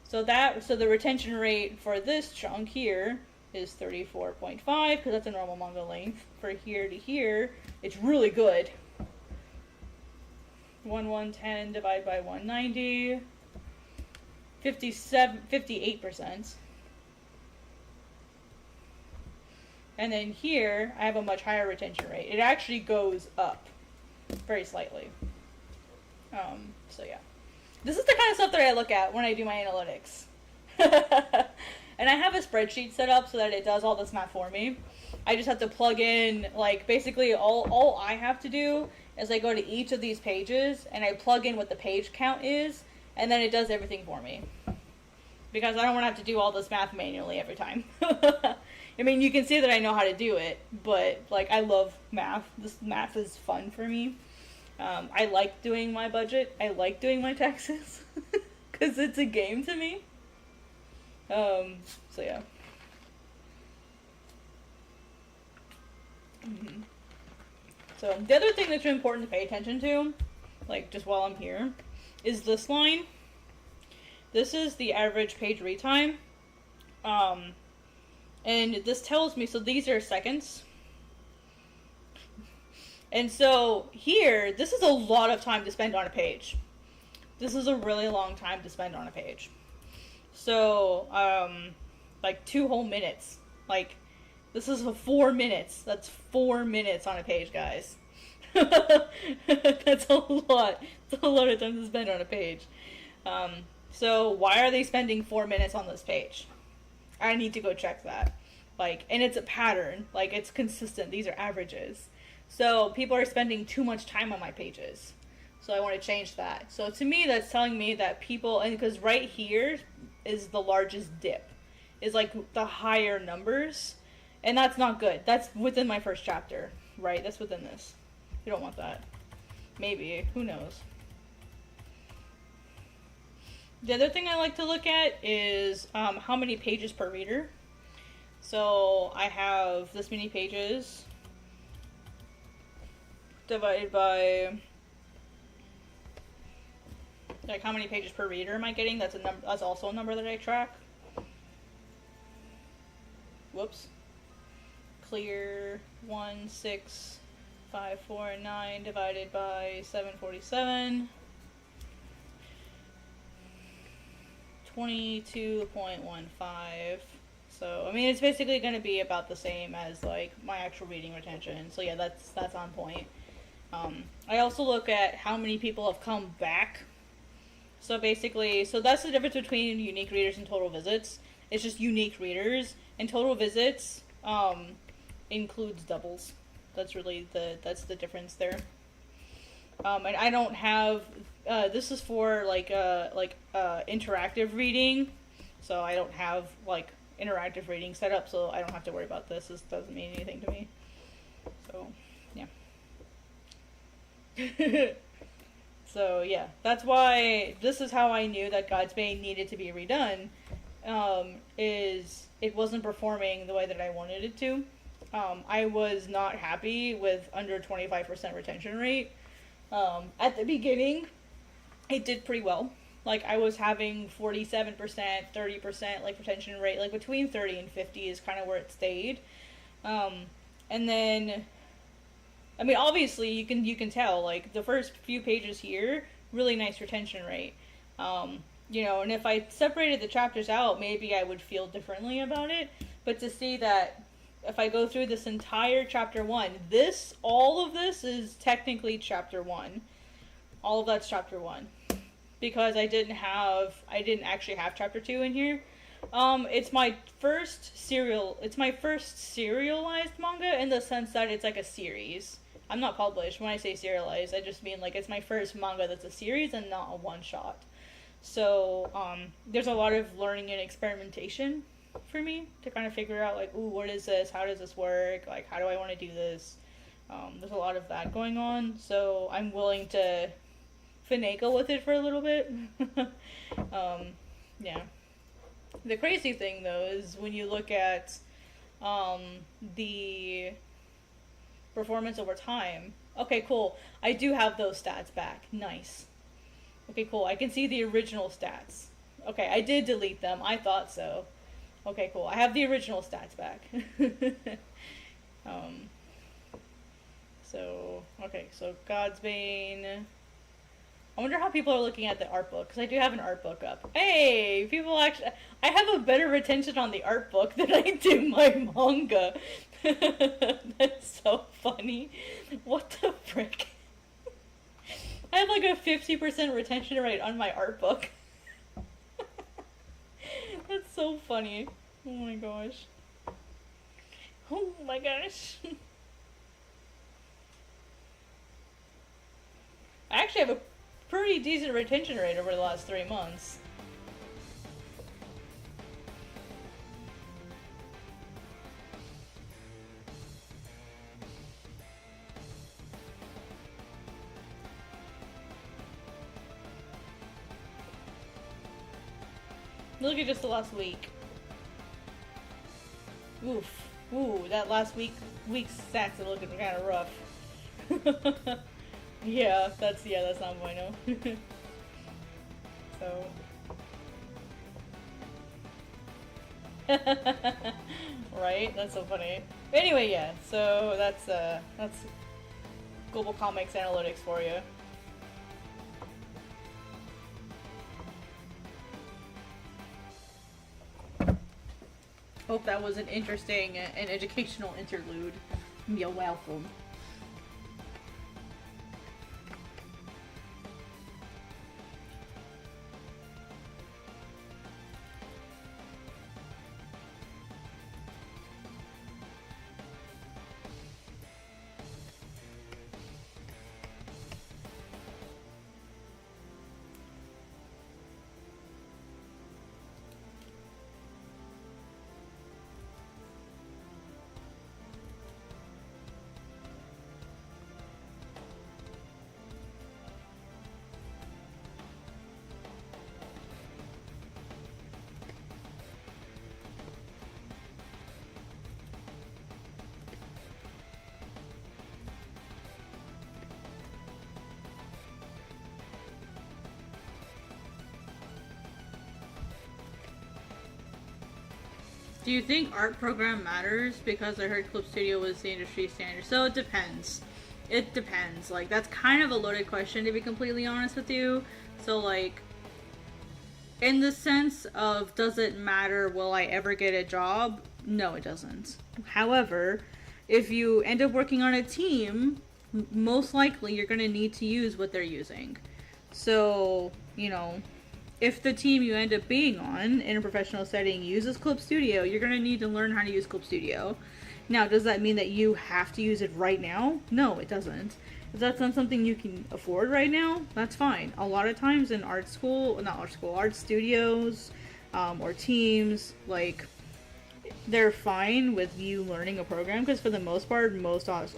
So the retention rate for this chunk here is 34.5, because that's a normal manga length. For here to here, it's really good. 110 divided by 190, 58%. And then here, I have a much higher retention rate. It actually goes up very slightly. So yeah. This is the kind of stuff that I look at when I do my analytics. And I have a spreadsheet set up so that it does all this math for me. I just have to plug in, like, basically all I have to do is I go to each of these pages and I plug in what the page count is, and then it does everything for me. Because I don't want to have to do all this math manually every time. I mean, you can see that I know how to do it, but, like, I love math. This math is fun for me. I like doing my budget. I like doing my taxes. Because it's a game to me. So yeah. So the other thing that's really important to pay attention to, like just while I'm here, is this line. This is the average page read time. And this tells me, so these are seconds. And so here, this is a lot of time to spend on a page. This is a really long time to spend on a page. So, like 2 whole minutes. Like, this is 4 minutes. That's 4 minutes on a page, guys. That's a lot. It's a lot of time to spend on a page. So why are they spending 4 minutes on this page? I need to go check that. Like, and it's a pattern. Like, it's consistent. These are averages. So people are spending too much time on my pages. So I want to change that. So to me, that's telling me that people, and because right here is the largest dip, is like the higher numbers, and that's not good. That's within my first chapter, right? That's within this. You don't want that. Maybe. Who knows? The other thing I like to look at is how many pages per reader. So I have this many pages divided by, like, how many pages per reader am I getting? That's a number. That's also a number that I track. Whoops. Clear 16549 divided by 747. 22.15. So I mean, it's basically going to be about the same as like my actual reading retention. So yeah, that's on point. I also look at how many people have come back. So basically, so that's the difference between unique readers and total visits. It's just unique readers, and total visits includes doubles. That's really that's the difference there. And I don't have this is for like interactive reading, so I don't have like interactive reading set up, so I don't have to worry about this. This doesn't mean anything to me. So yeah. So yeah, that's why this is how I knew that God's Bane needed to be redone. Is it wasn't performing the way that I wanted it to. I was not happy with under 25% retention rate. At the beginning, it did pretty well. Like, I was having 47%, 30%, like, retention rate. Like, between 30 and 50 is kind of where it stayed. And then, I mean, obviously, you can tell, like, the first few pages here, really nice retention rate. You know, and if I separated the chapters out, maybe I would feel differently about it. But to see that if I go through this entire chapter 1, all of this is technically chapter 1. All of that's chapter 1. Because I didn't actually have chapter 2 in here. It's my first serialized manga in the sense that it's like a series. I'm not published. When I say serialized, I just mean like it's my first manga that's a series and not a one-shot. So, there's a lot of learning and experimentation for me to kind of figure out, like, ooh, what is this? How does this work? Like, how do I want to do this? There's a lot of that going on, so I'm willing to finagle with it for a little bit. Yeah. The crazy thing, though, is when you look at the performance over time. Okay, cool. I do have those stats back. Nice. Okay, cool. I can see the original stats. Okay, I did delete them. I thought so. Okay, cool. I have the original stats back. So God's Bane. I wonder how people are looking at the art book, because I do have an art book up. Hey, people actually... I have a better retention on the art book than I do my manga. That's so funny. What the frick? I have like a 50% retention rate on my art book. That's so funny. Oh my gosh. Oh my gosh. I actually have a pretty decent retention rate over the last 3 months. Look at just the last week. Oof. Ooh, that last week's stats are looking kind of rough. Yeah, that's not bueno. So. Right? That's so funny. Anyway, yeah, so that's Global Comics Analytics for you. Hope that was an interesting and educational interlude. You're welcome. Do you think art program matters? Because I heard Clip Studio was the industry standard. So it depends. It depends. Like, that's kind of a loaded question, to be completely honest with you. So, like, in the sense of, does it matter, will I ever get a job? No, it doesn't. However, if you end up working on a team, most likely you're going to need to use what they're using. So, you know, if the team you end up being on in a professional setting uses Clip Studio, you're going to need to learn how to use Clip Studio. Now, does that mean that you have to use it right now? No, it doesn't. If that's not something you can afford right now, that's fine. A lot of times in art studios, or teams, like, they're fine with you learning a program, because for the most part, most art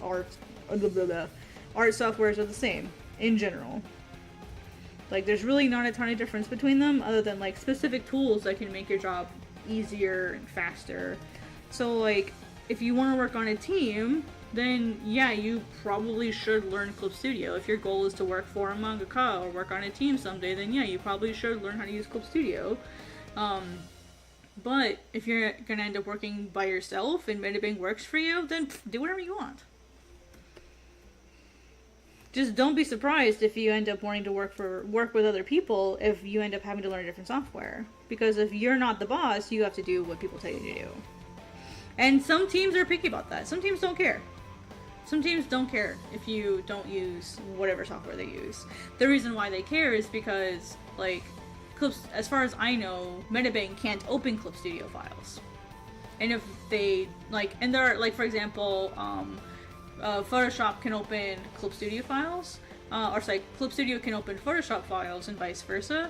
softwares are the same, in general. Like, there's really not a ton of difference between them, other than, like, specific tools that can make your job easier and faster. So, like, if you want to work on a team, then yeah, you probably should learn Clip Studio. If your goal is to work for a mangaka or work on a team someday, then yeah, you probably should learn how to use Clip Studio. But if you're gonna end up working by yourself and Medibang works for you, then do whatever you want. Just don't be surprised if you end up wanting to work with other people if you end up having to learn a different software. Because if you're not the boss, you have to do what people tell you to do. And some teams are picky about that. Some teams don't care. Some teams don't care if you don't use whatever software they use. The reason why they care is because, like, as far as I know, Medibang can't open Clip Studio files. And if they, like, and there are, like, for example, Photoshop can open Clip Studio files, Clip Studio can open Photoshop files and vice versa,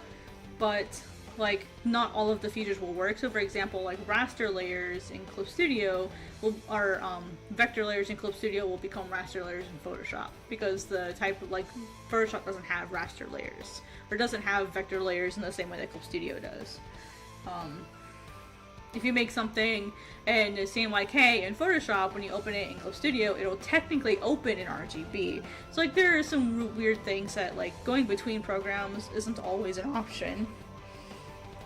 but, like, not all of the features will work. So, for example, like, raster layers in Clip Studio vector layers in Clip Studio will become raster layers in Photoshop, because the type of, like, Photoshop doesn't have raster layers, or doesn't have vector layers in the same way that Clip Studio does. If you make something in the same like, hey, in Photoshop, when you open it in Clip Studio, it'll technically open in RGB. So, like, there are some weird things that, like, going between programs isn't always an option.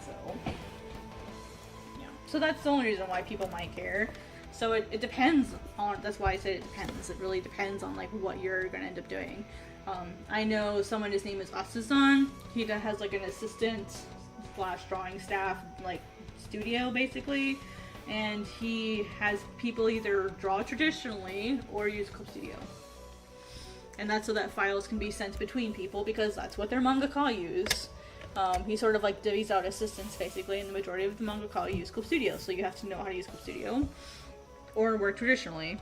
So, yeah. So that's the only reason why people might care. So it depends on, that's why I said it depends. It really depends on, like, what you're gonna end up doing. I know someone, his name is Asuzan. He has, like, an assistant / drawing staff, like, studio, basically. And he has people either draw traditionally or use Clip Studio. And that's so that files can be sent between people, because that's what their mangaka use. He sort of, like, divvies out assistants, basically, and the majority of the mangaka use Clip Studio, so you have to know how to use Clip Studio. Or work traditionally.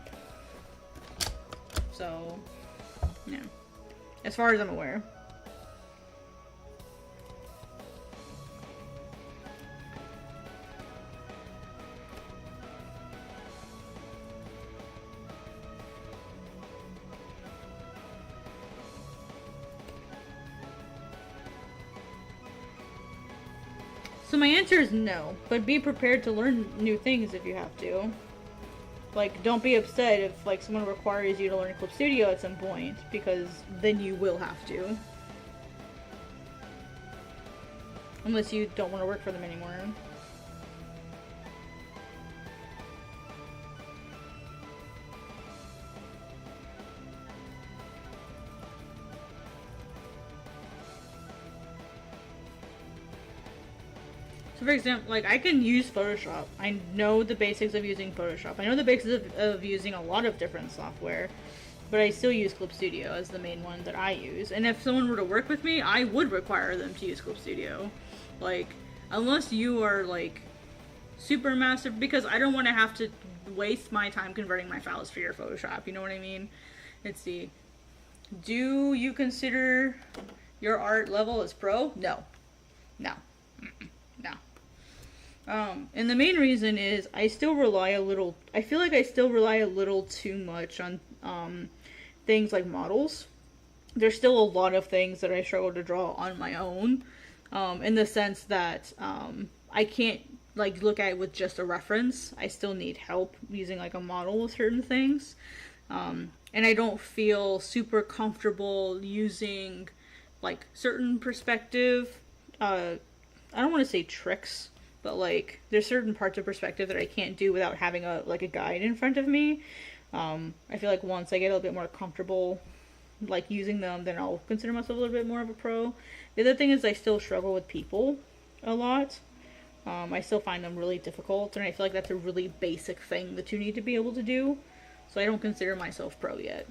So, yeah. As far as I'm aware. So my answer is no, but be prepared to learn new things if you have to. Like, don't be upset if, like, someone requires you to learn Clip Studio at some point, because then you will have to. Unless you don't want to work for them anymore. So, for example, like, I can use Photoshop. I know the basics of using Photoshop. I know the basics of using a lot of different software, but I still use Clip Studio as the main one that I use. And if someone were to work with me, I would require them to use Clip Studio. Like, unless you are, like, super massive, because I don't want to have to waste my time converting my files for your Photoshop, you know what I mean? Let's see. Do you consider your art level as pro? No. No. No. And the main reason is I feel like I still rely a little too much on, things like models. There's still a lot of things that I struggle to draw on my own, in the sense that, I can't, like, look at it with just a reference. I still need help using, like, a model with certain things. And I don't feel super comfortable using, like, certain perspective, I don't want to say tricks, but like there's certain parts of perspective that I can't do without having a guide in front of me. I feel like once I get a little bit more comfortable like using them, then I'll consider myself a little bit more of a pro. The other thing is I still struggle with people a lot. I still find them really difficult, and I feel like that's a really basic thing that you need to be able to do. So I don't consider myself pro yet.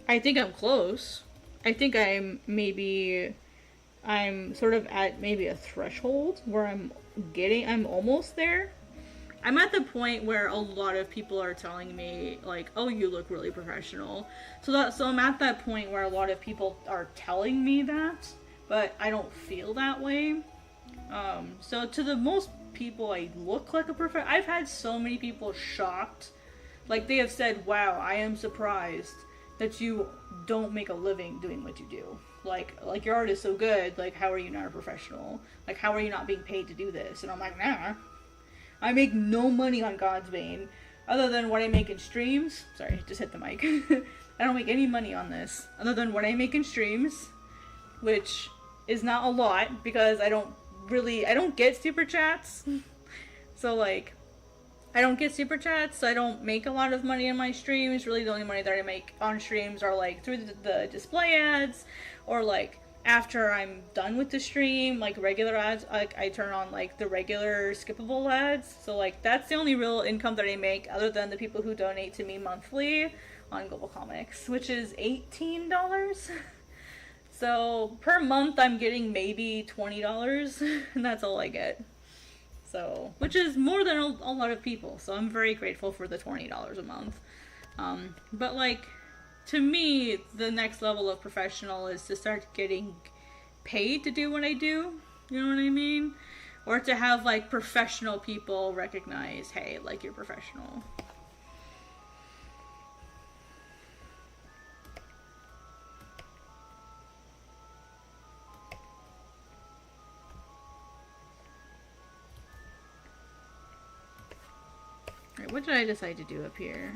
I think I'm close. I think I'm sort of at maybe a threshold where I'm almost there. I'm at the point where a lot of people are telling me like, "Oh, you look really professional." So I'm at that point where a lot of people are telling me that, but I don't feel that way. So to the most people, I look like a professional. I've had so many people shocked, like they have said, "Wow, I am surprised that you don't make a living doing what you do. Like your art is so good. Like, how are you not a professional? Like, how are you not being paid to do this?" And I'm like, nah. I make no money on God's Bane, other than what I make in streams. Sorry, just hit the mic. I don't make any money on this, other than what I make in streams, which is not a lot, because I don't get super chats. So, like, I don't get super chats, so I don't make a lot of money in my streams. Really, the only money that I make on streams are, like, through the display ads, or, like, after I'm done with the stream, like regular ads, like I turn on like the regular skippable ads. So like that's the only real income that I make, other than the people who donate to me monthly on Global Comics, which is $18. So per month I'm getting maybe $20, and that's all I get. So, which is more than a lot of people. So I'm very grateful for the $20 a month. But like, to me, the next level of professional is to start getting paid to do what I do. You know what I mean? Or to have, like, professional people recognize, hey, like, you're professional. Alright, what did I decide to do up here?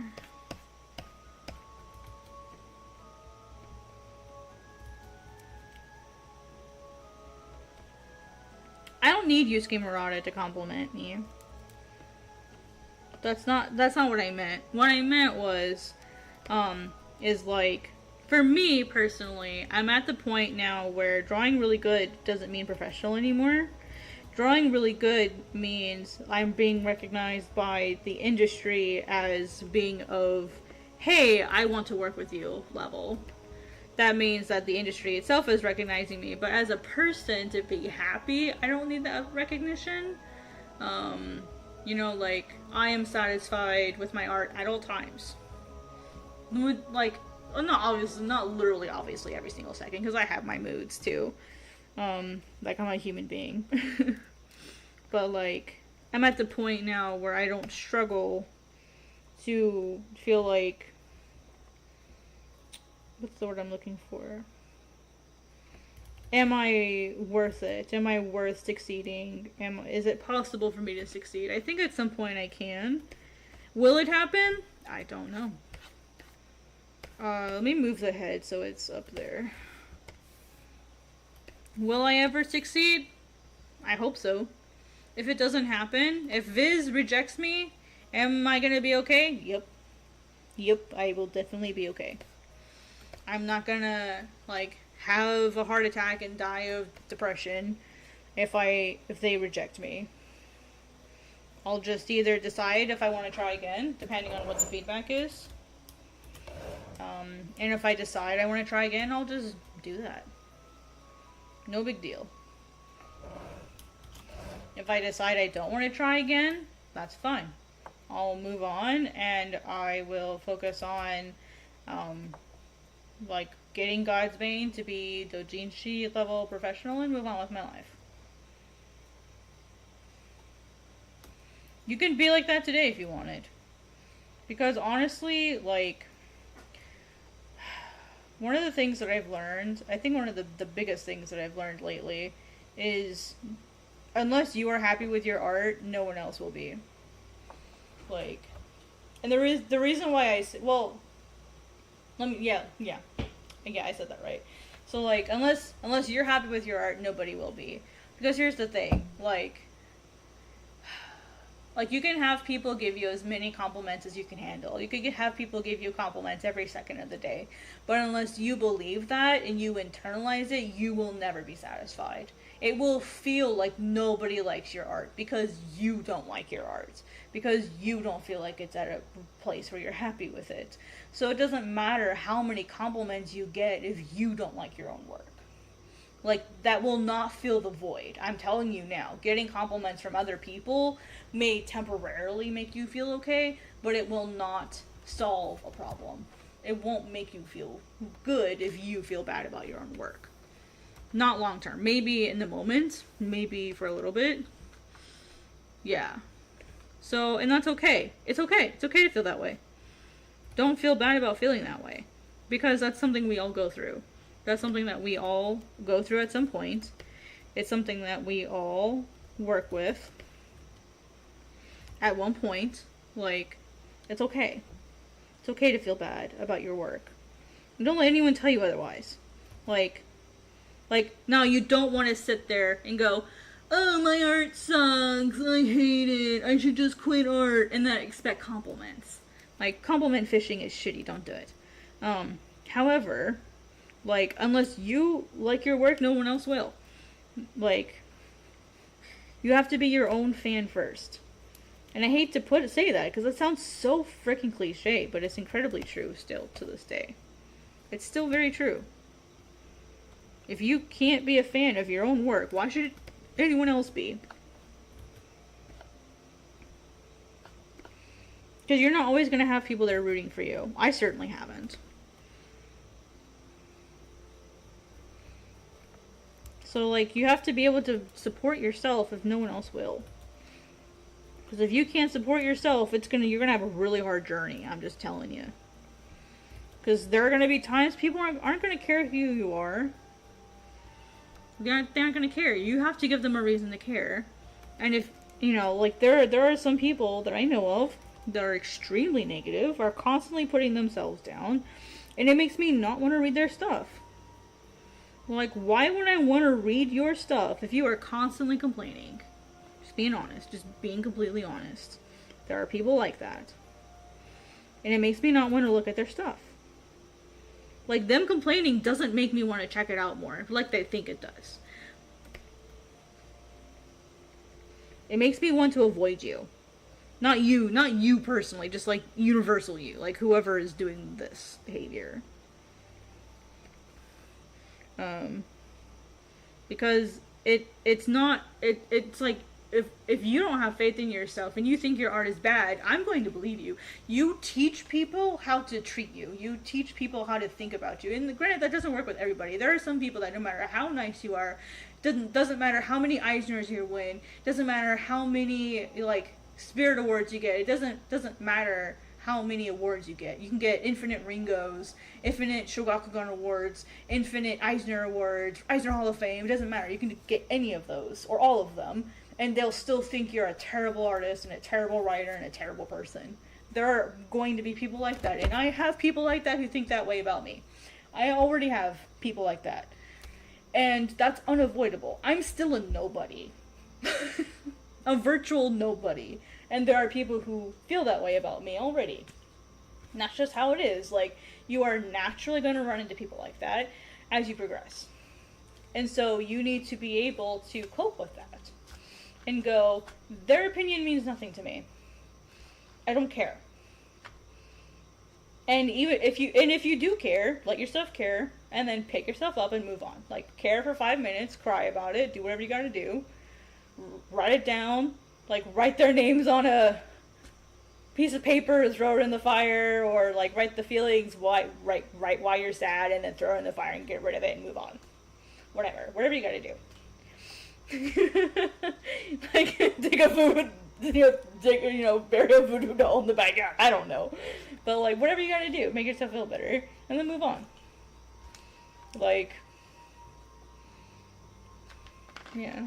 I don't need Yusuke Murata to compliment me. That's not what I meant. What I meant was, is like, for me personally, I'm at the point now where drawing really good doesn't mean professional anymore. Drawing really good means I'm being recognized by the industry as being of, hey, I want to work with you level. That means that the industry itself is recognizing me. But as a person, to be happy, I don't need that recognition. You know, like, I am satisfied with my art at all times. Like, not literally obviously every single second, because I have my moods too. Like, I'm a human being. But like, I'm at the point now where I don't struggle to feel like, what's the word I'm looking for? Am I worth it? Am I worth succeeding? Is it possible for me to succeed? I think at some point I can. Will it happen? I don't know. Let me move the head so it's up there. Will I ever succeed? I hope so. If it doesn't happen, if Viz rejects me, am I gonna be okay? Yep. Yep, I will definitely be okay. I'm not gonna, like, have a heart attack and die of depression if they reject me. I'll just either decide if I want to try again, depending on what the feedback is. And if I decide I want to try again, I'll just do that. No big deal. If I decide I don't want to try again, that's fine. I'll move on, and I will focus on, like, getting God's Bane to be doujinshi level professional and move on with my life. You can be like that today if you wanted. Because honestly, like, one of the things that I've learned, I think one of the biggest things that I've learned lately is, unless you are happy with your art, no one else will be. Like, And the reason why I say, well, let me, yeah, I said that right. So like, unless you're happy with your art, nobody will be. Because here's the thing, like you can have people give you as many compliments as you can handle. You could have people give you compliments every second of the day. But unless you believe that and you internalize it, you will never be satisfied. It will feel like nobody likes your art because you don't like your art. Because you don't feel like it's at a place where you're happy with it. So it doesn't matter how many compliments you get if you don't like your own work. Like, that will not fill the void. I'm telling you now. Getting compliments from other people may temporarily make you feel okay, but it will not solve a problem. It won't make you feel good if you feel bad about your own work. Not long term. Maybe in the moment. Maybe for a little bit. Yeah. So, and that's okay. It's okay. It's okay to feel that way. Don't feel bad about feeling that way. Because that's something we all go through. That's something that we all go through at some point. It's something that we all work with at one point. Like, it's okay. It's okay to feel bad about your work. And don't let anyone tell you otherwise. Like, now you don't want to sit there and go, oh, my art sucks, I hate it, I should just quit art, and then expect compliments. Like, compliment fishing is shitty, don't do it. However, like, unless you like your work, no one else will. Like, you have to be your own fan first. And I hate to say that, because it sounds so freaking cliche, but it's incredibly true still to this day. It's still very true. If you can't be a fan of your own work, why should anyone else be? Because you're not always going to have people that are rooting for you. I certainly haven't. So, like, you have to be able to support yourself if no one else will. Because if you can't support yourself, you're going to have a really hard journey. I'm just telling you. Because there are going to be times people aren't going to care who you are. They aren't going to care. You have to give them a reason to care. And if, you know, like, there are some people that I know of that are extremely negative, are constantly putting themselves down, and it makes me not want to read their stuff. Like, why would I want to read your stuff if you are constantly complaining? Just being honest. Just being completely honest. There are people like that. And it makes me not want to look at their stuff. Like, them complaining doesn't make me want to check it out more, like they think it does. It makes me want to avoid you. Not you personally, just like universal you. Like, whoever is doing this behavior. Because it's like, if you don't have faith in yourself and you think your art is bad, I'm going to believe you. You teach people how to treat you. You teach people how to think about you. And granted, that doesn't work with everybody. There are some people that no matter how nice you are, doesn't matter how many Eisners you win, doesn't matter how many, like, Spirit Awards you get, it doesn't matter how many awards you get. You can get infinite Ringos, infinite Shogakukan awards, infinite Eisner awards, Eisner Hall of Fame. It doesn't matter. You can get any of those, or all of them, and they'll still think you're a terrible artist and a terrible writer and a terrible person. There are going to be people like that, and I have people like that who think that way about me. I already have people like that. And that's unavoidable. I'm still a nobody. A virtual nobody. And there are people who feel that way about me already. And that's just how it is. Like, you are naturally going to run into people like that as you progress. And so you need to be able to cope with that. And go, their opinion means nothing to me. I don't care. And even if you do care, let yourself care, and then pick yourself up and move on. Like, care for 5 minutes, cry about it, do whatever you gotta do. Write it down. Like, write their names on a piece of paper, throw it in the fire, or like write the feelings, write why you're sad, and then throw it in the fire and get rid of it and move on. Whatever you gotta do. Like, dig a food, bury a voodoo doll in the backyard. I don't know, but like, whatever you gotta do, make yourself feel better, and then move on. Like, yeah.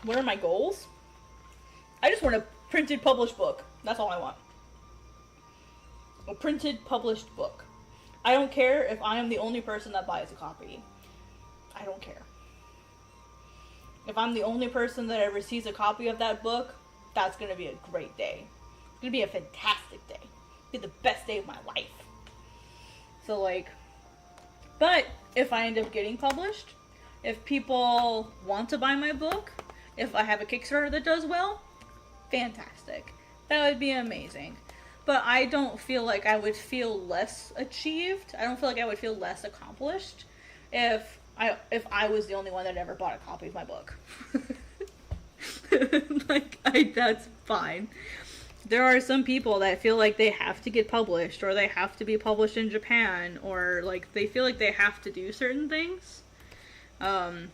What are my goals? I just want a printed published book. That's all I want. A printed published book. I don't care if I am the only person that buys a copy. I don't care. If I'm the only person that ever sees a copy of that book, that's going to be a great day. It's going to be a fantastic day. It'll be the best day of my life. So, like, but if I end up getting published, if people want to buy my book, if I have a Kickstarter that does well, fantastic. That would be amazing. But I don't feel like I would feel less achieved. I don't feel like I would feel less accomplished if I was the only one that ever bought a copy of my book. That's fine. There are some people that feel like they have to get published, or they have to be published in Japan, or like they feel like they have to do certain things. I'm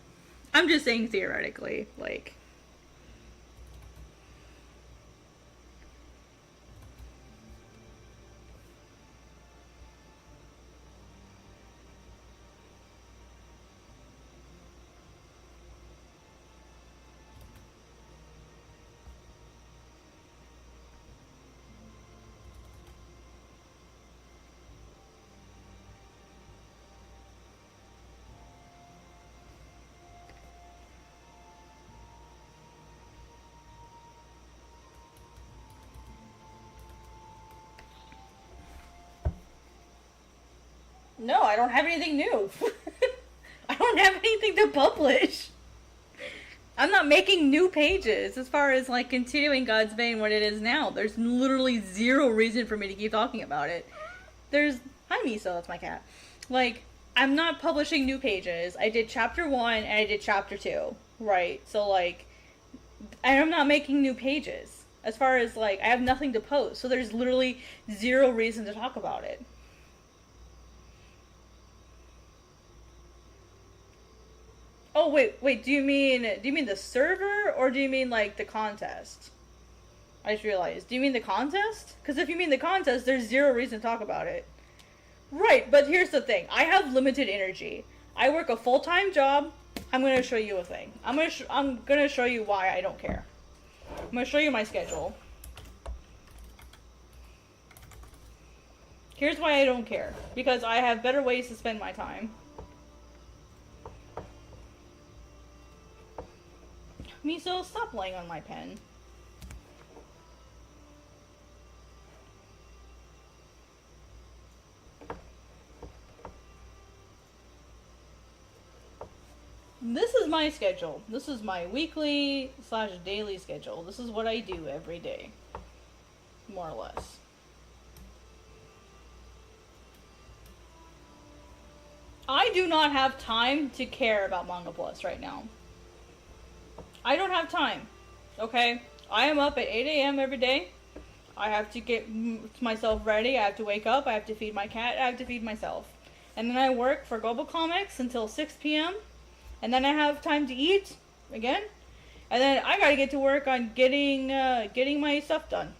just saying theoretically, like. No, I don't have anything new. I don't have anything to publish. I'm not making new pages as far as like continuing God's Bane what it is now. There's literally zero reason for me to keep talking about it. Hi Miso, that's my cat. Like, I'm not publishing new pages. I did chapter 1 and I did chapter 2, right? So like, I'm not making new pages. As far as like, I have nothing to post. So there's literally zero reason to talk about it. Oh, wait, do you mean the server, or do you mean, like, the contest? I just realized. Do you mean the contest? Because if you mean the contest, there's zero reason to talk about it. Right, but here's the thing. I have limited energy. I work a full-time job. I'm going to show you a thing. I'm going to show you why I don't care. I'm going to show you my schedule. Here's why I don't care. Because I have better ways to spend my time. Miso, stop laying on my pen. This is my schedule. This is my weekly/daily schedule. This is what I do every day. More or less. I do not have time to care about Manga Plus right now. I don't have time, okay? I am up at 8 a.m. every day. I have to get myself ready. I have to wake up. I have to feed my cat. I have to feed myself. And then I work for Global Comics until 6 p.m. And then I have time to eat again. And then I gotta get to work on getting my stuff done.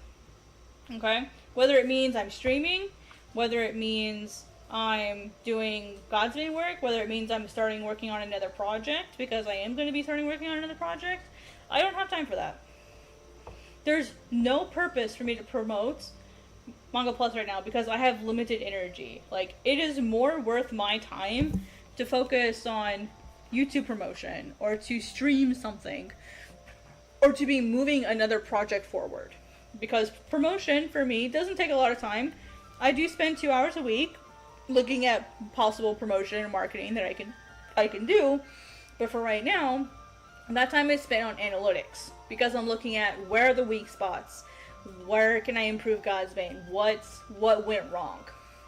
Okay? Whether it means I'm streaming, whether it means I'm doing God's Bane work, whether it means I'm starting working on another project, because I am going to be starting working on another project. I don't have time for that. There's no purpose for me to promote Manga Plus right now because I have limited energy. Like, it is more worth my time to focus on YouTube promotion, or to stream something, or to be moving another project forward. Because promotion, for me, doesn't take a lot of time. I do spend 2 hours a week looking at possible promotion and marketing that I can do, but for right now, that time is spent on analytics, because I'm looking at where are the weak spots, where can I improve God's Bane, what went wrong.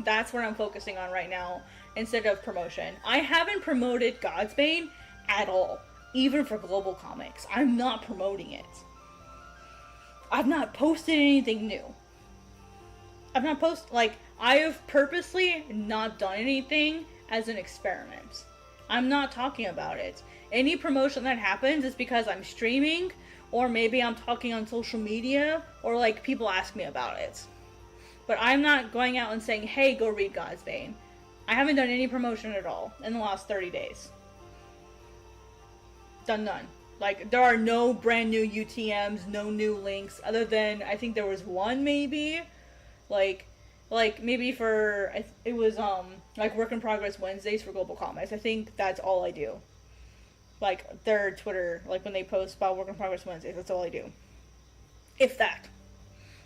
That's what I'm focusing on right now, instead of promotion. I haven't promoted God's Bane at all, even for Global Comics. I'm not promoting it. I've not posted anything new. I have purposely not done anything as an experiment. I'm not talking about it. Any promotion that happens is because I'm streaming, or maybe I'm talking on social media, or like people ask me about it. But I'm not going out and saying, hey, go read God's Bane. I haven't done any promotion at all in the last 30 days. Done none. Like, there are no brand new UTMs, no new links, other than, I think there was one maybe, like maybe for, it was, like, Work in Progress Wednesdays for Global Comics. I think that's all I do. Like, their Twitter, like, when they post about Work in Progress Wednesdays, that's all I do. If that.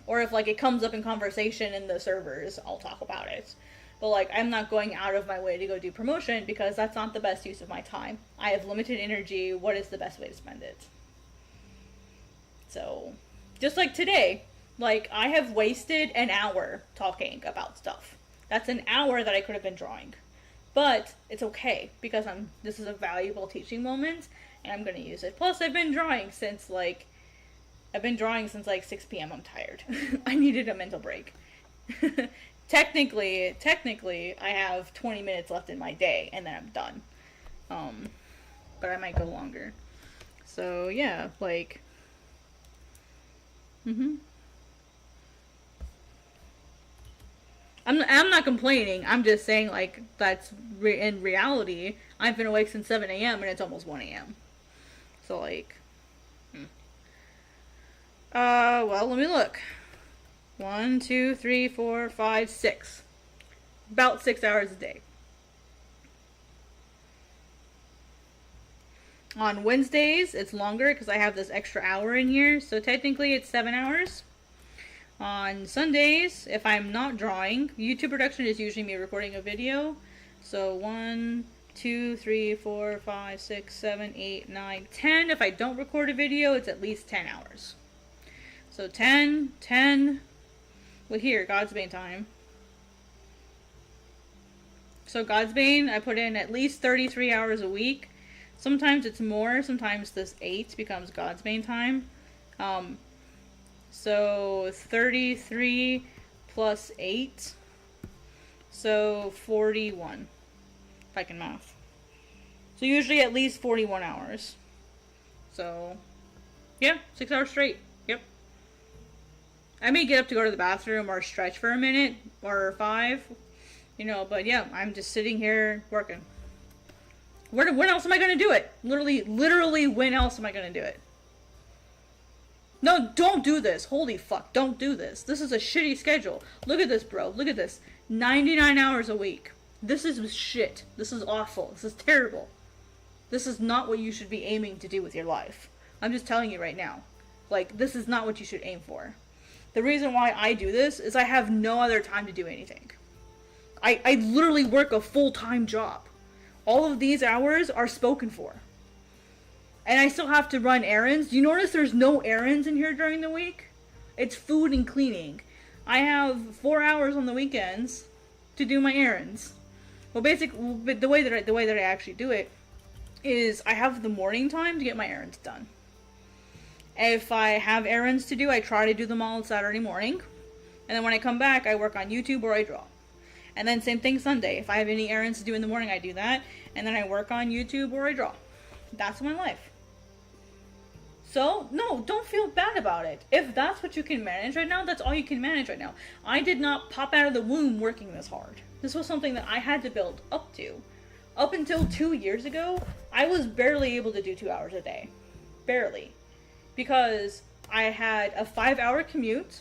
Or if, like, it comes up in conversation in the servers, I'll talk about it. But, like, I'm not going out of my way to go do promotion because that's not the best use of my time. I have limited energy. What is the best way to spend it? So, just like today, like, I have wasted an hour talking about stuff. That's an hour that I could have been drawing. But it's okay because this is a valuable teaching moment and I'm going to use it. Plus, I've been drawing since, like, 6 p.m. I'm tired. I needed a mental break. Technically, I have 20 minutes left in my day, and then I'm done. But I might go longer. So, yeah, like... I'm not complaining. I'm just saying, like, that's... in reality, I've been awake since 7 a.m., and it's almost 1 a.m. So, like... well, let me look. 1, 2, 3, 4, 5, 6. About 6 hours a day. On Wednesdays, it's longer because I have this extra hour in here. So technically, it's 7 hours. On Sundays, if I'm not drawing, YouTube production is usually me recording a video. So 1, 2, 3, 4, 5, 6, 7, 8, 9, 10. If I don't record a video, it's at least 10 hours. So 10... Well, here, Godsbane time. So Godsbane, I put in at least 33 hours a week. Sometimes it's more. Sometimes this 8 becomes Godsbane time. So 33 plus 8. So 41. If I can math. So usually at least 41 hours. So, yeah, 6 hours straight. Yep. I may get up to go to the bathroom or stretch for a minute or 5, you know, but yeah, I'm just sitting here working. When else am I going to do it? Literally, when else am I going to do it? No, don't do this. Holy fuck, don't do this. This is a shitty schedule. Look at this, bro. Look at this. 99 hours a week. This is shit. This is awful. This is terrible. This is not what you should be aiming to do with your life. I'm just telling you right now. Like, this is not what you should aim for. The reason why I do this is I have no other time to do anything. I literally work a full-time job. All of these hours are spoken for. And I still have to run errands. Do you notice there's no errands in here during the week? It's food and cleaning. I have 4 hours on the weekends to do my errands. Well, basically, the way that I actually do it is I have the morning time to get my errands done. If I have errands to do, I try to do them all Saturday morning. And then when I come back, I work on YouTube or I draw. And then same thing Sunday. If I have any errands to do in the morning, I do that. And then I work on YouTube or I draw. That's my life. So, no, don't feel bad about it. If that's what you can manage right now, that's all you can manage right now. I did not pop out of the womb working this hard. This was something that I had to build up to. Up until 2 years ago, I was barely able to do 2 hours a day. Barely. Because I had a 5-hour commute.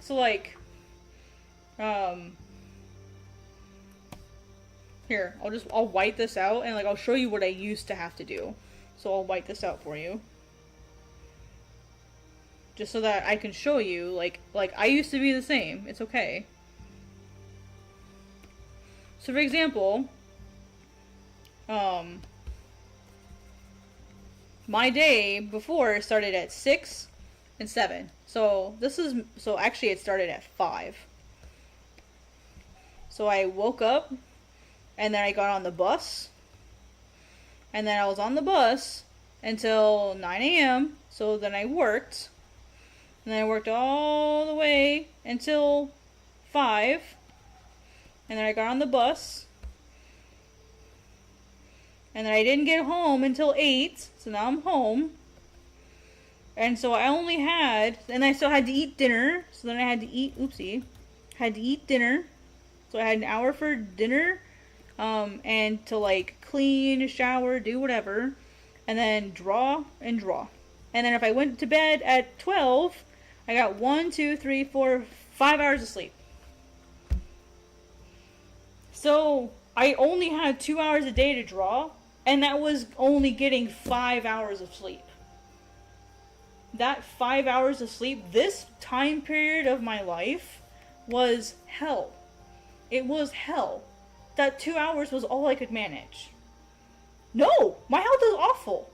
So, like, here, I'll white this out and, like, I'll show you what I used to have to do. So I'll white this out for you. Just so that I can show you, like I used to be the same. It's okay. So, for example, my day before started at 6 and 7. So actually it started at 5. So I woke up and then I got on the bus. And then I was on the bus until 9 a.m. So then I worked. And then I worked all the way until 5. And then I got on the bus. And then I didn't get home until 8. So now I'm home. And so I only had... And I still had to eat dinner. So then I had to eat... Oopsie. Had to eat dinner. So I had an hour for dinner. And to, like, clean, shower, do whatever. and then draw and draw. And then if I went to bed at 12, I got 1, 2, 3, 4, 5 hours of sleep. So I only had 2 hours a day to draw, and that was only getting 5 hours of sleep. That 5 hours of sleep, this time period of my life, was hell. It was hell. That 2 hours was all I could manage. No! My health is awful.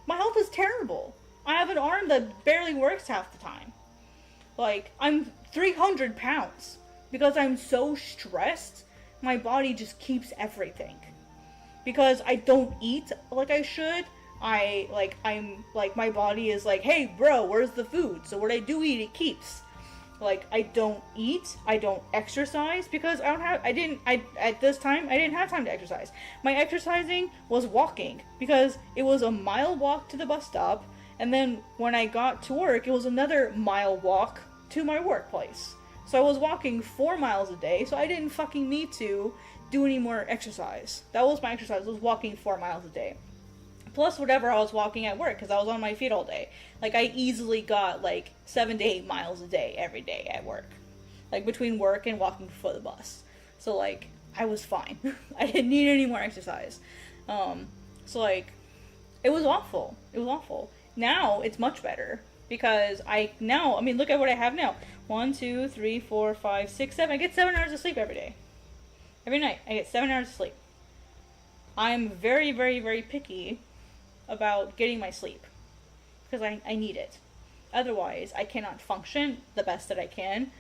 My health is terrible. I have an arm that barely works half the time. Like, I'm 300 pounds. Because I'm so stressed, my body just keeps everything. Because I don't eat like I should. My body is like, hey bro, where's the food? So what I do eat, it keeps. Like, I don't eat, I don't exercise, because at this time, I didn't have time to exercise. My exercising was walking, because it was a mile walk to the bus stop, and then when I got to work, it was another mile walk to my workplace. So I was walking 4 miles a day, so I didn't fucking need to do any more exercise. That was my exercise, was walking 4 miles a day. Plus whatever I was walking at work, because I was on my feet all day. Like, I easily got, 7 to 8 miles a day, every day at work. Like, between work and walking before the bus. So, I was fine. I didn't need any more exercise. It was awful. It was awful. Now, it's much better. Because look at what I have now. 1, 2, 3, 4, 5, 6, 7. I get 7 hours of sleep every day. Every night, I get 7 hours of sleep. I'm very, very, very picky about getting my sleep, because I need it. Otherwise, I cannot function the best that I can.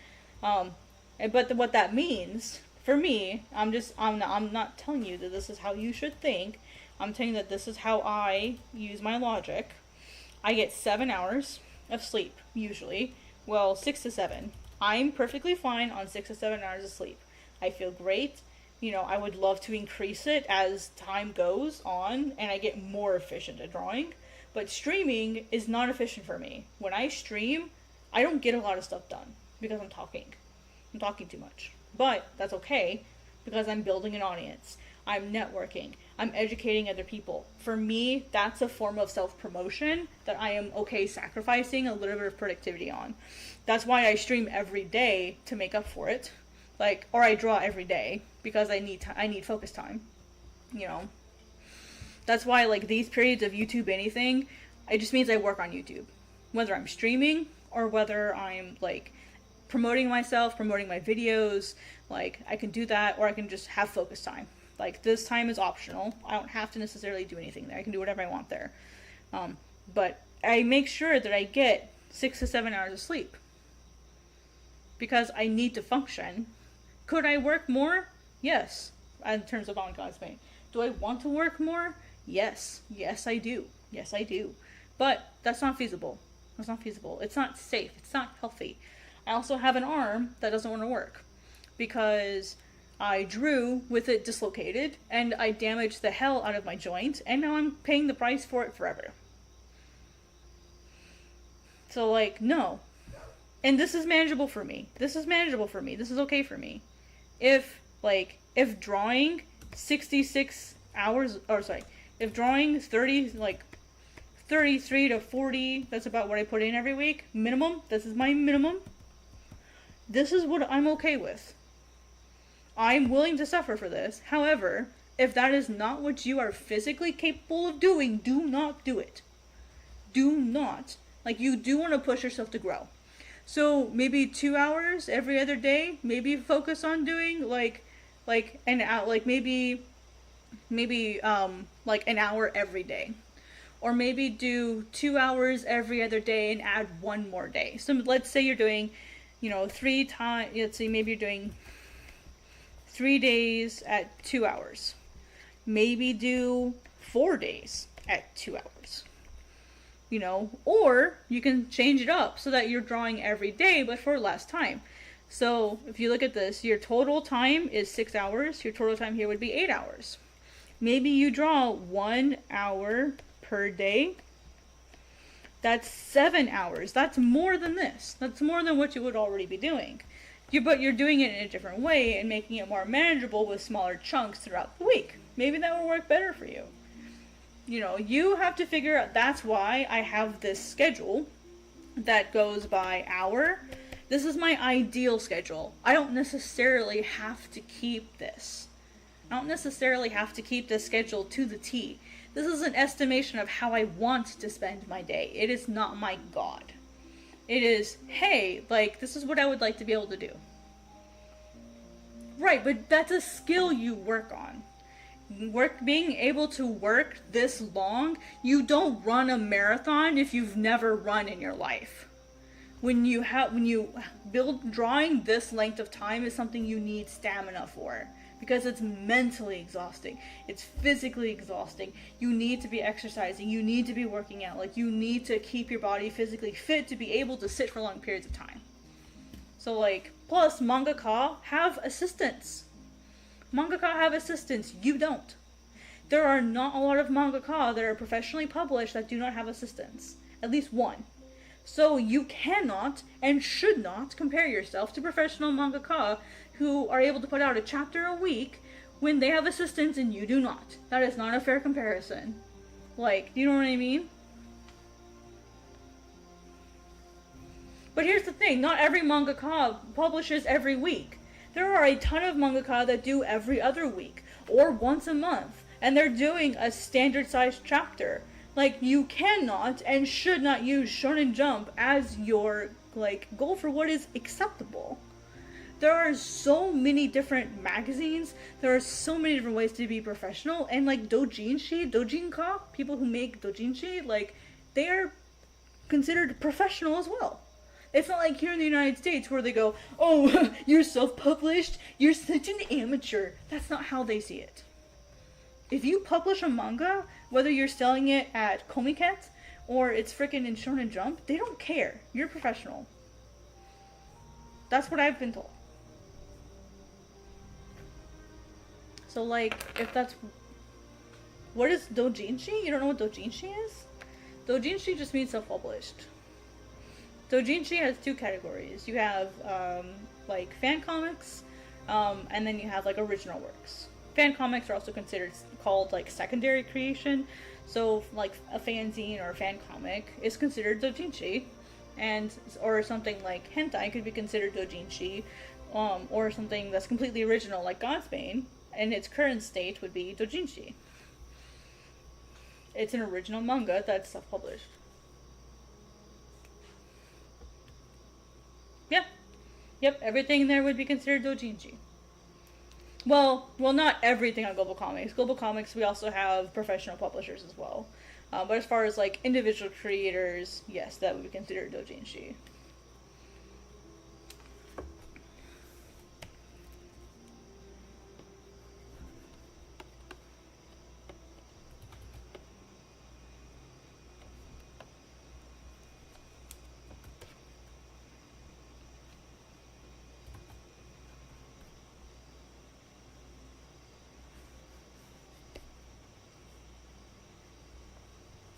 But what that means for me, I'm not telling you that this is how you should think. I'm telling you that this is how I use my logic. I get 7 hours of sleep usually. Well, 6 to 7. I'm perfectly fine on 6 to 7 hours of sleep. I feel great. I would love to increase it as time goes on and I get more efficient at drawing. But streaming is not efficient for me. When I stream, I don't get a lot of stuff done because I'm talking. I'm talking too much. But that's okay because I'm building an audience. I'm networking. I'm educating other people. For me, that's a form of self-promotion that I am okay sacrificing a little bit of productivity on. That's why I stream every day to make up for it. Or I draw every day because I need focus time, That's why, these periods of YouTube anything, it just means I work on YouTube. Whether I'm streaming or whether I'm, promoting myself, promoting my videos, I can do that, or I can just have focus time. This time is optional. I don't have to necessarily do anything there. I can do whatever I want there. But I make sure that I get 6 to 7 hours of sleep. Because I need to function. Could I work more? Yes. In terms of on-cosplay. Do I want to work more? Yes. Yes, I do. Yes, I do. But that's not feasible. That's not feasible. It's not safe. It's not healthy. I also have an arm that doesn't want to work. Because I drew with it dislocated, and I damaged the hell out of my joint, and now I'm paying the price for it forever. So, no. And this is manageable for me. This is manageable for me. This is okay for me. If drawing 66 hours, if drawing 33 to 40, that's about what I put in every week, minimum, this is my minimum, this is what I'm okay with. I'm willing to suffer for this. However, if that is not what you are physically capable of doing, do not do it. Do not. You do want to push yourself to grow. So maybe 2 hours every other day. Maybe focus on doing an hour every day, or maybe do 2 hours every other day and add 1 more day. So let's say you're doing, 3 times. Let's say maybe you're doing 3 days at 2 hours. Maybe do 4 days at 2 hours. Or you can change it up so that you're drawing every day, but for less time. So if you look at this, your total time is 6 hours. Your total time here would be 8 hours. Maybe you draw 1 hour per day. That's 7 hours. That's more than this. That's more than what you would already be doing. But you're doing it in a different way and making it more manageable with smaller chunks throughout the week. Maybe that will work better for you. you know, you have to figure out. That's why I have this schedule that goes by hour. This is my ideal schedule. I don't necessarily have to keep this. I don't necessarily have to keep this schedule to the T. This is an estimation of how I want to spend my day. It is not my God. It is, hey, like, this is what I would like to be able to do. Right, but that's a skill you work on. Being able to work this long, you don't run a marathon if you've never run in your life. When you build, drawing this length of time is something you need stamina for. Because it's mentally exhausting. It's physically exhausting. You need to be exercising. You need to be working out. Like, you need to keep your body physically fit to be able to sit for long periods of time. So, like, plus, mangaka have assistants. Mangaka have assistants. You don't. There are not a lot of mangaka that are professionally published that do not have assistants. At least one. So you cannot and should not compare yourself to professional mangaka who are able to put out a chapter a week when they have assistants and you do not. That is not a fair comparison. Like, do you know what I mean? But here's the thing, not every mangaka publishes every week. There are a ton of mangaka that do every other week, or once a month, and they're doing a standard-sized chapter. Like, you cannot and should not use Shonen Jump as your, like, goal for what is acceptable. There are so many different magazines, there are so many different ways to be professional, and, like, dojinka, people who make dojinshi, like, they are considered professional as well. It's not like here in the United States where they go, oh, you're self-published, you're such an amateur. That's not how they see it. If you publish a manga, whether you're selling it at Komiket or it's freaking in Shonen Jump, they don't care. You're a professional. That's what I've been told. So, like, if that's... What is dojinshi? You don't know what dojinshi is? Dojinshi just means self-published. Dojinshi has two categories. You have, like, fan comics, and then you have, like, original works. Fan comics are also called, like, secondary creation. So, like, a fanzine or a fan comic is considered dojinshi. Or something like hentai could be considered dojinshi. Or something that's completely original, like Godsbane, in its current state would be dojinshi. It's an original manga that's self-published. Yeah. Yep, everything there would be considered dojinshi. Well, not everything on Global Comics. Global Comics, we also have professional publishers as well. But as far as, like, individual creators, yes, that would be considered dojinshi.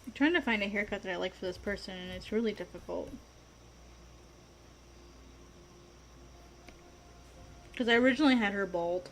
I'm trying to find a haircut that I like for this person, and it's really difficult. Because I originally had her bald.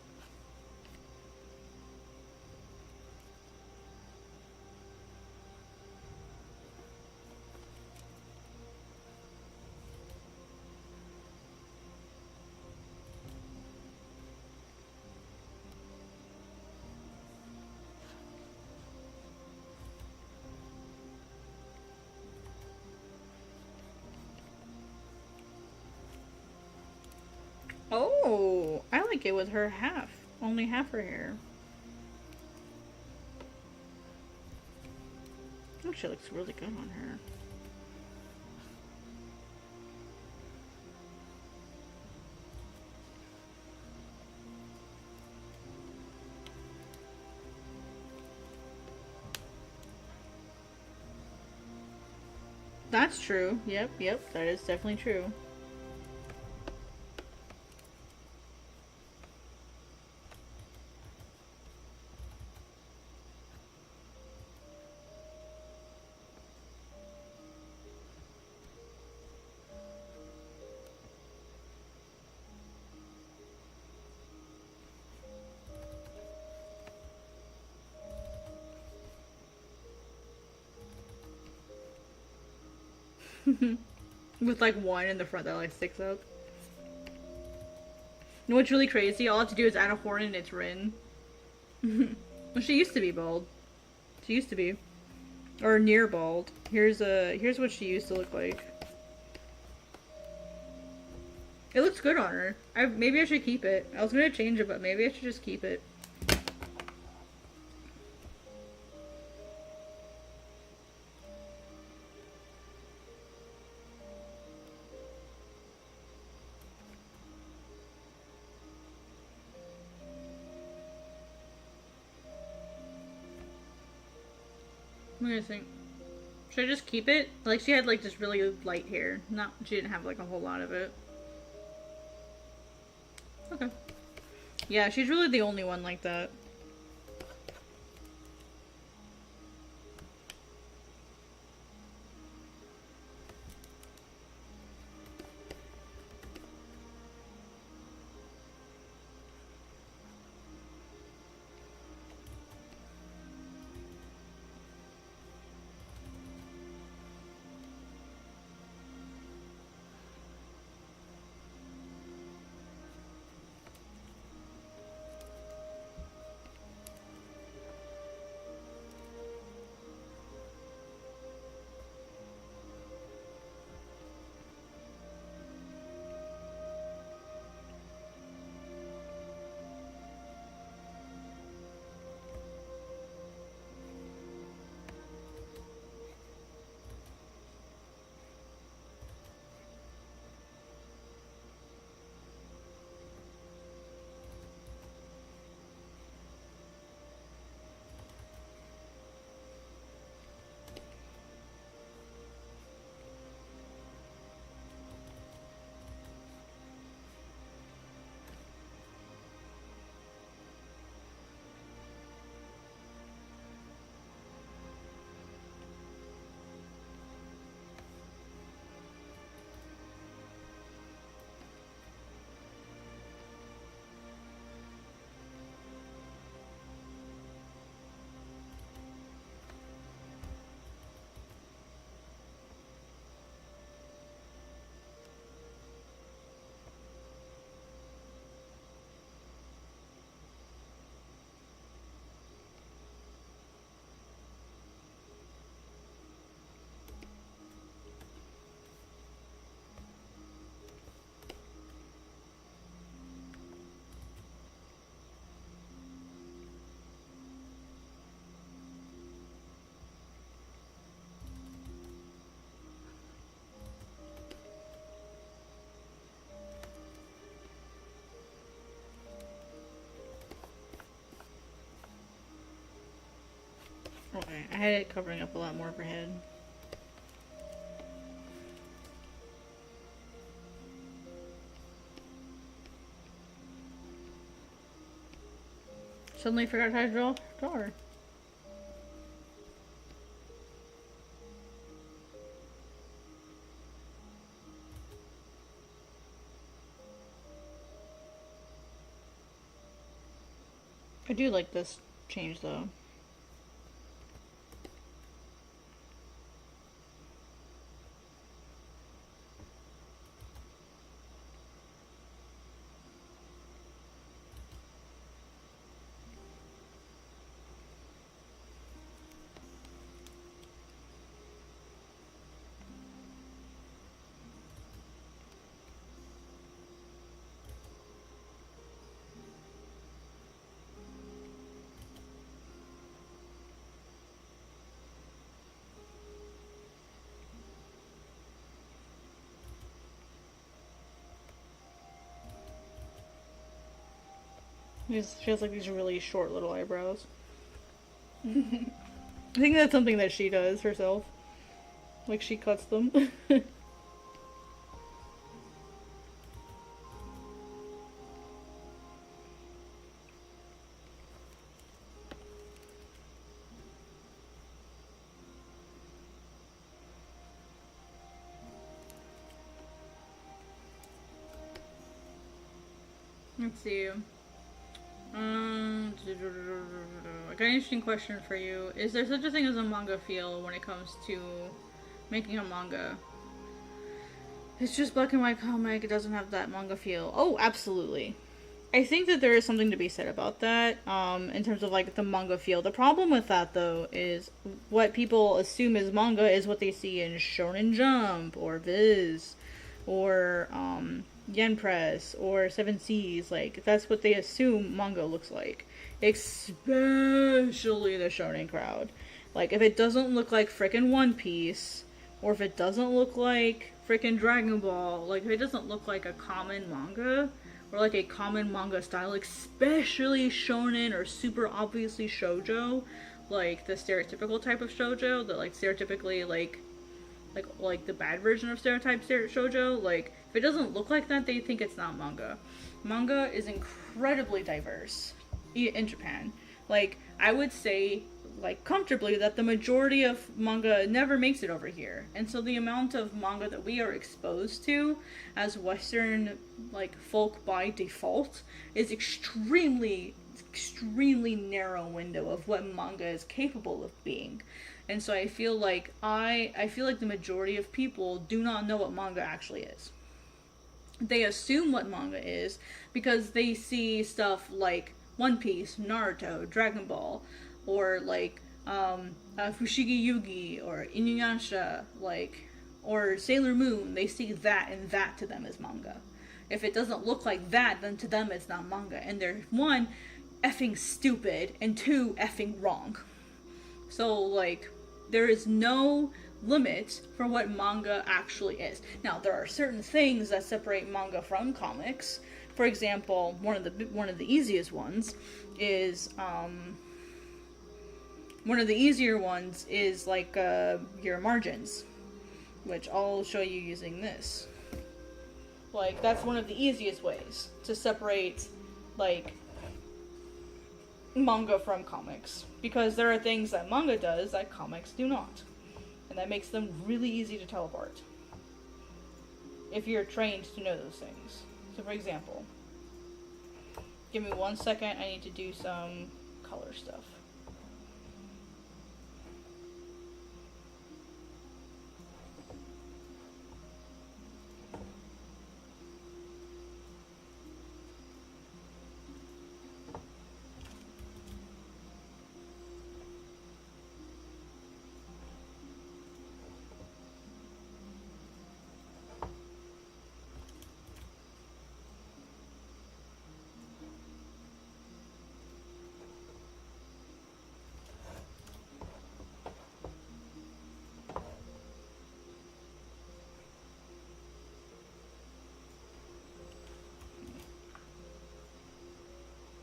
Oh, I like it with her half. Only half her hair. Actually looks really good on her. That's true. Yep, that is definitely true. With like one in the front that like sticks up. You know what's really crazy? All I have to do is add a horn and it's Rin. Well, she used to be bald. She used to be. Or near bald. Here's what she used to look like. It looks good on her. Maybe I should keep it. I was gonna change it, but maybe I should just keep it. What do you think? Should I just keep it? Like, she had like just really light hair. She didn't have like a whole lot of it. Okay. Yeah, she's really the only one like that. Okay, I had it covering up a lot more of her head. Suddenly forgot how to draw her. I do like this change though. She has like these really short little eyebrows. I think that's something that she does herself. Like she cuts them. Let's see. I got an interesting question for you. Is there such a thing as a manga feel when it comes to making a manga? It's just black and white comic. It doesn't have that manga feel. Oh, absolutely. I think that there is something to be said about that, in terms of like the manga feel. The problem with that though is what people assume is manga is what they see in Shonen Jump or Viz or Yen Press or Seven Seas. Like that's what they assume manga looks like, especially the shonen crowd. Like if it doesn't look like frickin' One Piece, or if it doesn't look like frickin' Dragon Ball, like if it doesn't look like a common manga, or like a common manga style, especially shonen or super obviously shoujo, like the stereotypical type of shoujo, that like stereotypically like the bad version of stereotype shoujo, like if it doesn't look like that, they think it's not manga. Manga is incredibly diverse in Japan. Like I would say like comfortably that the majority of manga never makes it over here, and so the amount of manga that we are exposed to as Western like folk by default is extremely narrow window of what manga is capable of being. And so I feel like the majority of people do not know what manga actually is. They assume what manga is because they see stuff like One Piece, Naruto, Dragon Ball, or like Fushigi Yugi or Inuyasha, like, or Sailor Moon. They see that, and that to them is manga. If it doesn't look like that, then to them it's not manga, and they're one, effing stupid, and two, effing wrong. So like there is no limit for what manga actually is. Now there are certain things that separate manga from comics. For example, one of the easiest ones is one of the easier ones is like your margins, which I'll show you using this. Like that's one of the easiest ways to separate like manga from comics, because there are things that manga does that comics do not, and that makes them really easy to tell apart if you're trained to know those things. So for example, give me 1 second, I need to do some color stuff.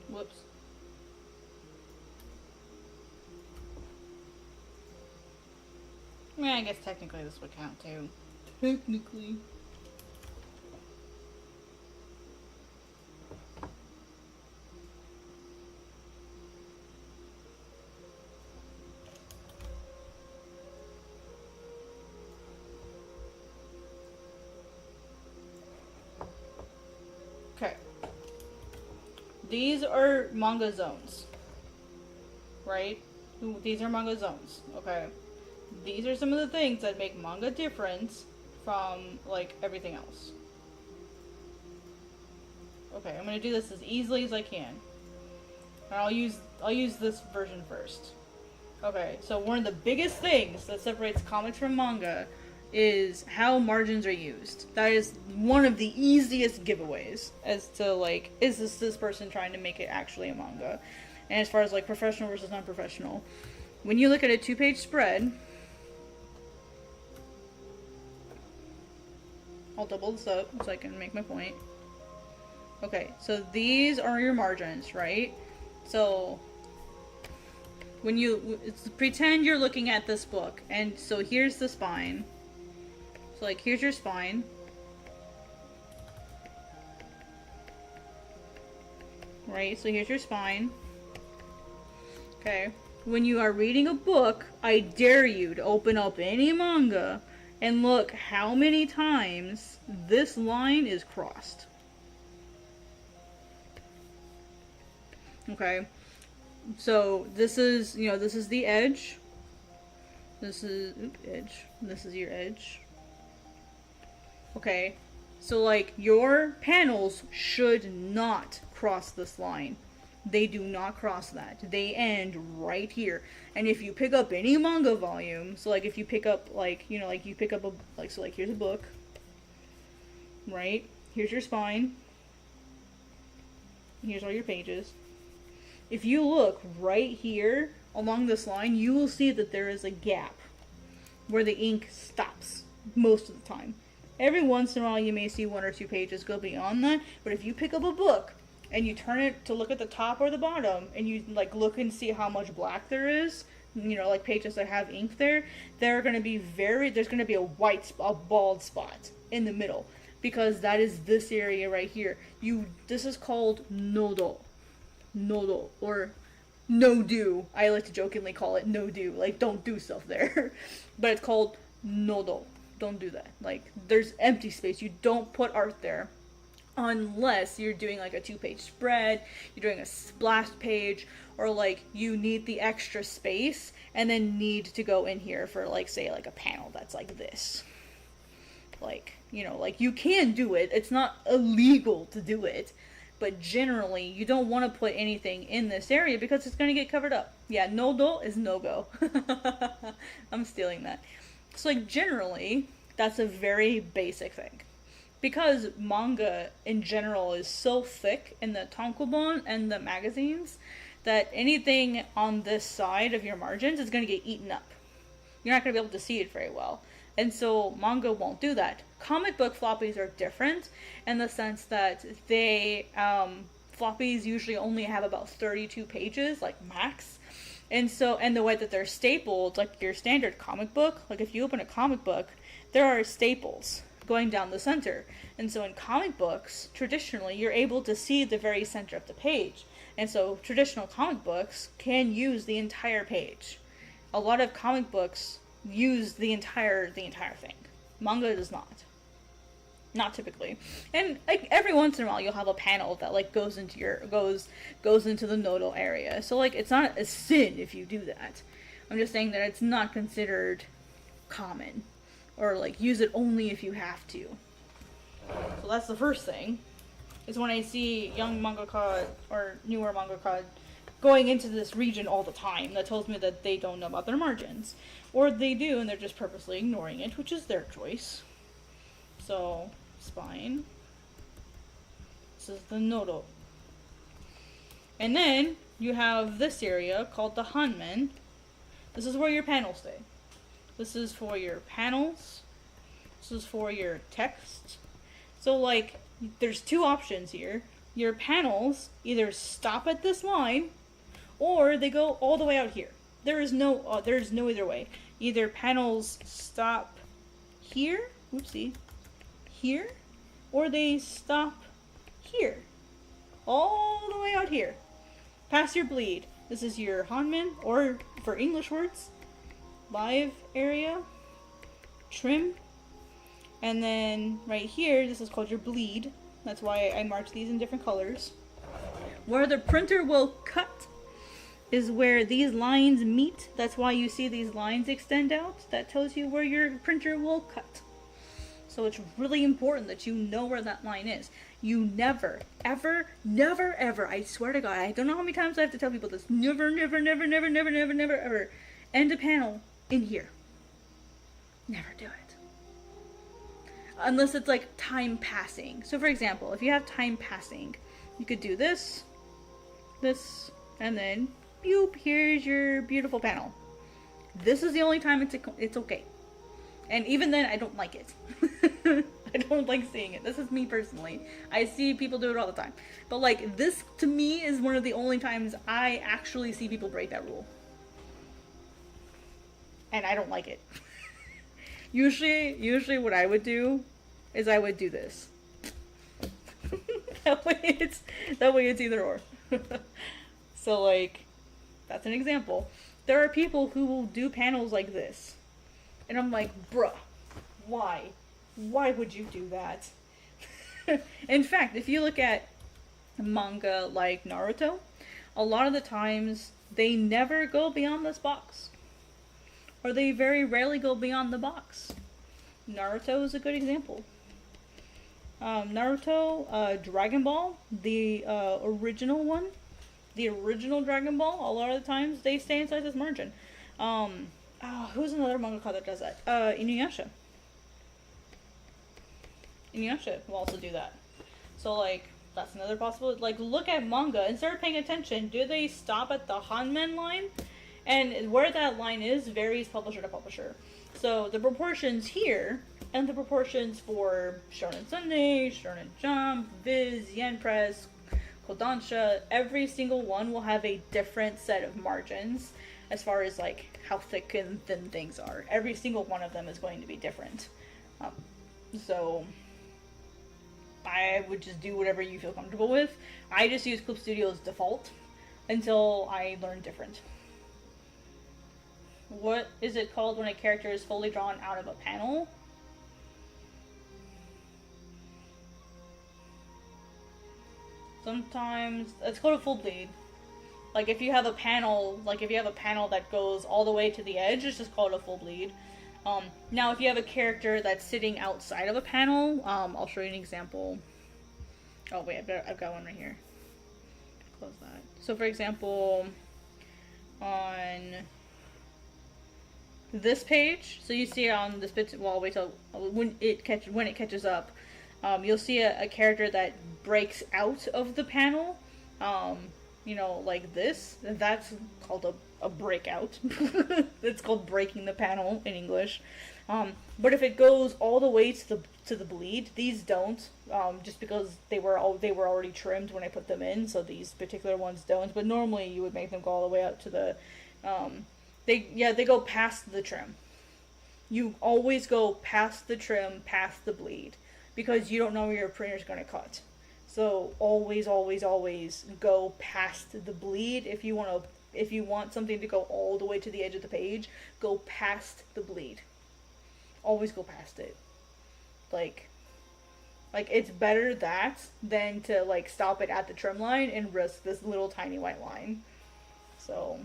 Whoops. Yeah, I guess technically this would count too. Technically. Okay. These are manga zones. Right? These are manga zones. Okay. These are some of the things that make manga different from like everything else. Okay, I'm gonna do this as easily as I can. And I'll use this version first. Okay, so one of the biggest things that separates comics from manga is how margins are used. That is one of the easiest giveaways as to like, is this person trying to make it actually a manga? And as far as like professional versus non-professional, when you look at a 2-page spread, I'll double this up so I can make my point. Okay, so these are your margins, right? So when you pretend you're looking at this book, and so here's the spine. So like here's your spine. Right, so here's your spine. Okay. When you are reading a book, I dare you to open up any manga and look how many times this line is crossed. Okay. So this is, this is the edge. This is edge. This is your edge. Okay? So, like, your panels should not cross this line. They do not cross that. They end right here. And if you pick up any manga volume, so like if you pick up like, you know, like you pick up a, like, so like here's a book, right? Here's your spine. Here's all your pages. If you look right here along this line, you will see that there is a gap where the ink stops most of the time. Every once in a while you may see 1 or 2 pages go beyond that, but if you pick up a book and you turn it to look at the top or the bottom, and you like look and see how much black there is, you know, like pages that have ink there, there's going to be a bald spot in the middle, because that is this area right here. This is called nodo, or no do. I like to jokingly call it no do, like don't do stuff there, but it's called nodo. Don't do that. Like, there's empty space. You don't put art there unless you're doing like a 2-page spread, you're doing a splash page, or like you need the extra space and then need to go in here for like, say, like a panel that's like this. Like, you know, like you can do it. It's not illegal to do it, but generally you don't want to put anything in this area because it's going to get covered up. Yeah, no-do is no-go. I'm stealing that. So, like, generally, that's a very basic thing. Because manga, in general, is so thick in the tankobon and the magazines, that anything on this side of your margins is going to get eaten up. You're not going to be able to see it very well. And so, manga won't do that. Comic book floppies are different in the sense that floppies usually only have about 32 pages, like, max. And the way that they're stapled, like your standard comic book, like if you open a comic book, there are staples going down the center. And so in comic books, traditionally, you're able to see the very center of the page. And so traditional comic books can use the entire page. A lot of comic books use the entire thing. Manga does not. Not typically. And like every once in a while you'll have a panel that like goes into the nodal area. So like it's not a sin if you do that. I'm just saying that it's not considered common, or like use it only if you have to. So that's the first thing, is when I see young mangaka or newer mangaka going into this region all the time, that tells me that they don't know about their margins. Or they do and they're just purposely ignoring it, which is their choice. So, spine. This is the nodo. And then you have this area called the hanmen. This is where your panels stay. This is for your panels. This is for your text. So, like, there's 2 options here. Your panels either stop at this line, or they go all the way out here. There's no either way. Either panels stop here, oopsie, here, or they stop here, all the way out here, past your bleed. This is your hanmen, or for English words, live area, trim, and then right here, this is called your bleed. That's why I marked these in different colors. Where the printer will cut is where these lines meet. That's why you see these lines extend out. That tells you where your printer will cut. So it's really important that you know where that line is. You never, ever, never, ever, I swear to God, I don't know how many times I have to tell people this, never, ever end a panel in here. Never do it. Unless it's like time passing. So for example, if you have time passing, you could do this, and then, boop, here's your beautiful panel. This is the only time it's okay. And even then, I don't like it. I don't like seeing it. This is me personally. I see people do it all the time. But like, this to me is one of the only times I actually see people break that rule. And I don't like it. Usually what I would do is I would do this. that way it's either or. So like, that's an example. There are people who will do panels like this. And I'm like, bruh, why? Why would you do that? In fact, if you look at manga like Naruto, a lot of the times they never go beyond this box. Or they very rarely go beyond the box. Naruto is a good example. Naruto, Dragon Ball, the original one, the original Dragon Ball, a lot of the times they stay inside this margin. Who's another mangaka that does that? Inuyasha. Inuyasha will also do that. So, like, that's another possibility. Like, look at manga and start paying attention. Do they stop at the Hanmen line? And where that line is varies publisher to publisher. So, the proportions here, and the proportions for Shonen Sunday, Shonen Jump, Viz, Yen Press, Kodansha, every single one will have a different set of margins as far as, like, how thick and thin things are. Every single one of them is going to be different. So I would just do whatever you feel comfortable with. I just use Clip Studio's default until I learn different. What is it called when a character is fully drawn out of a panel? Sometimes it's called a full bleed. Like if you have a panel, that goes all the way to the edge, it's just called a full bleed. Now, if you have a character that's sitting outside of a panel, I'll show you an example. Oh wait, I've got one right here. Close that. So, for example, on this page, so you see on this bit. Well, wait till when it catches up. You'll see a character that breaks out of the panel. You know, like this. That's called a breakout. It's called breaking the panel in English. But if it goes all the way to the bleed, these don't, just because they were already trimmed when I put them in. So these particular ones don't. But normally you would make them go all the way out to the. They go past the trim. You always go past the trim, past the bleed, because you don't know where your printer's going to cut. So always, always, always go past the bleed. If you want something to go all the way to the edge of the page, go past the bleed. Always go past it. Like it's better that than to like stop it at the trim line and risk this little tiny white line. So,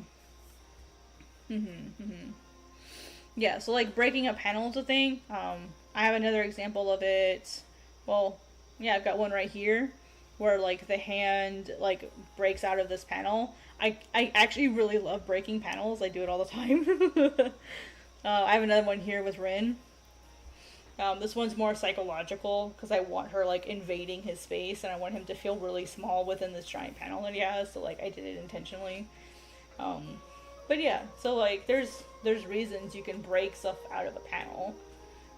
yeah. So like breaking a panel is a thing. I have another example of it. Well, yeah, I've got one right here where like the hand like breaks out of this panel. I actually really love breaking panels. I do it all the time. I have another one here with Rin. This one's more psychological because I want her like invading his space and I want him to feel really small within this giant panel that he has. So like I did it intentionally. But yeah, so like there's reasons you can break stuff out of a panel,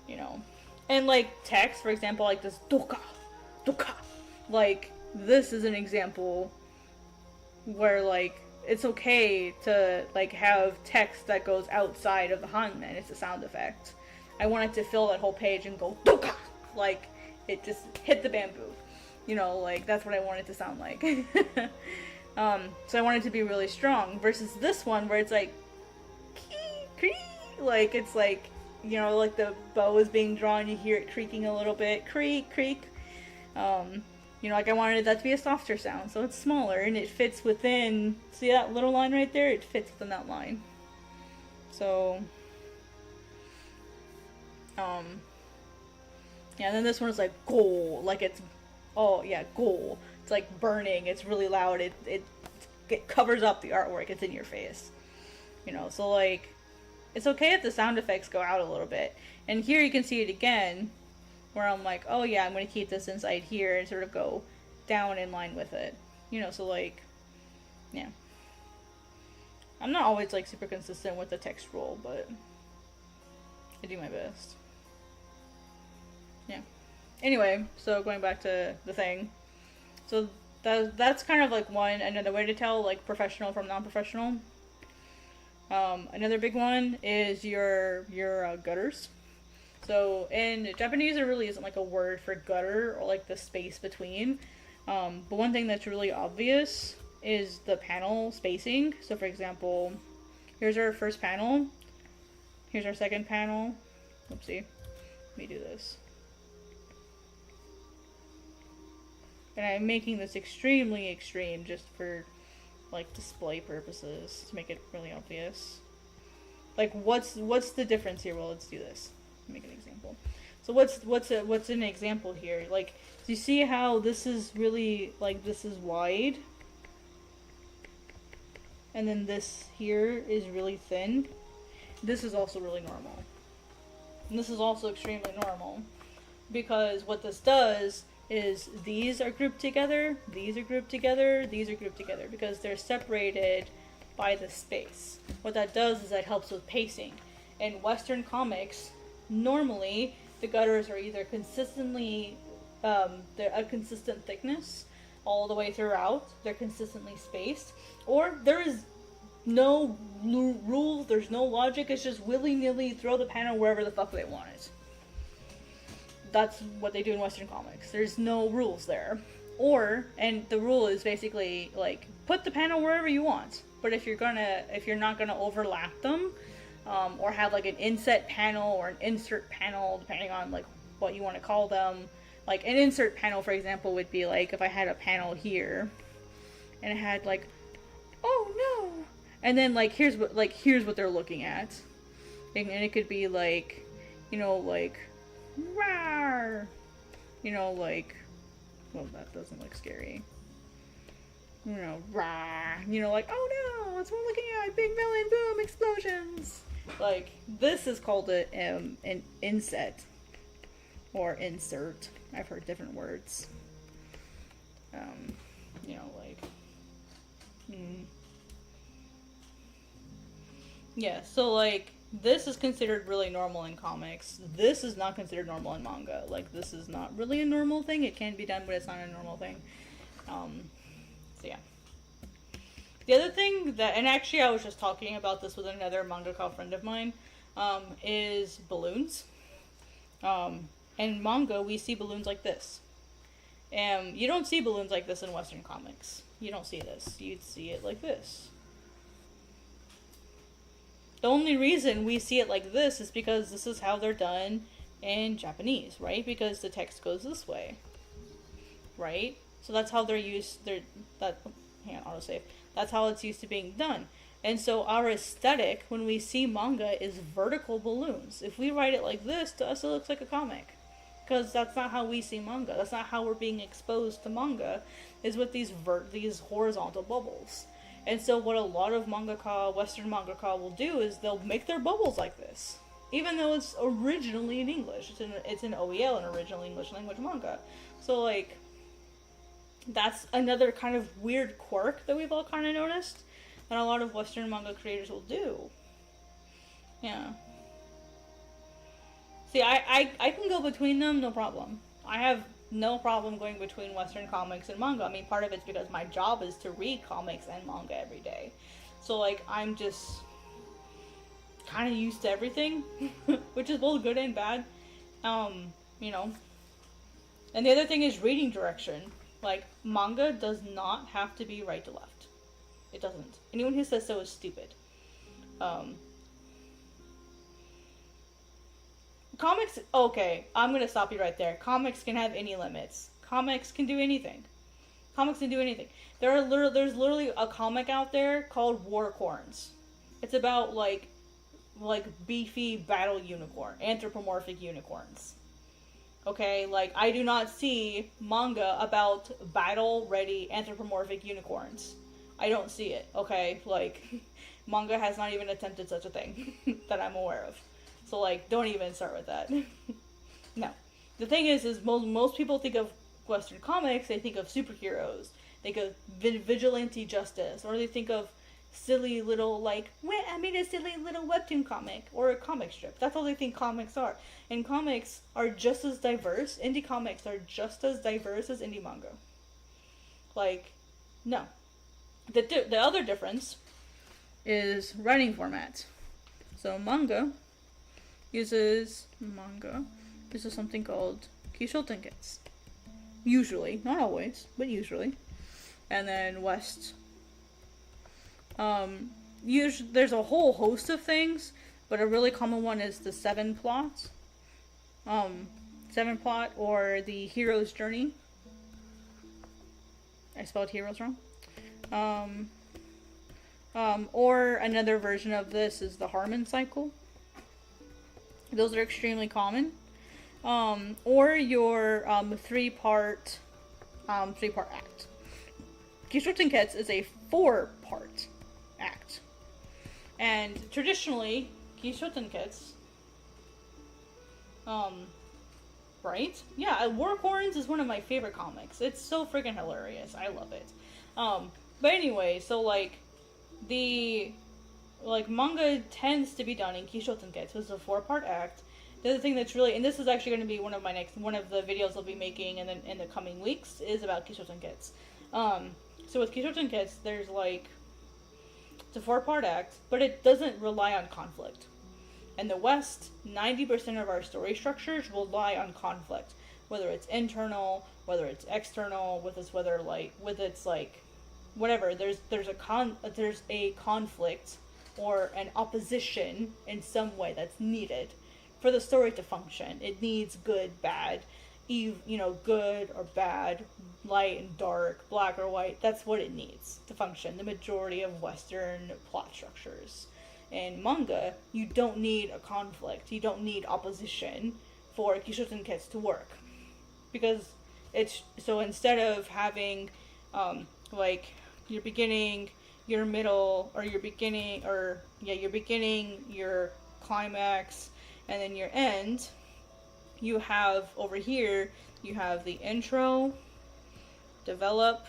you know. And like text, for example, like this doka, like this is an example where like it's okay to like have text that goes outside of the hanmen. It's a sound effect. I want it to fill that whole page and go doka, like it just hit the bamboo, you know, like that's what I want it to sound like. So I want it to be really strong versus this one where it's like like it's like, you know, like the bow is being drawn, you hear it creaking a little bit, creak. You know, like I wanted that to be a softer sound, so it's smaller and it fits within, see that little line right there? It fits within that line. So, yeah, and then this one is like goal, like it's, oh yeah, goal. It's like burning, it's really loud, it covers up the artwork, it's in your face. You know, so like, it's okay if the sound effects go out a little bit. And here you can see it again, where I'm like, oh yeah, I'm going to keep this inside here and sort of go down in line with it. You know, so like, yeah. I'm not always like super consistent with the text roll, but I do my best. Yeah. Anyway, so going back to the thing. So that's kind of like another way to tell like professional from non-professional. Another big one is your gutters. So in Japanese, there really isn't like a word for gutter or like the space between. But one thing that's really obvious is the panel spacing. So for example, here's our first panel. Here's our second panel. Oopsie. Let me do this. And I'm making this extremely extreme just for like display purposes to make it really obvious. Like what's the difference here? Well, let's do this. Make an example. So what's an example here? Like, do you see how this is really, like, this is wide? And then this here is really thin. This is also really normal. And this is also extremely normal. Because what this does is these are grouped together, these are grouped together, these are grouped together. Because they're separated by the space. What that does is that helps with pacing. In Western comics, normally the gutters are either consistently, they're a consistent thickness all the way throughout, they're consistently spaced, or there is no rule, there's no logic, it's just willy-nilly throw the panel wherever the fuck they want it. That's what they do in Western comics. There's no rules there. Or, and the rule is basically, like, put the panel wherever you want, but if you're not gonna overlap them, or have like an inset panel or an insert panel, depending on like what you want to call them. Like an insert panel, for example, would be like if I had a panel here, and it had like, oh no, and then like here's what they're looking at, and it could be like, you know, like, rawr, you know, like, well, that doesn't look scary. You know, rah, you know, like, oh no, that's what we're looking at, big villain, boom, explosions. Like, this is called an inset, or insert. I've heard different words. You know, like, yeah, so, like, this is considered really normal in comics. This is not considered normal in manga. Like, this is not really a normal thing. It can be done, but it's not a normal thing. So, yeah. The other thing that, and actually I was just talking about this with another mangaka friend of mine, is balloons. In manga, we see balloons like this. And you don't see balloons like this in Western comics. You don't see this. You'd see it like this. The only reason we see it like this is because this is how they're done in Japanese, right? Because the text goes this way, right? So that's how they're used. Hang on, autosave. That's how it's used to being done. And so our aesthetic when we see manga is vertical balloons. If we write it like this, to us it looks like a comic. Because that's not how we see manga. That's not how we're being exposed to manga, is with these horizontal bubbles. And so what a lot of Western mangaka will do is they'll make their bubbles like this. Even though it's originally in English. It's in OEL, an original English language manga. So, like, that's another kind of weird quirk that we've all kind of noticed that a lot of Western manga creators will do. Yeah. See, I can go between them, no problem. I have no problem going between Western comics and manga. I mean, part of it's because my job is to read comics and manga every day. So, like, I'm just kind of used to everything, which is both good and bad. You know. And the other thing is reading direction. Like, manga does not have to be right to left. It doesn't. Anyone who says so is stupid. Comics, okay, I'm gonna stop you right there. Comics can have any limits. Comics can do anything. Comics can do anything. There's literally a comic out there called Warcorns. It's about, like beefy battle anthropomorphic unicorns. Okay, like, I do not see manga about battle-ready anthropomorphic unicorns. I don't see it, okay? Like, manga has not even attempted such a thing that I'm aware of. So, like, don't even start with that. No. The thing is most people think of Western comics, they think of superheroes. They think of vigilante justice. Or they think of silly little, like, I made a silly little webtoon comic. Or a comic strip. That's all they think comics are. And comics are just as diverse. Indie comics are just as diverse as indie manga. Like, no. The other difference is writing format. So, manga uses something called kishotenketsu. Usually, not always, but usually. And then West, there's a whole host of things, but a really common one is the 7 plot. 7 plot, or the hero's journey. I spelled heroes wrong. Or another version of this is the Harmon cycle. Those are extremely common. or your three-part act. Kishoten Kets is a 4-part act. And traditionally, Kishoten Kets, right? Yeah, War Horns is one of my favorite comics. It's so freaking hilarious. I love it. But anyway, so like, manga tends to be done in Kishoten Kets, which is a 4-part act. The other thing that's really, and this is actually going to be one of the videos I'll be making in the coming weeks, is about Kishoten Kets. So with Kishoten Kets, there's like, it's a 4-part act, but it doesn't rely on conflict. In the West, 90% of our story structures rely on conflict, whether it's internal, whether it's external, whatever. There's a conflict or an opposition in some way that's needed for the story to function. It needs good, bad, good or bad, light and dark, black or white. That's what it needs to function. The majority of Western plot structures. In manga, you don't need a conflict. You don't need opposition for Kishoten Kets to work. Because so instead of having, your beginning, your middle, or your beginning, your climax, and then your end, you have over here, you have the intro, develop,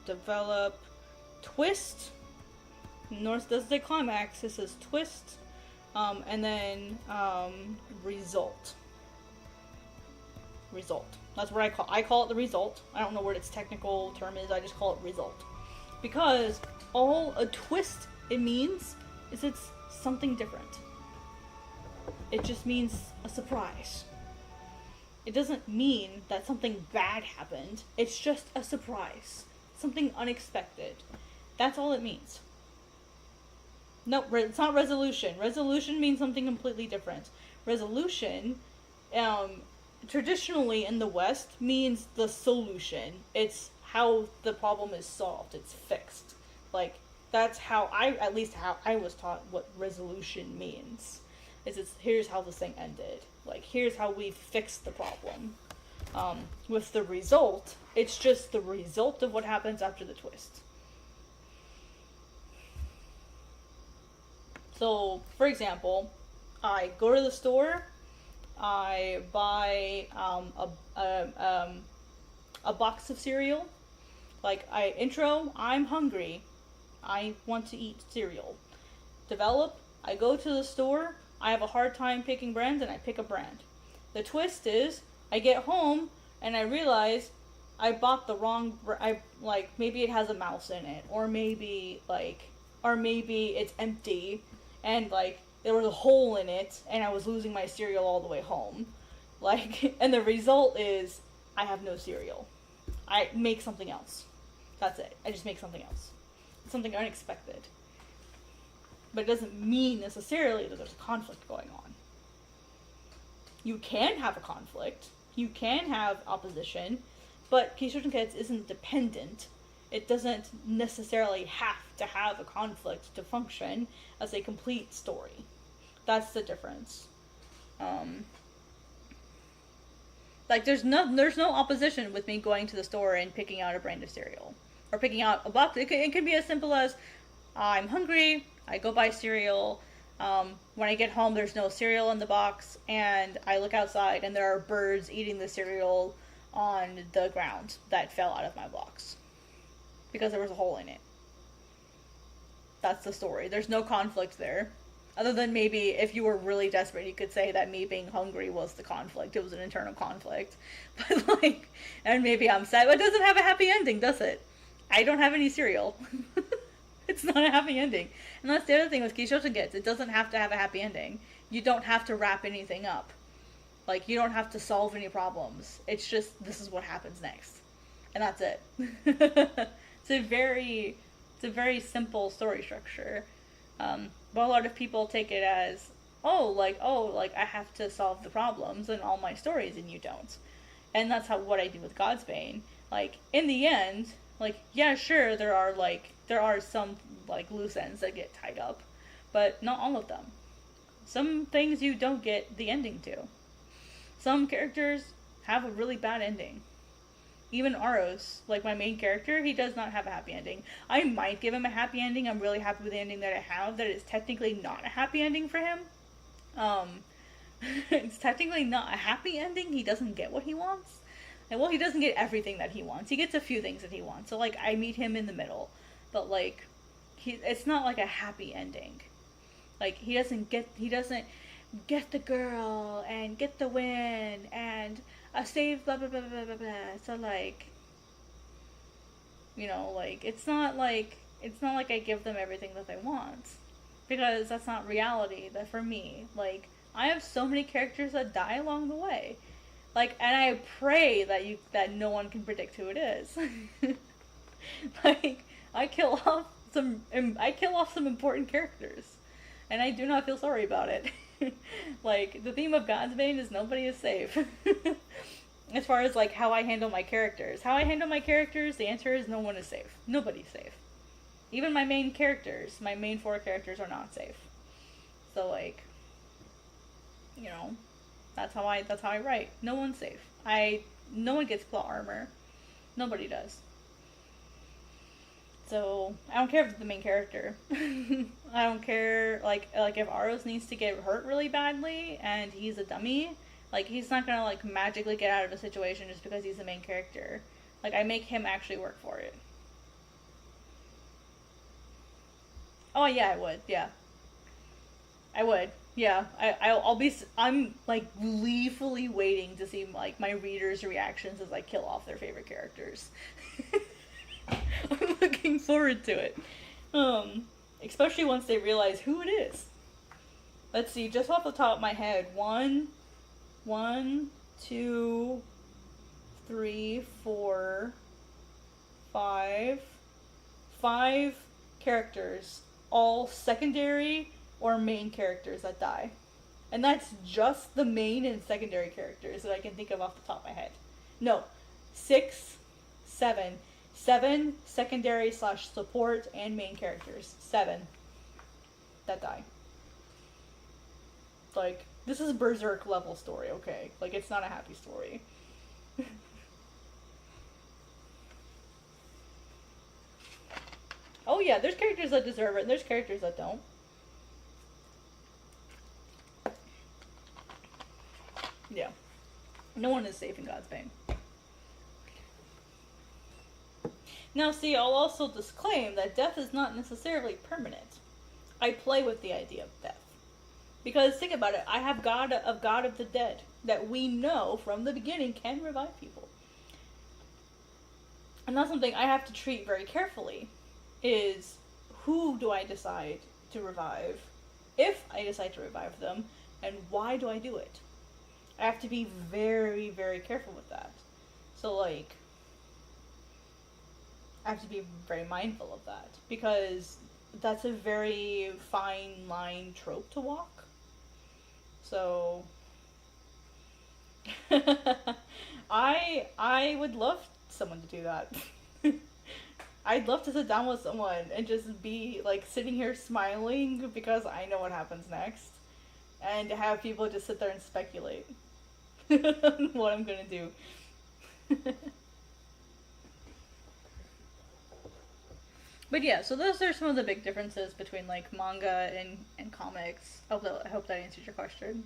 develop, twist. North does the climax. This is twist, and then result. Result. That's what I call it the result. I don't know what its technical term is. I just call it result, because all a twist it means is it's something different. It just means a surprise. It doesn't mean that something bad happened. It's just a surprise. Something unexpected. That's all it means. No, it's not resolution. Resolution means something completely different. Resolution, traditionally in the West, means the solution. It's how the problem is solved. It's fixed. Like, that's how I was taught what resolution means. It's here's how this thing ended. Like, here's how we fixed the problem. With the result, it's just the result of what happens after the twist. So, for example, I go to the store, I buy a box of cereal. Like, I'm hungry. I want to eat cereal. Develop, I go to the store, I have a hard time picking brands, and I pick a brand. The twist is, I get home, and I realize I bought the wrong, maybe it has a mouse in it, or maybe it's empty, and, there was a hole in it, and I was losing my cereal all the way home. And the result is, I have no cereal. I make something else. That's it. I just make something else. Something unexpected. But it doesn't mean necessarily that there's a conflict going on. You can have a conflict. You can have opposition. But Kishoten Kets isn't dependent. It doesn't necessarily have to have a conflict to function as a complete story. That's the difference. There's no opposition with me going to the store and picking out a brand of cereal. Or picking out a box. It can be as simple as, I'm hungry, I go buy cereal, when I get home there's no cereal in the box, and I look outside and there are birds eating the cereal on the ground that fell out of my box. Because there was a hole in it. That's the story. There's no conflict there. Other than maybe if you were really desperate, you could say that me being hungry was the conflict. It was an internal conflict. But and maybe I'm sad. But it doesn't have a happy ending, does it? I don't have any cereal. It's not a happy ending. And that's the other thing with Kishoten Kets. It doesn't have to have a happy ending. You don't have to wrap anything up. You don't have to solve any problems. It's just, this is what happens next. And that's it. It's a very simple story structure. But a lot of people take it as, I have to solve the problems in all my stories, and you don't. And that's what I do with God's Bane. In the end, yeah, sure, there are some loose ends that get tied up, but not all of them. Some things you don't get the ending to. Some characters have a really bad ending. Even Aros, like my main character, he does not have a happy ending. I might give him a happy ending. I'm really happy with the ending that I have. That is technically not a happy ending for him. It's technically not a happy ending. He doesn't get what he wants. And well, he doesn't get everything that he wants. He gets a few things that he wants. So like I meet him in the middle, but like it's not like a happy ending. Like he doesn't get the girl and get the win and save blah blah blah blah blah blah. So like, you know, like it's not like I give them everything that they want, because that's not reality. That for me, like I have so many characters that die along the way, like, and I pray that no one can predict who it is. Like I kill off some important characters, and I do not feel sorry about it. Like the theme of God's Bane is nobody is safe. As far as like how I handle my characters, the answer is no one is safe. Nobody's safe. Even my main characters, my main 4 characters are not safe. So like, you know, that's how I write. No one's safe. No one gets plot armor. Nobody does. So I don't care if it's the main character. I don't care like if Aros needs to get hurt really badly and he's a dummy, like he's not gonna like magically get out of a situation just because he's the main character. Like I make him actually work for it. Oh yeah, I would. Yeah, I would. Yeah, I'm like gleefully waiting to see like my readers' reactions as I kill off their favorite characters. I'm looking forward to it. Especially once they realize who it is. Let's see, just off the top of my head, 1, 2, 3, 4, 5 characters, all secondary or main characters that die. And that's just the main and secondary characters that I can think of off the top of my head. No, 6, 7 secondary / support and main characters. 7 that die. Like, this is a Berserk level story, okay? Like, it's not a happy story. Oh yeah, there's characters that deserve it, and there's characters that don't. Yeah. No one is safe in God's Bane. Now see, I'll also disclaim that death is not necessarily permanent. I play with the idea of death. Because think about it, I have God of the Dead that we know from the beginning can revive people. And that's something I have to treat very carefully, is who do I decide to revive, if I decide to revive them, and why do I do it? I have to be very, very careful with that. So like, I have to be very mindful of that, because that's a very fine line trope to walk. So I would love someone to do that. I'd love to sit down with someone and just be like sitting here smiling because I know what happens next, and to have people just sit there and speculate what I'm gonna do. But yeah, so those are some of the big differences between like manga and comics. I hope that answers your question.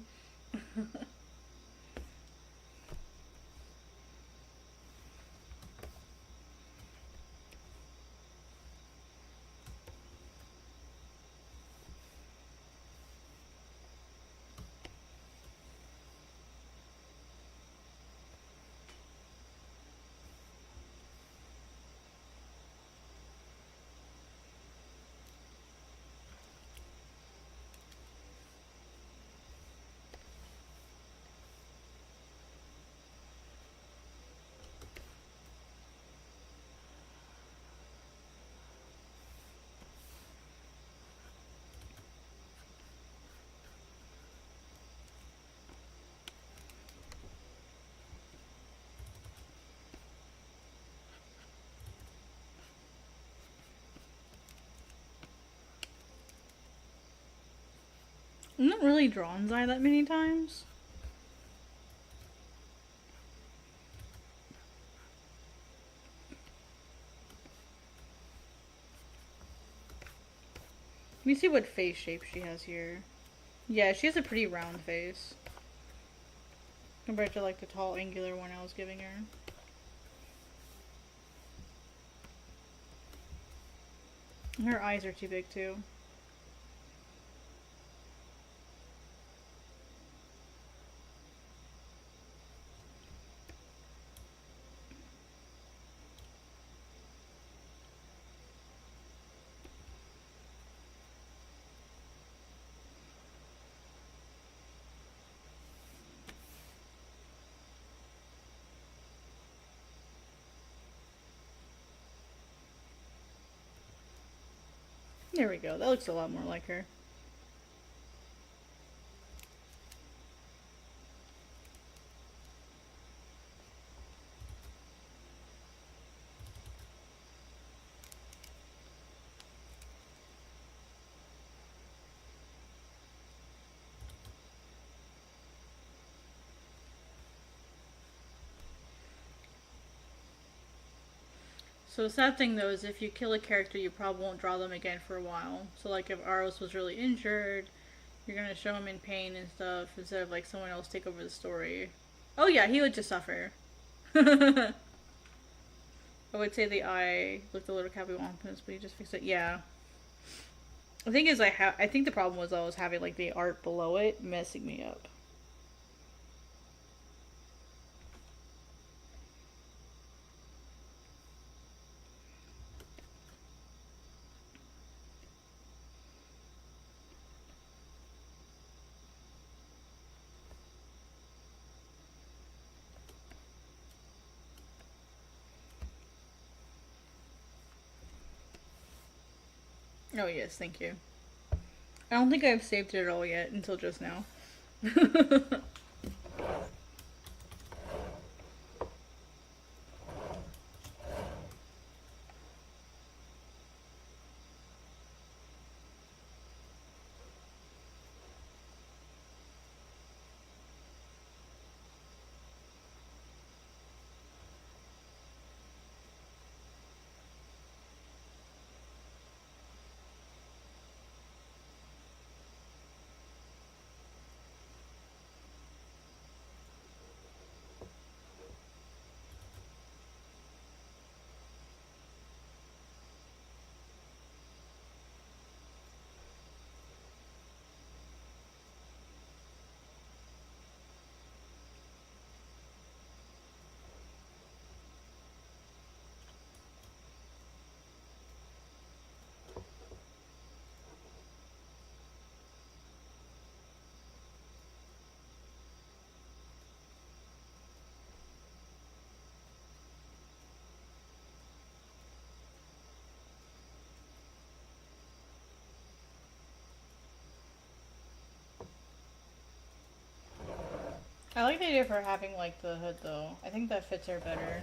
I'm not really drawn Zai that many times. Let me see what face shape she has here. Yeah, she has a pretty round face. Compared to like the tall angular one I was giving her. Her eyes are too big too. There we go. That looks a lot more like her. So the sad thing though is if you kill a character, you probably won't draw them again for a while. So like if Aros was really injured, you're gonna show him in pain and stuff instead of like someone else take over the story. Oh yeah, he would just suffer. I would say the eye looked a little cattywampus, but he just fixed it. Yeah. The thing is, I think the problem was I was having like the art below it messing me up. Oh yes, thank you. I don't think I've saved it at all yet until just now. I like the idea of her having like the hood though. I think that fits her better.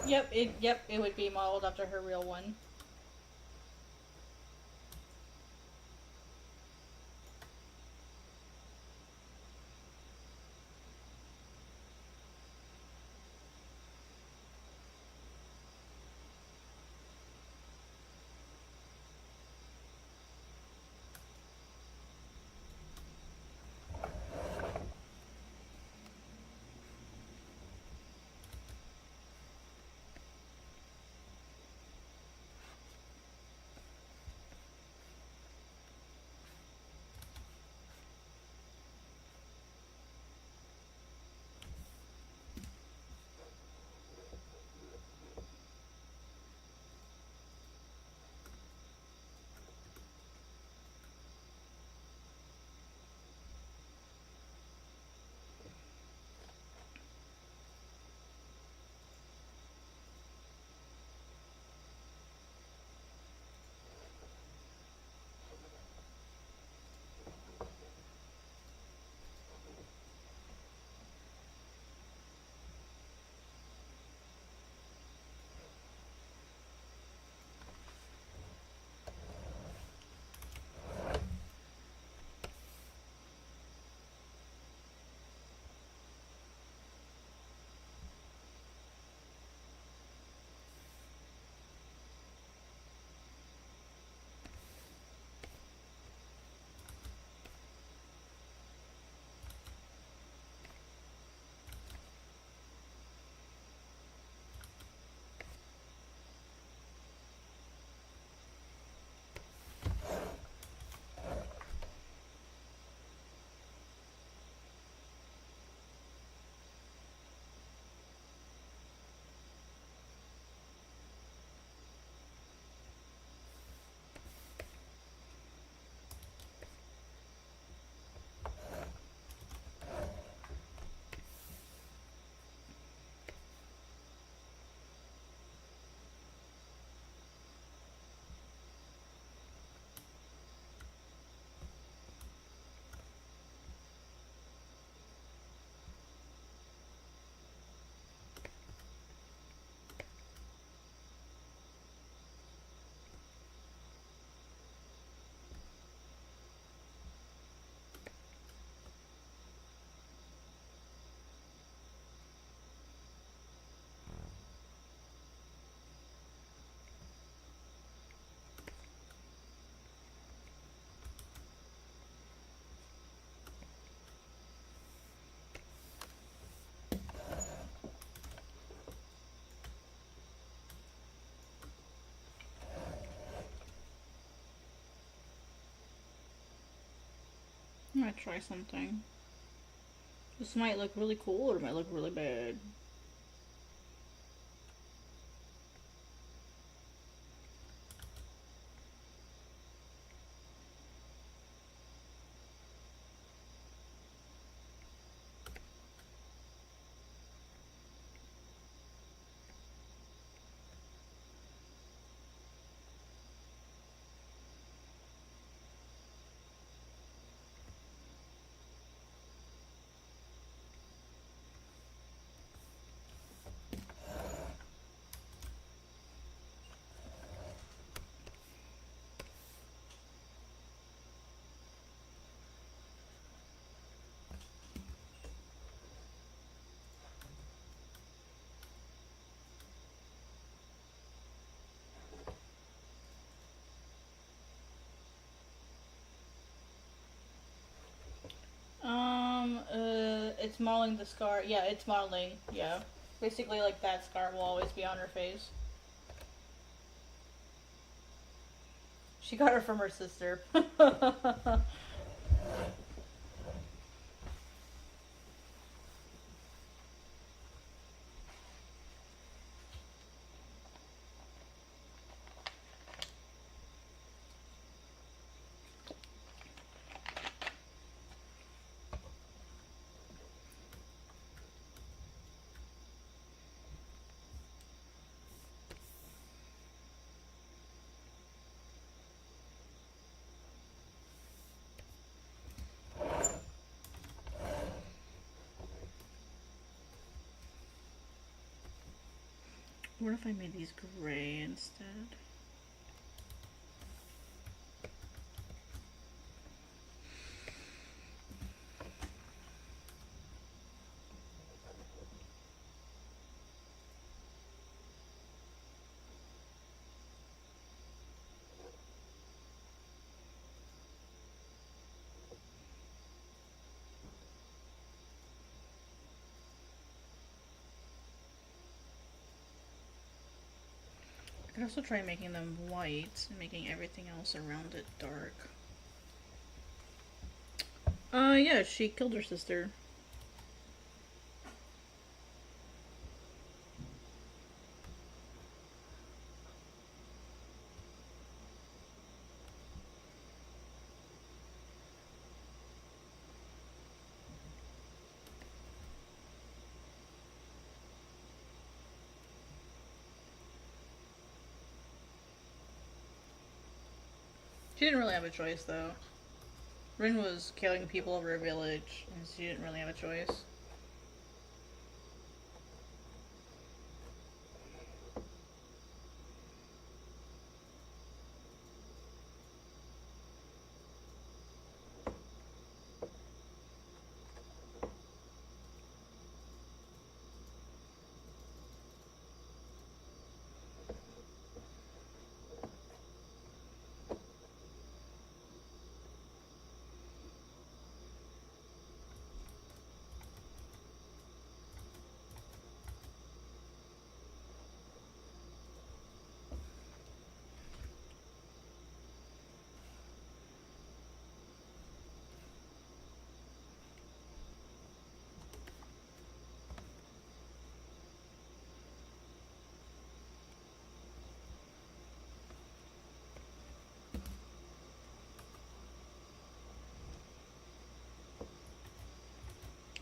Yep, it would be modeled after her real one. I'm gonna try something. This might look really cool or it might look really bad. It's modeling the scar. Yeah, it's modeling. Yeah. Basically, like that scar will always be on her face. She got her from her sister. What if I made these gray instead? I could also try making them white and making everything else around it dark. Yeah, she killed her sister. She didn't really have a choice, though. Rin was killing people over a village, and she didn't really have a choice.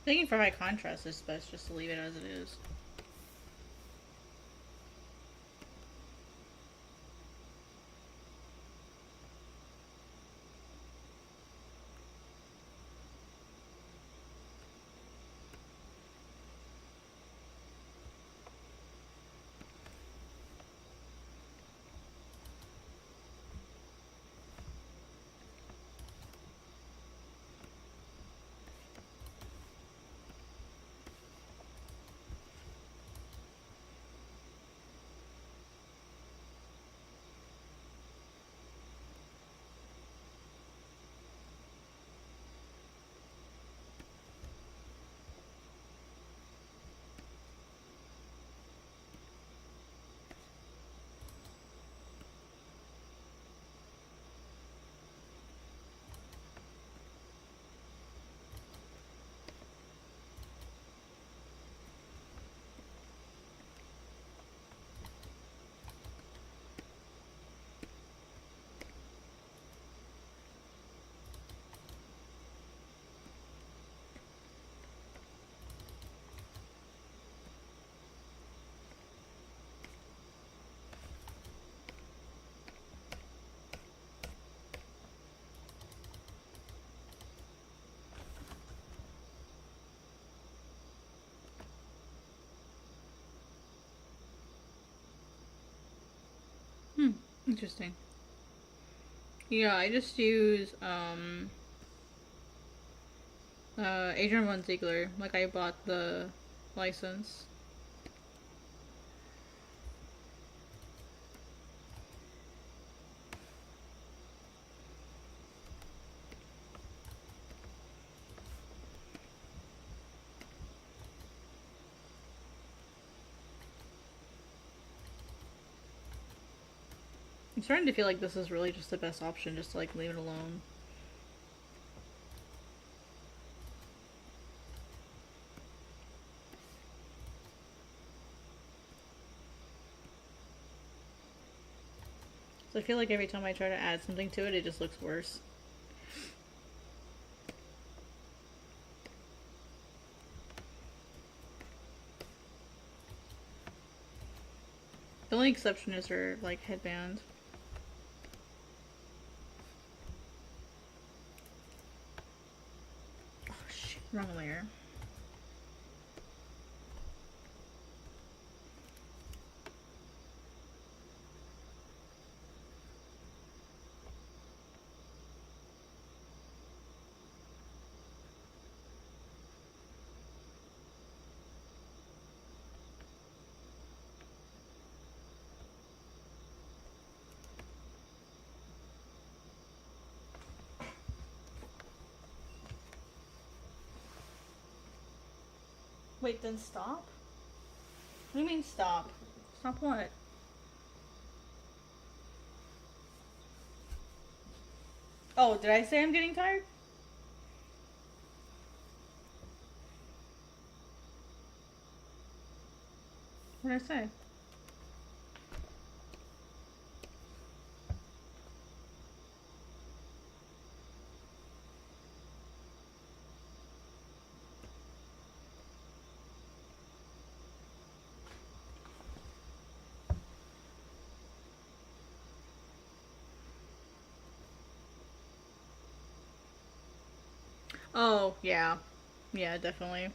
Thinking for high contrast, it's best just to leave it as it is. Interesting. Yeah, I just use Adrian Von Ziegler. Like, I bought the license. I'm starting to feel like this is really just the best option, just to like leave it alone. So I feel like every time I try to add something to it, it just looks worse. The only exception is her like headband. Oh shit, wrong layer. Wait, then stop? What do you mean stop? Stop what? Oh, did I say I'm getting tired? What did I say? Oh, yeah. Yeah, definitely.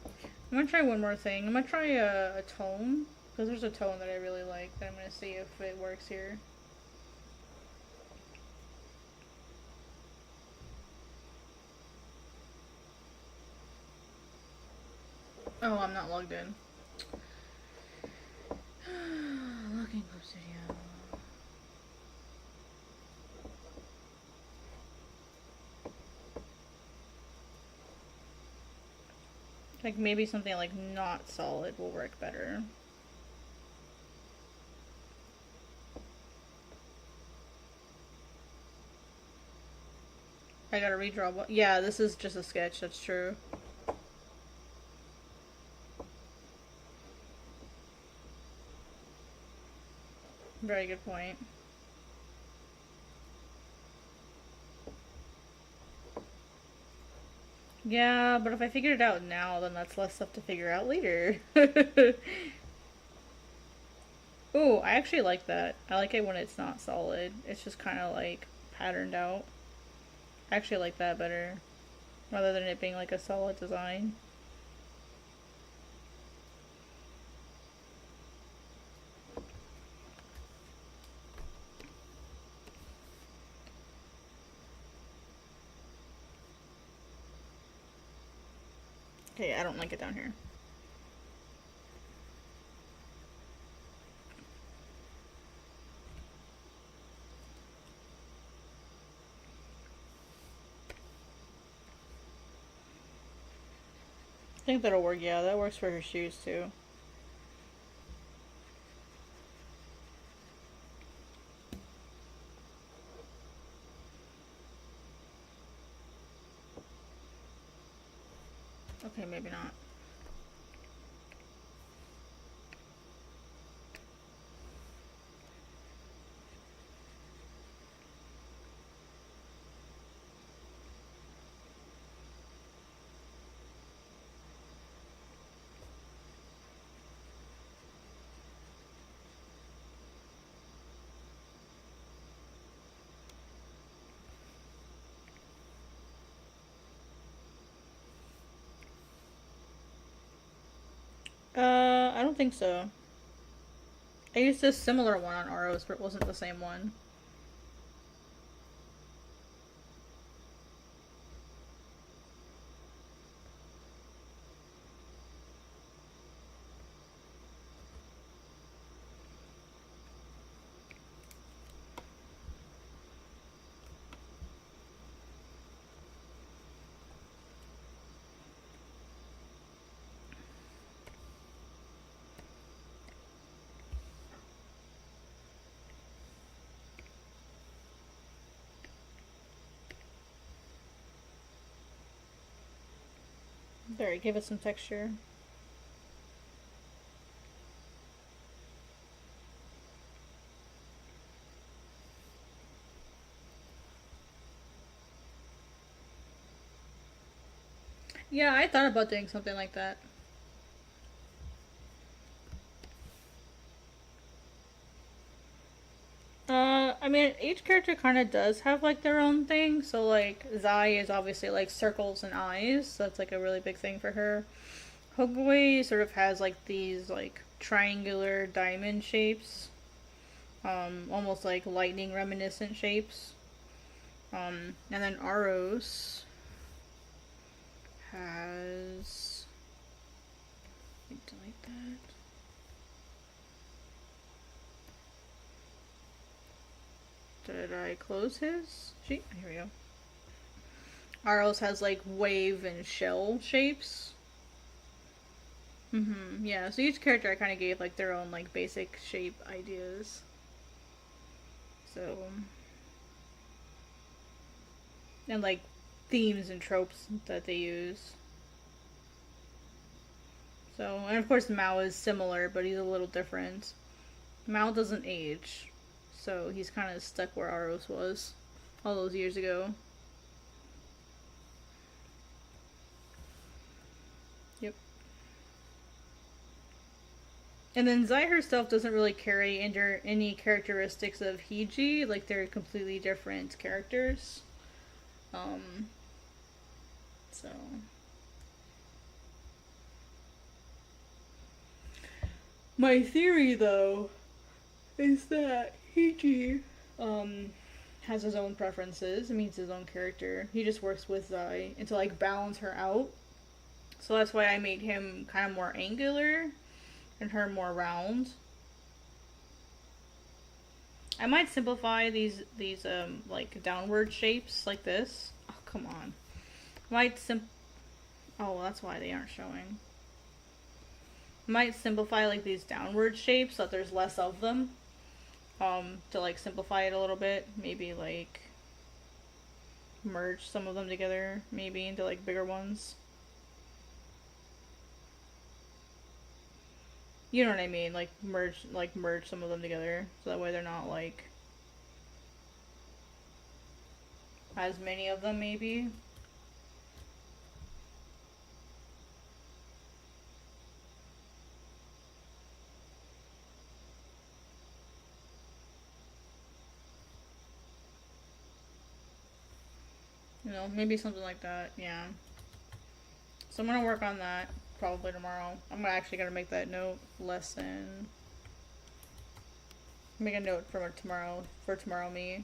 I'm gonna try one more thing. I'm gonna try a tone. Because there's a tone that I really like that I'm gonna see if it works here. Oh, I'm not logged in. Looking for studio. Like maybe something like not solid will work better. I gotta redraw. Yeah, this is just a sketch. That's true. Very good point. Yeah, but if I figured it out now, then that's less stuff to figure out later. Ooh, I actually like that. I like it when it's not solid. It's just kind of like patterned out. I actually like that better. Rather than it being like a solid design. Okay, I don't like it down here. I think that'll work. Yeah, that works for her shoes too. Okay, maybe not. I don't think so. I used a similar one on Aros, but it wasn't the same one. There, give it some texture. Yeah, I thought about doing something like that. I mean, each character kind of does have like their own thing. So like Zai is obviously like circles and eyes. So that's like a really big thing for her. Hogway sort of has like these like triangular diamond shapes, almost like lightning reminiscent shapes. And then Aros has. Delete that. Did I close his sheet? Here we go. Aros has like wave and shell shapes. Yeah, so each character I kind of gave like their own like basic shape ideas. So, and like themes and tropes that they use. So, and of course Mao is similar, but he's a little different. Mao doesn't age, so he's kind of stuck where Aros was all those years ago. Yep. And then Zai herself doesn't really carry any characteristics of Hiji, like they're completely different characters. So my theory though is that Hiji has his own preferences. It means his own character. He just works with Zai and to like balance her out. So that's why I made him kind of more angular and her more round. I might simplify these like downward shapes like this. Oh, come on. Oh, that's why they aren't showing. Might simplify like these downward shapes so that there's less of them. To like simplify it a little bit. Maybe like merge some of them together maybe into like bigger ones. You know what I mean? Like merge some of them together so that way they're not like as many of them maybe. You know, maybe something like that, yeah. So I'm gonna work on that probably tomorrow. I'm actually gonna make that note lesson. Make a note for tomorrow me.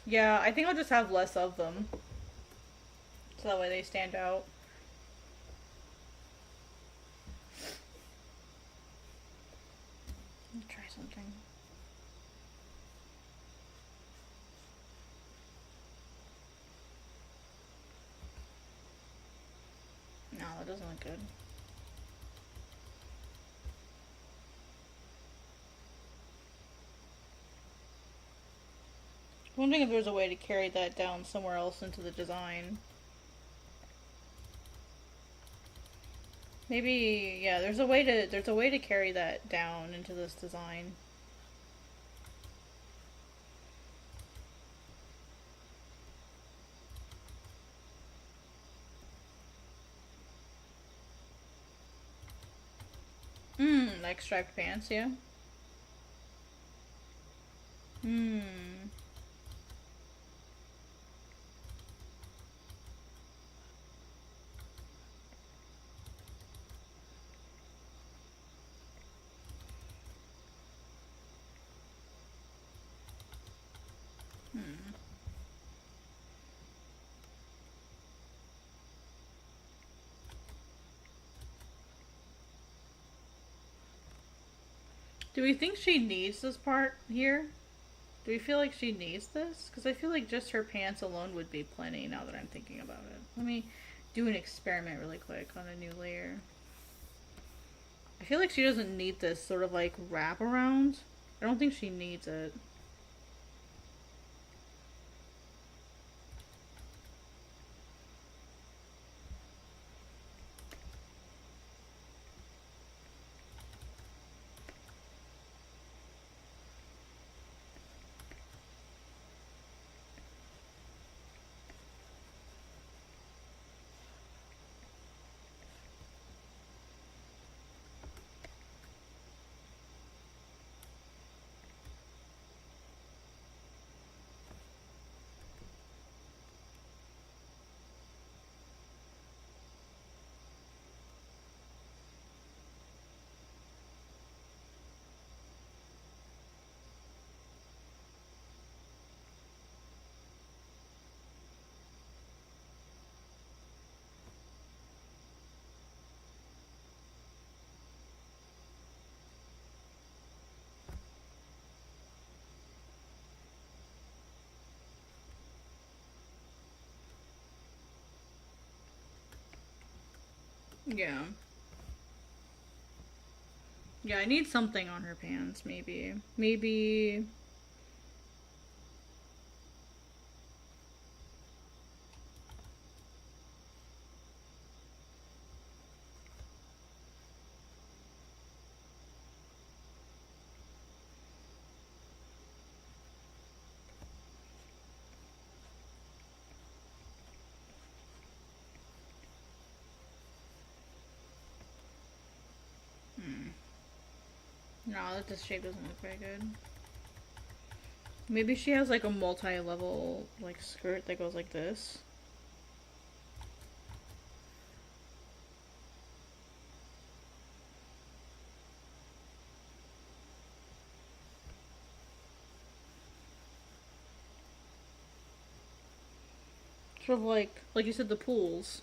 Yeah, I think I'll just have less of them. So that way they stand out. Let's try something. No, that doesn't look good. I'm wondering if there's a way to carry that down somewhere else into the design. Maybe, yeah, there's a way to carry that down into this design. Like striped pants, yeah. Do we think she needs this part here? Do we feel like she needs this? Because I feel like just her pants alone would be plenty now that I'm thinking about it. Let me do an experiment really quick on a new layer. I feel like she doesn't need this sort of like wrap around. I don't think she needs it. Yeah. Yeah, I need something on her pants, maybe. Maybe... No, this shape doesn't look very good. Maybe she has like a multi-level like skirt that goes like this. Sort of like you said, the pools.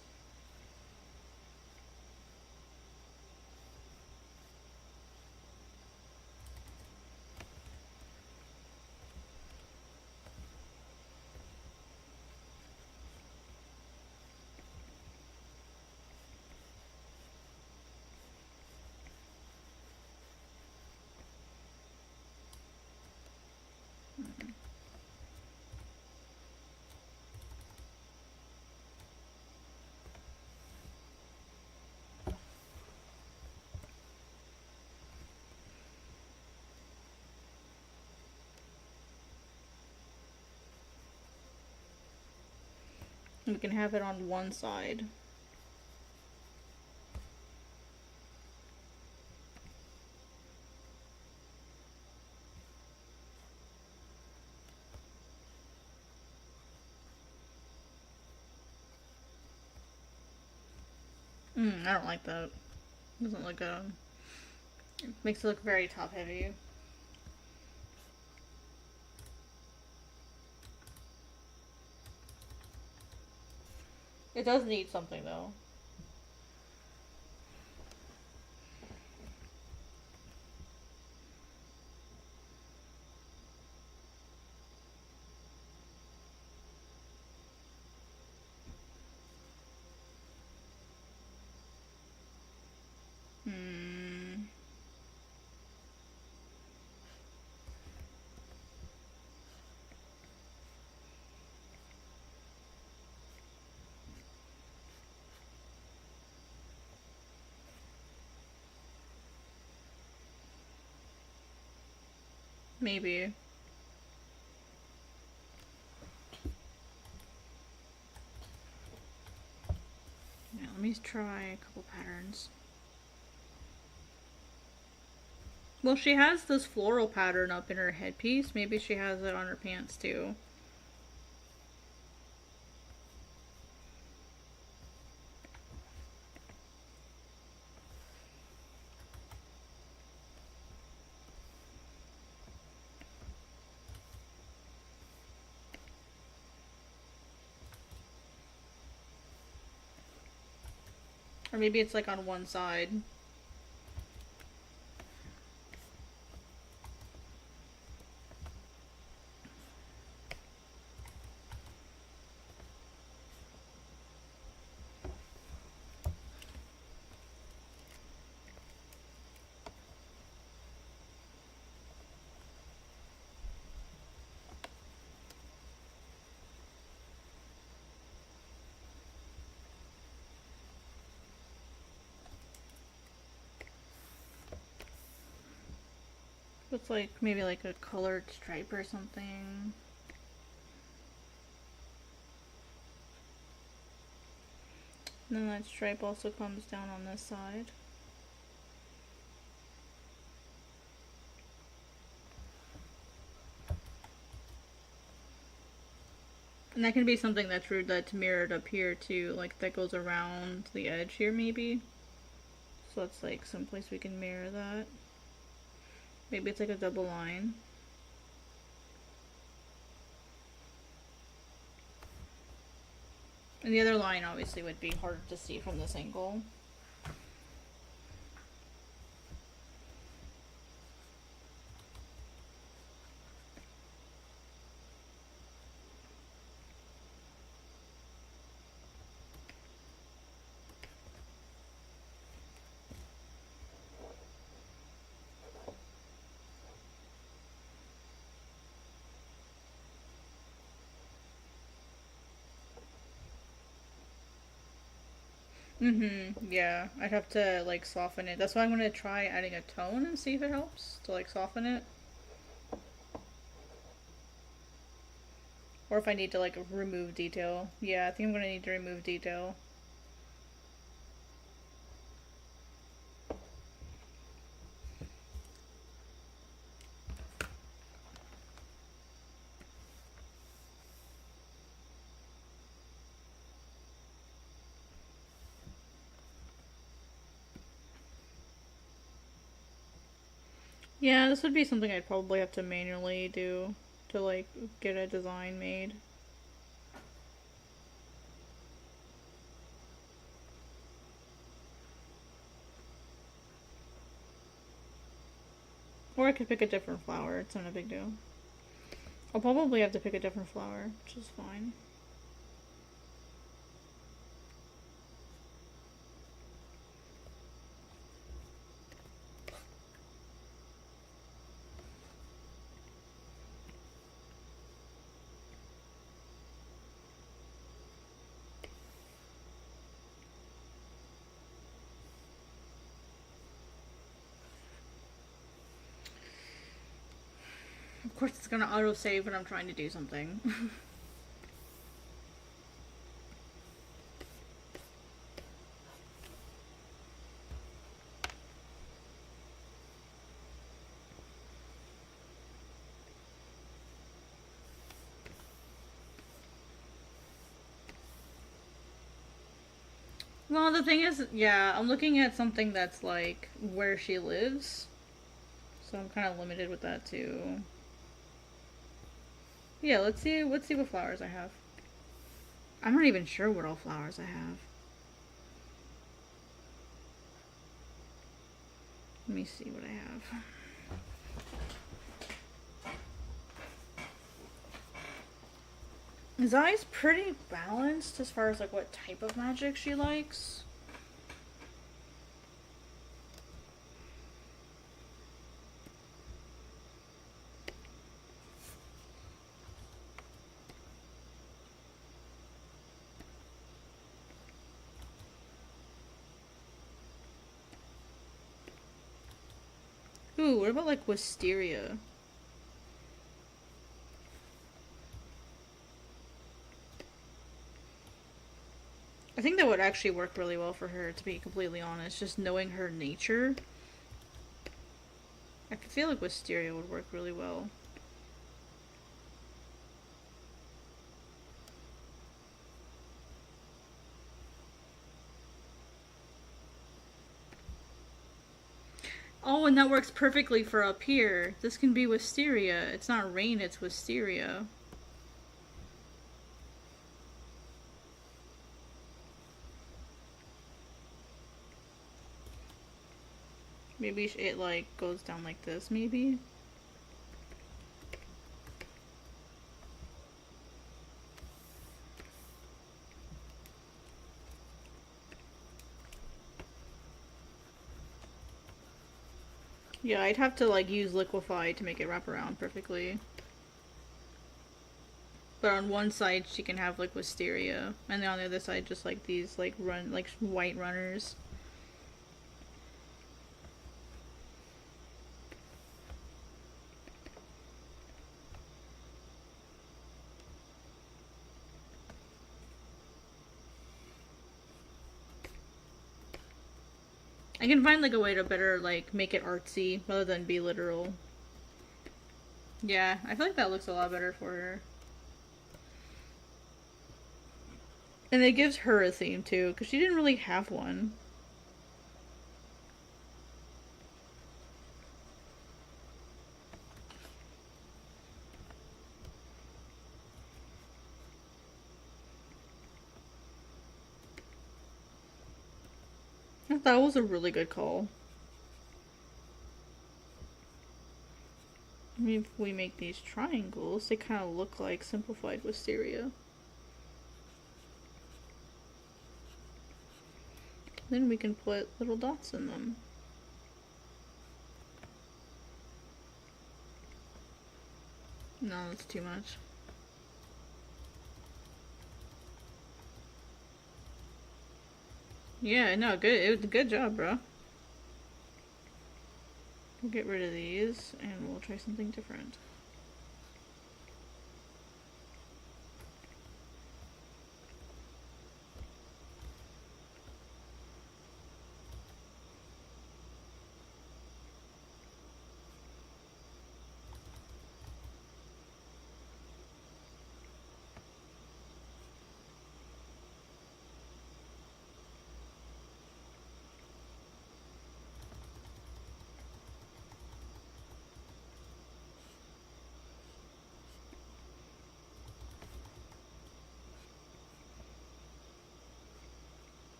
We can have it on one side. I don't like that. Doesn't look good. It makes it look very top heavy. It does need something though. Maybe. Yeah, let me try a couple patterns. Well, she has this floral pattern up in her headpiece. Maybe she has it on her pants too. Or maybe it's like on one side. It's like maybe like a colored stripe or something. And then that stripe also comes down on this side. And that can be something that's mirrored up here too, like that goes around the edge here maybe. So that's like someplace we can mirror that. Maybe it's like a double line. And the other line obviously would be harder to see from this angle. Yeah, I'd have to like soften it. That's why I'm gonna try adding a tone and see if it helps to like soften it. Or if I need to like remove detail. Yeah, I think I'm gonna need to remove detail. Yeah, this would be something I'd probably have to manually do to like get a design made. Or I could pick a different flower. It's not a big deal. I'll probably have to pick a different flower, which is fine. Of course, it's gonna autosave when I'm trying to do something. Well, the thing is, yeah, I'm looking at something that's like where she lives. So I'm kind of limited with that too. Yeah, let's see what flowers I have. I'm not even sure what all flowers I have. Let me see what I have. Zai's pretty balanced as far as like what type of magic she likes. Ooh, what about like wisteria? I think that would actually work really well for her, to be completely honest. Just knowing her nature. I feel like wisteria would work really well. Oh, and that works perfectly for up here. This can be wisteria. It's not rain, it's wisteria. Maybe it like goes down like this, maybe? Yeah, I'd have to like use liquify to make it wrap around perfectly. But on one side she can have like wisteria, and then on the other side just like these like white runners. I can find like a way to better like make it artsy rather than be literal. Yeah, I feel like that looks a lot better for her. And it gives her a theme too, because she didn't really have one. That was a really good call. I mean, if we make these triangles, they kind of look like simplified wisteria. Then we can put little dots in them. No, that's too much. Yeah, no, good. It was a good job, bro. We'll get rid of these and we'll try something different.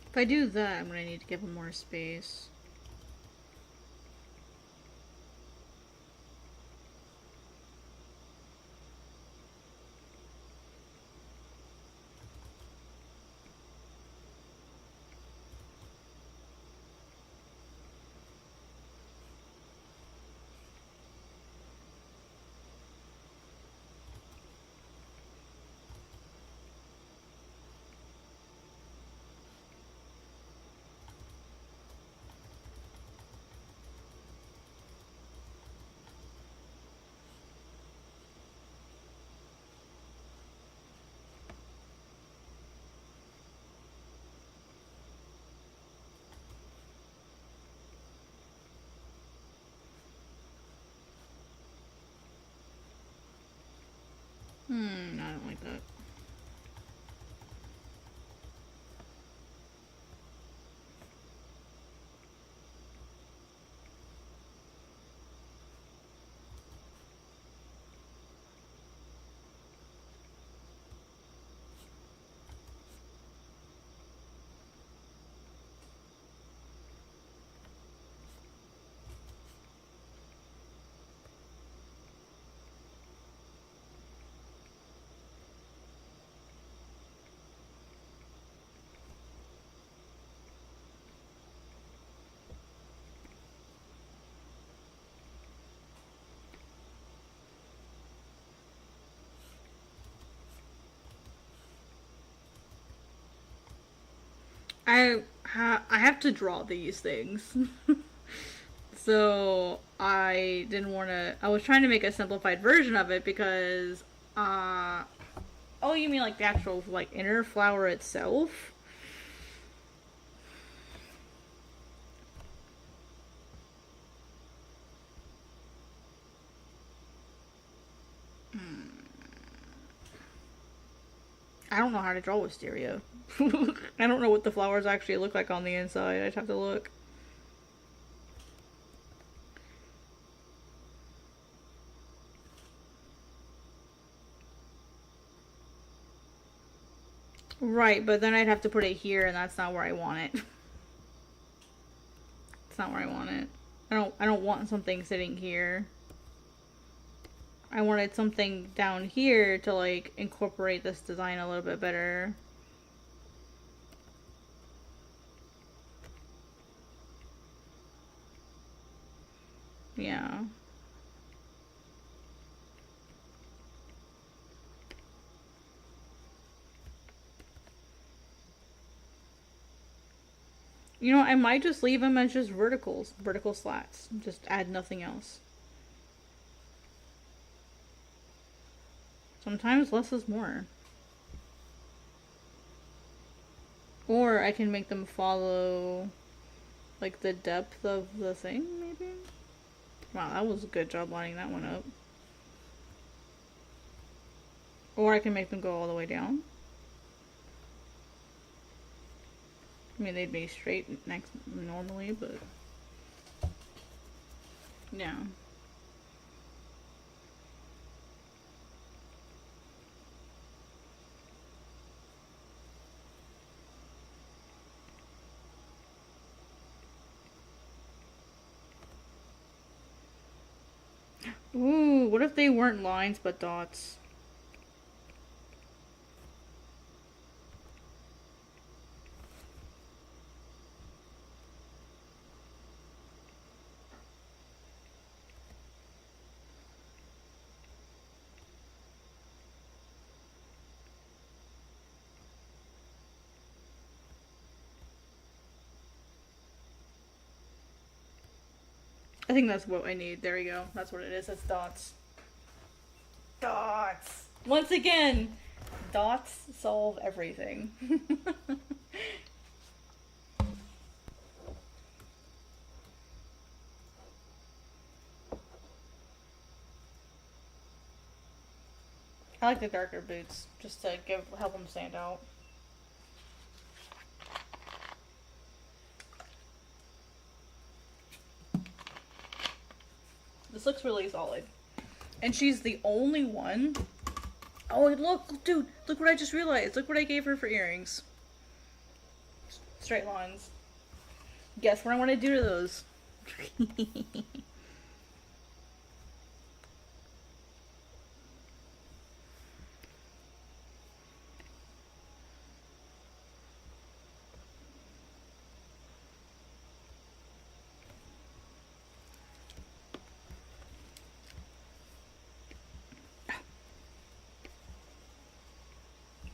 If I do that, I'm gonna need to give him more space. I don't like that. I have to draw these things. So I didn't want to. I was trying to make a simplified version of it because, oh, you mean like the actual like inner flower itself? I don't know how to draw wisteria. I don't know what the flowers actually look like on the inside. I'd have to look. Right, but then I'd have to put it here, and that's not where I want it. It's not where I want it. I don't want something sitting here. I wanted something down here to like incorporate this design a little bit better. Yeah. You know, I might just leave them as just verticals, vertical slats. Just add nothing else. Sometimes less is more. Or I can make them follow like the depth of the thing, maybe? Wow, that was a good job lining that one up. Or I can make them go all the way down. I mean, they'd be straight next normally, but yeah. Ooh, what if they weren't lines but dots? I think that's what I need. There we go. That's what it is. It's dots. Dots. Once again, dots solve everything. I like the darker boots just to help them stand out. This looks really solid. And she's the only one. Oh, look, dude, look what I just realized. Look what I gave her for earrings. Straight lines. Guess what I want to do to those?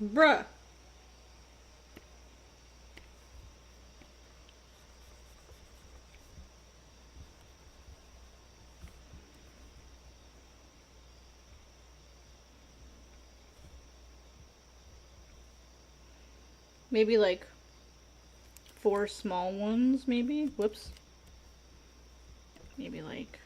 Bruh. Maybe like 4 small ones, maybe? Whoops. Maybe like...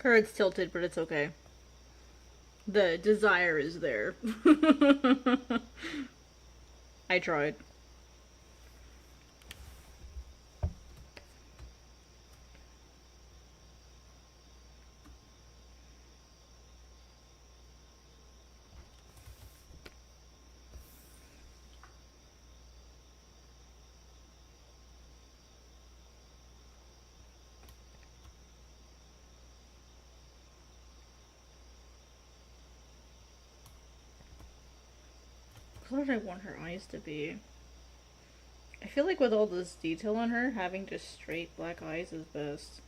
Her head's tilted, but it's okay. The desire is there. I tried. What did I want her eyes to be? I feel like with all this detail on her, having just straight black eyes is best.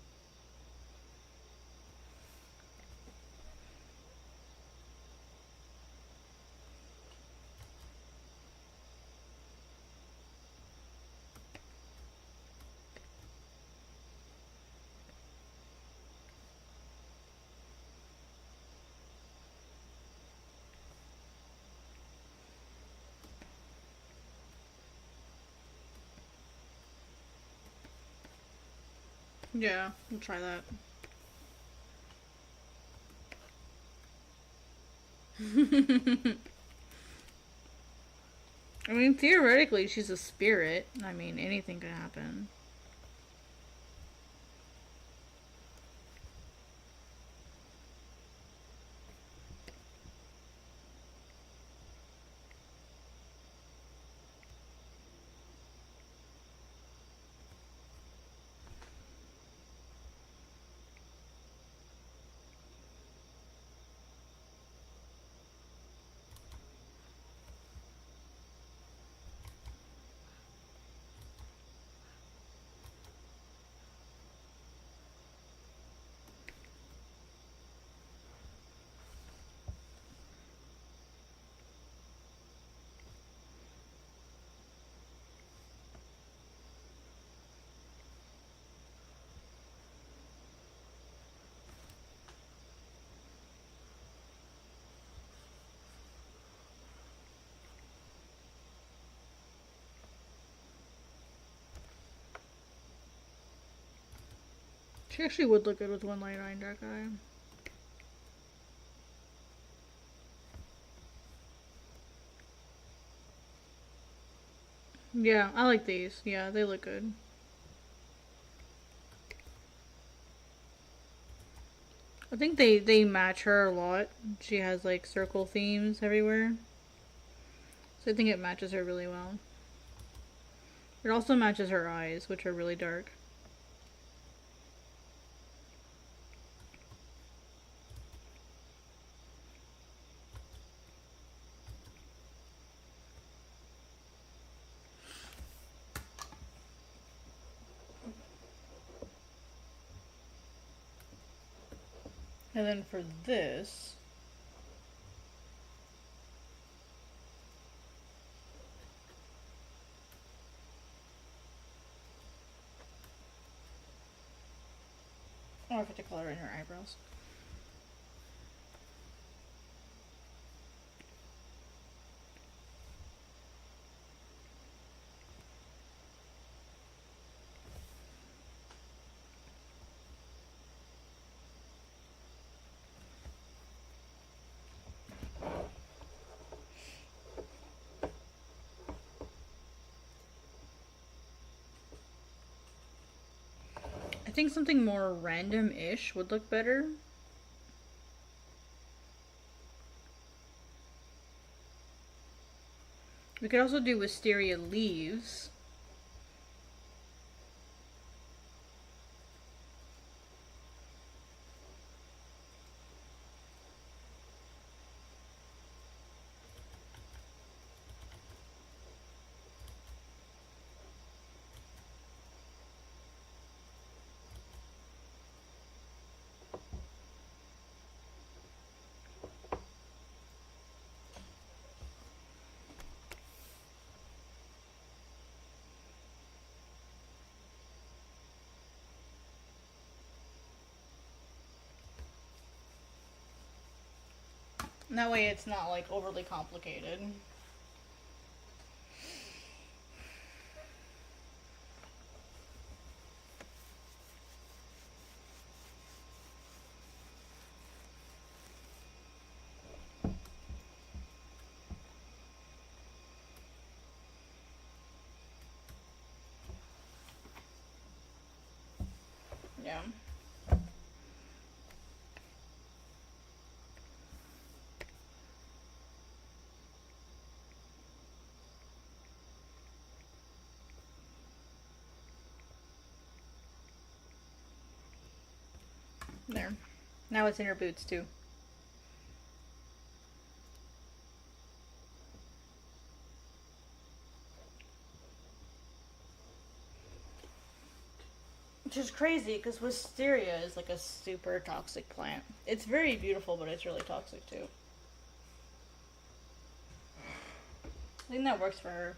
Yeah, we'll try that. I mean, theoretically, she's a spirit. I mean, anything could happen. She actually would look good with one light eye and dark eye. Yeah, I like these. Yeah, they look good. I think they match her a lot. She has like circle themes everywhere. So I think it matches her really well. It also matches her eyes, which are really dark. And then for this, I have to color in her eyebrows. I think something more random-ish would look better. We could also do wisteria leaves. And that way it's not like overly complicated. Yeah. There. Now it's in her boots too. Which is crazy because wisteria is like a super toxic plant. It's very beautiful, but it's really toxic too. I think that works for her.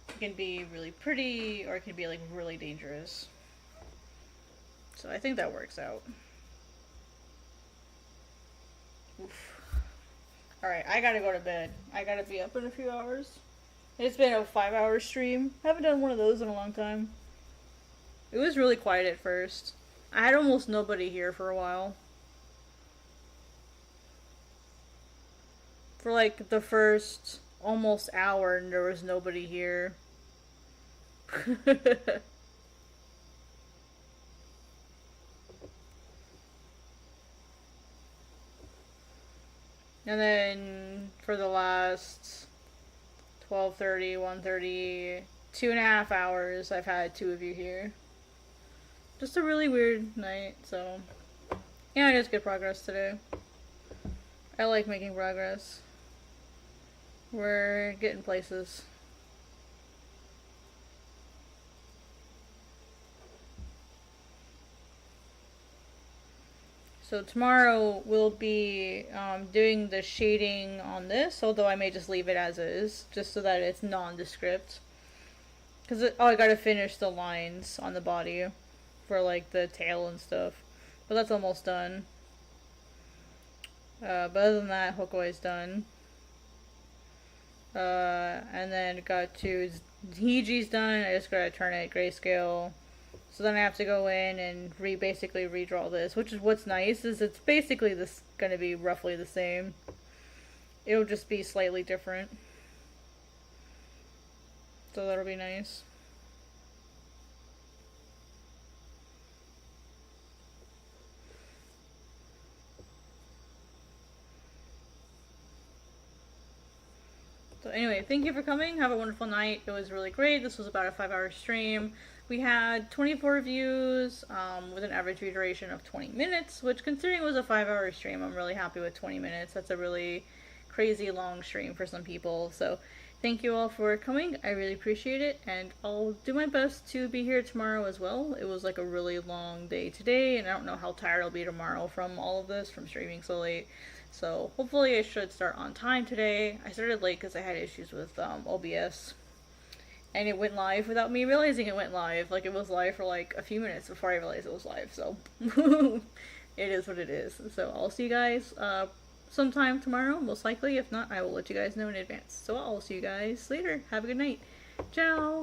It can be really pretty, or it can be like really dangerous. So I think that works out. Oof. Alright, I gotta go to bed. I gotta be up in a few hours. It's been a 5-hour stream. I haven't done one of those in a long time. It was really quiet at first. I had almost nobody here for a while. For like the first almost hour, and there was nobody here. And then for the last 12:30, 1:30, 2.5 hours, I've had 2 of you here. Just a really weird night, so yeah, I just get progress today. I like making progress. We're getting places. So tomorrow we'll be doing the shading on this, although I may just leave it as is, just so that it's nondescript. Because I gotta finish the lines on the body for like the tail and stuff. But that's almost done. But other than that, Hokoi's done. And then got to Hiji's done. I just gotta turn it grayscale. So then I have to go in and basically redraw this, which is what's nice, is it's basically gonna be roughly the same. It'll just be slightly different. So that'll be nice. So But anyway, thank you for coming. Have a wonderful night. It was really great. This was about a 5-hour stream. We had 24 views with an average view duration of 20 minutes, which considering it was a 5-hour stream, I'm really happy with 20 minutes. That's a really crazy long stream for some people. So thank you all for coming. I really appreciate it, and I'll do my best to be here tomorrow as well. It was like a really long day today, and I don't know how tired I'll be tomorrow from all of this, from streaming so late. So hopefully I should start on time today. I started late because I had issues with OBS. And it went live without me realizing it went live. Like, it was live for like a few minutes before I realized it was live. So it is what it is. So I'll see you guys sometime tomorrow, most likely. If not, I will let you guys know in advance. So I'll see you guys later. Have a good night. Ciao!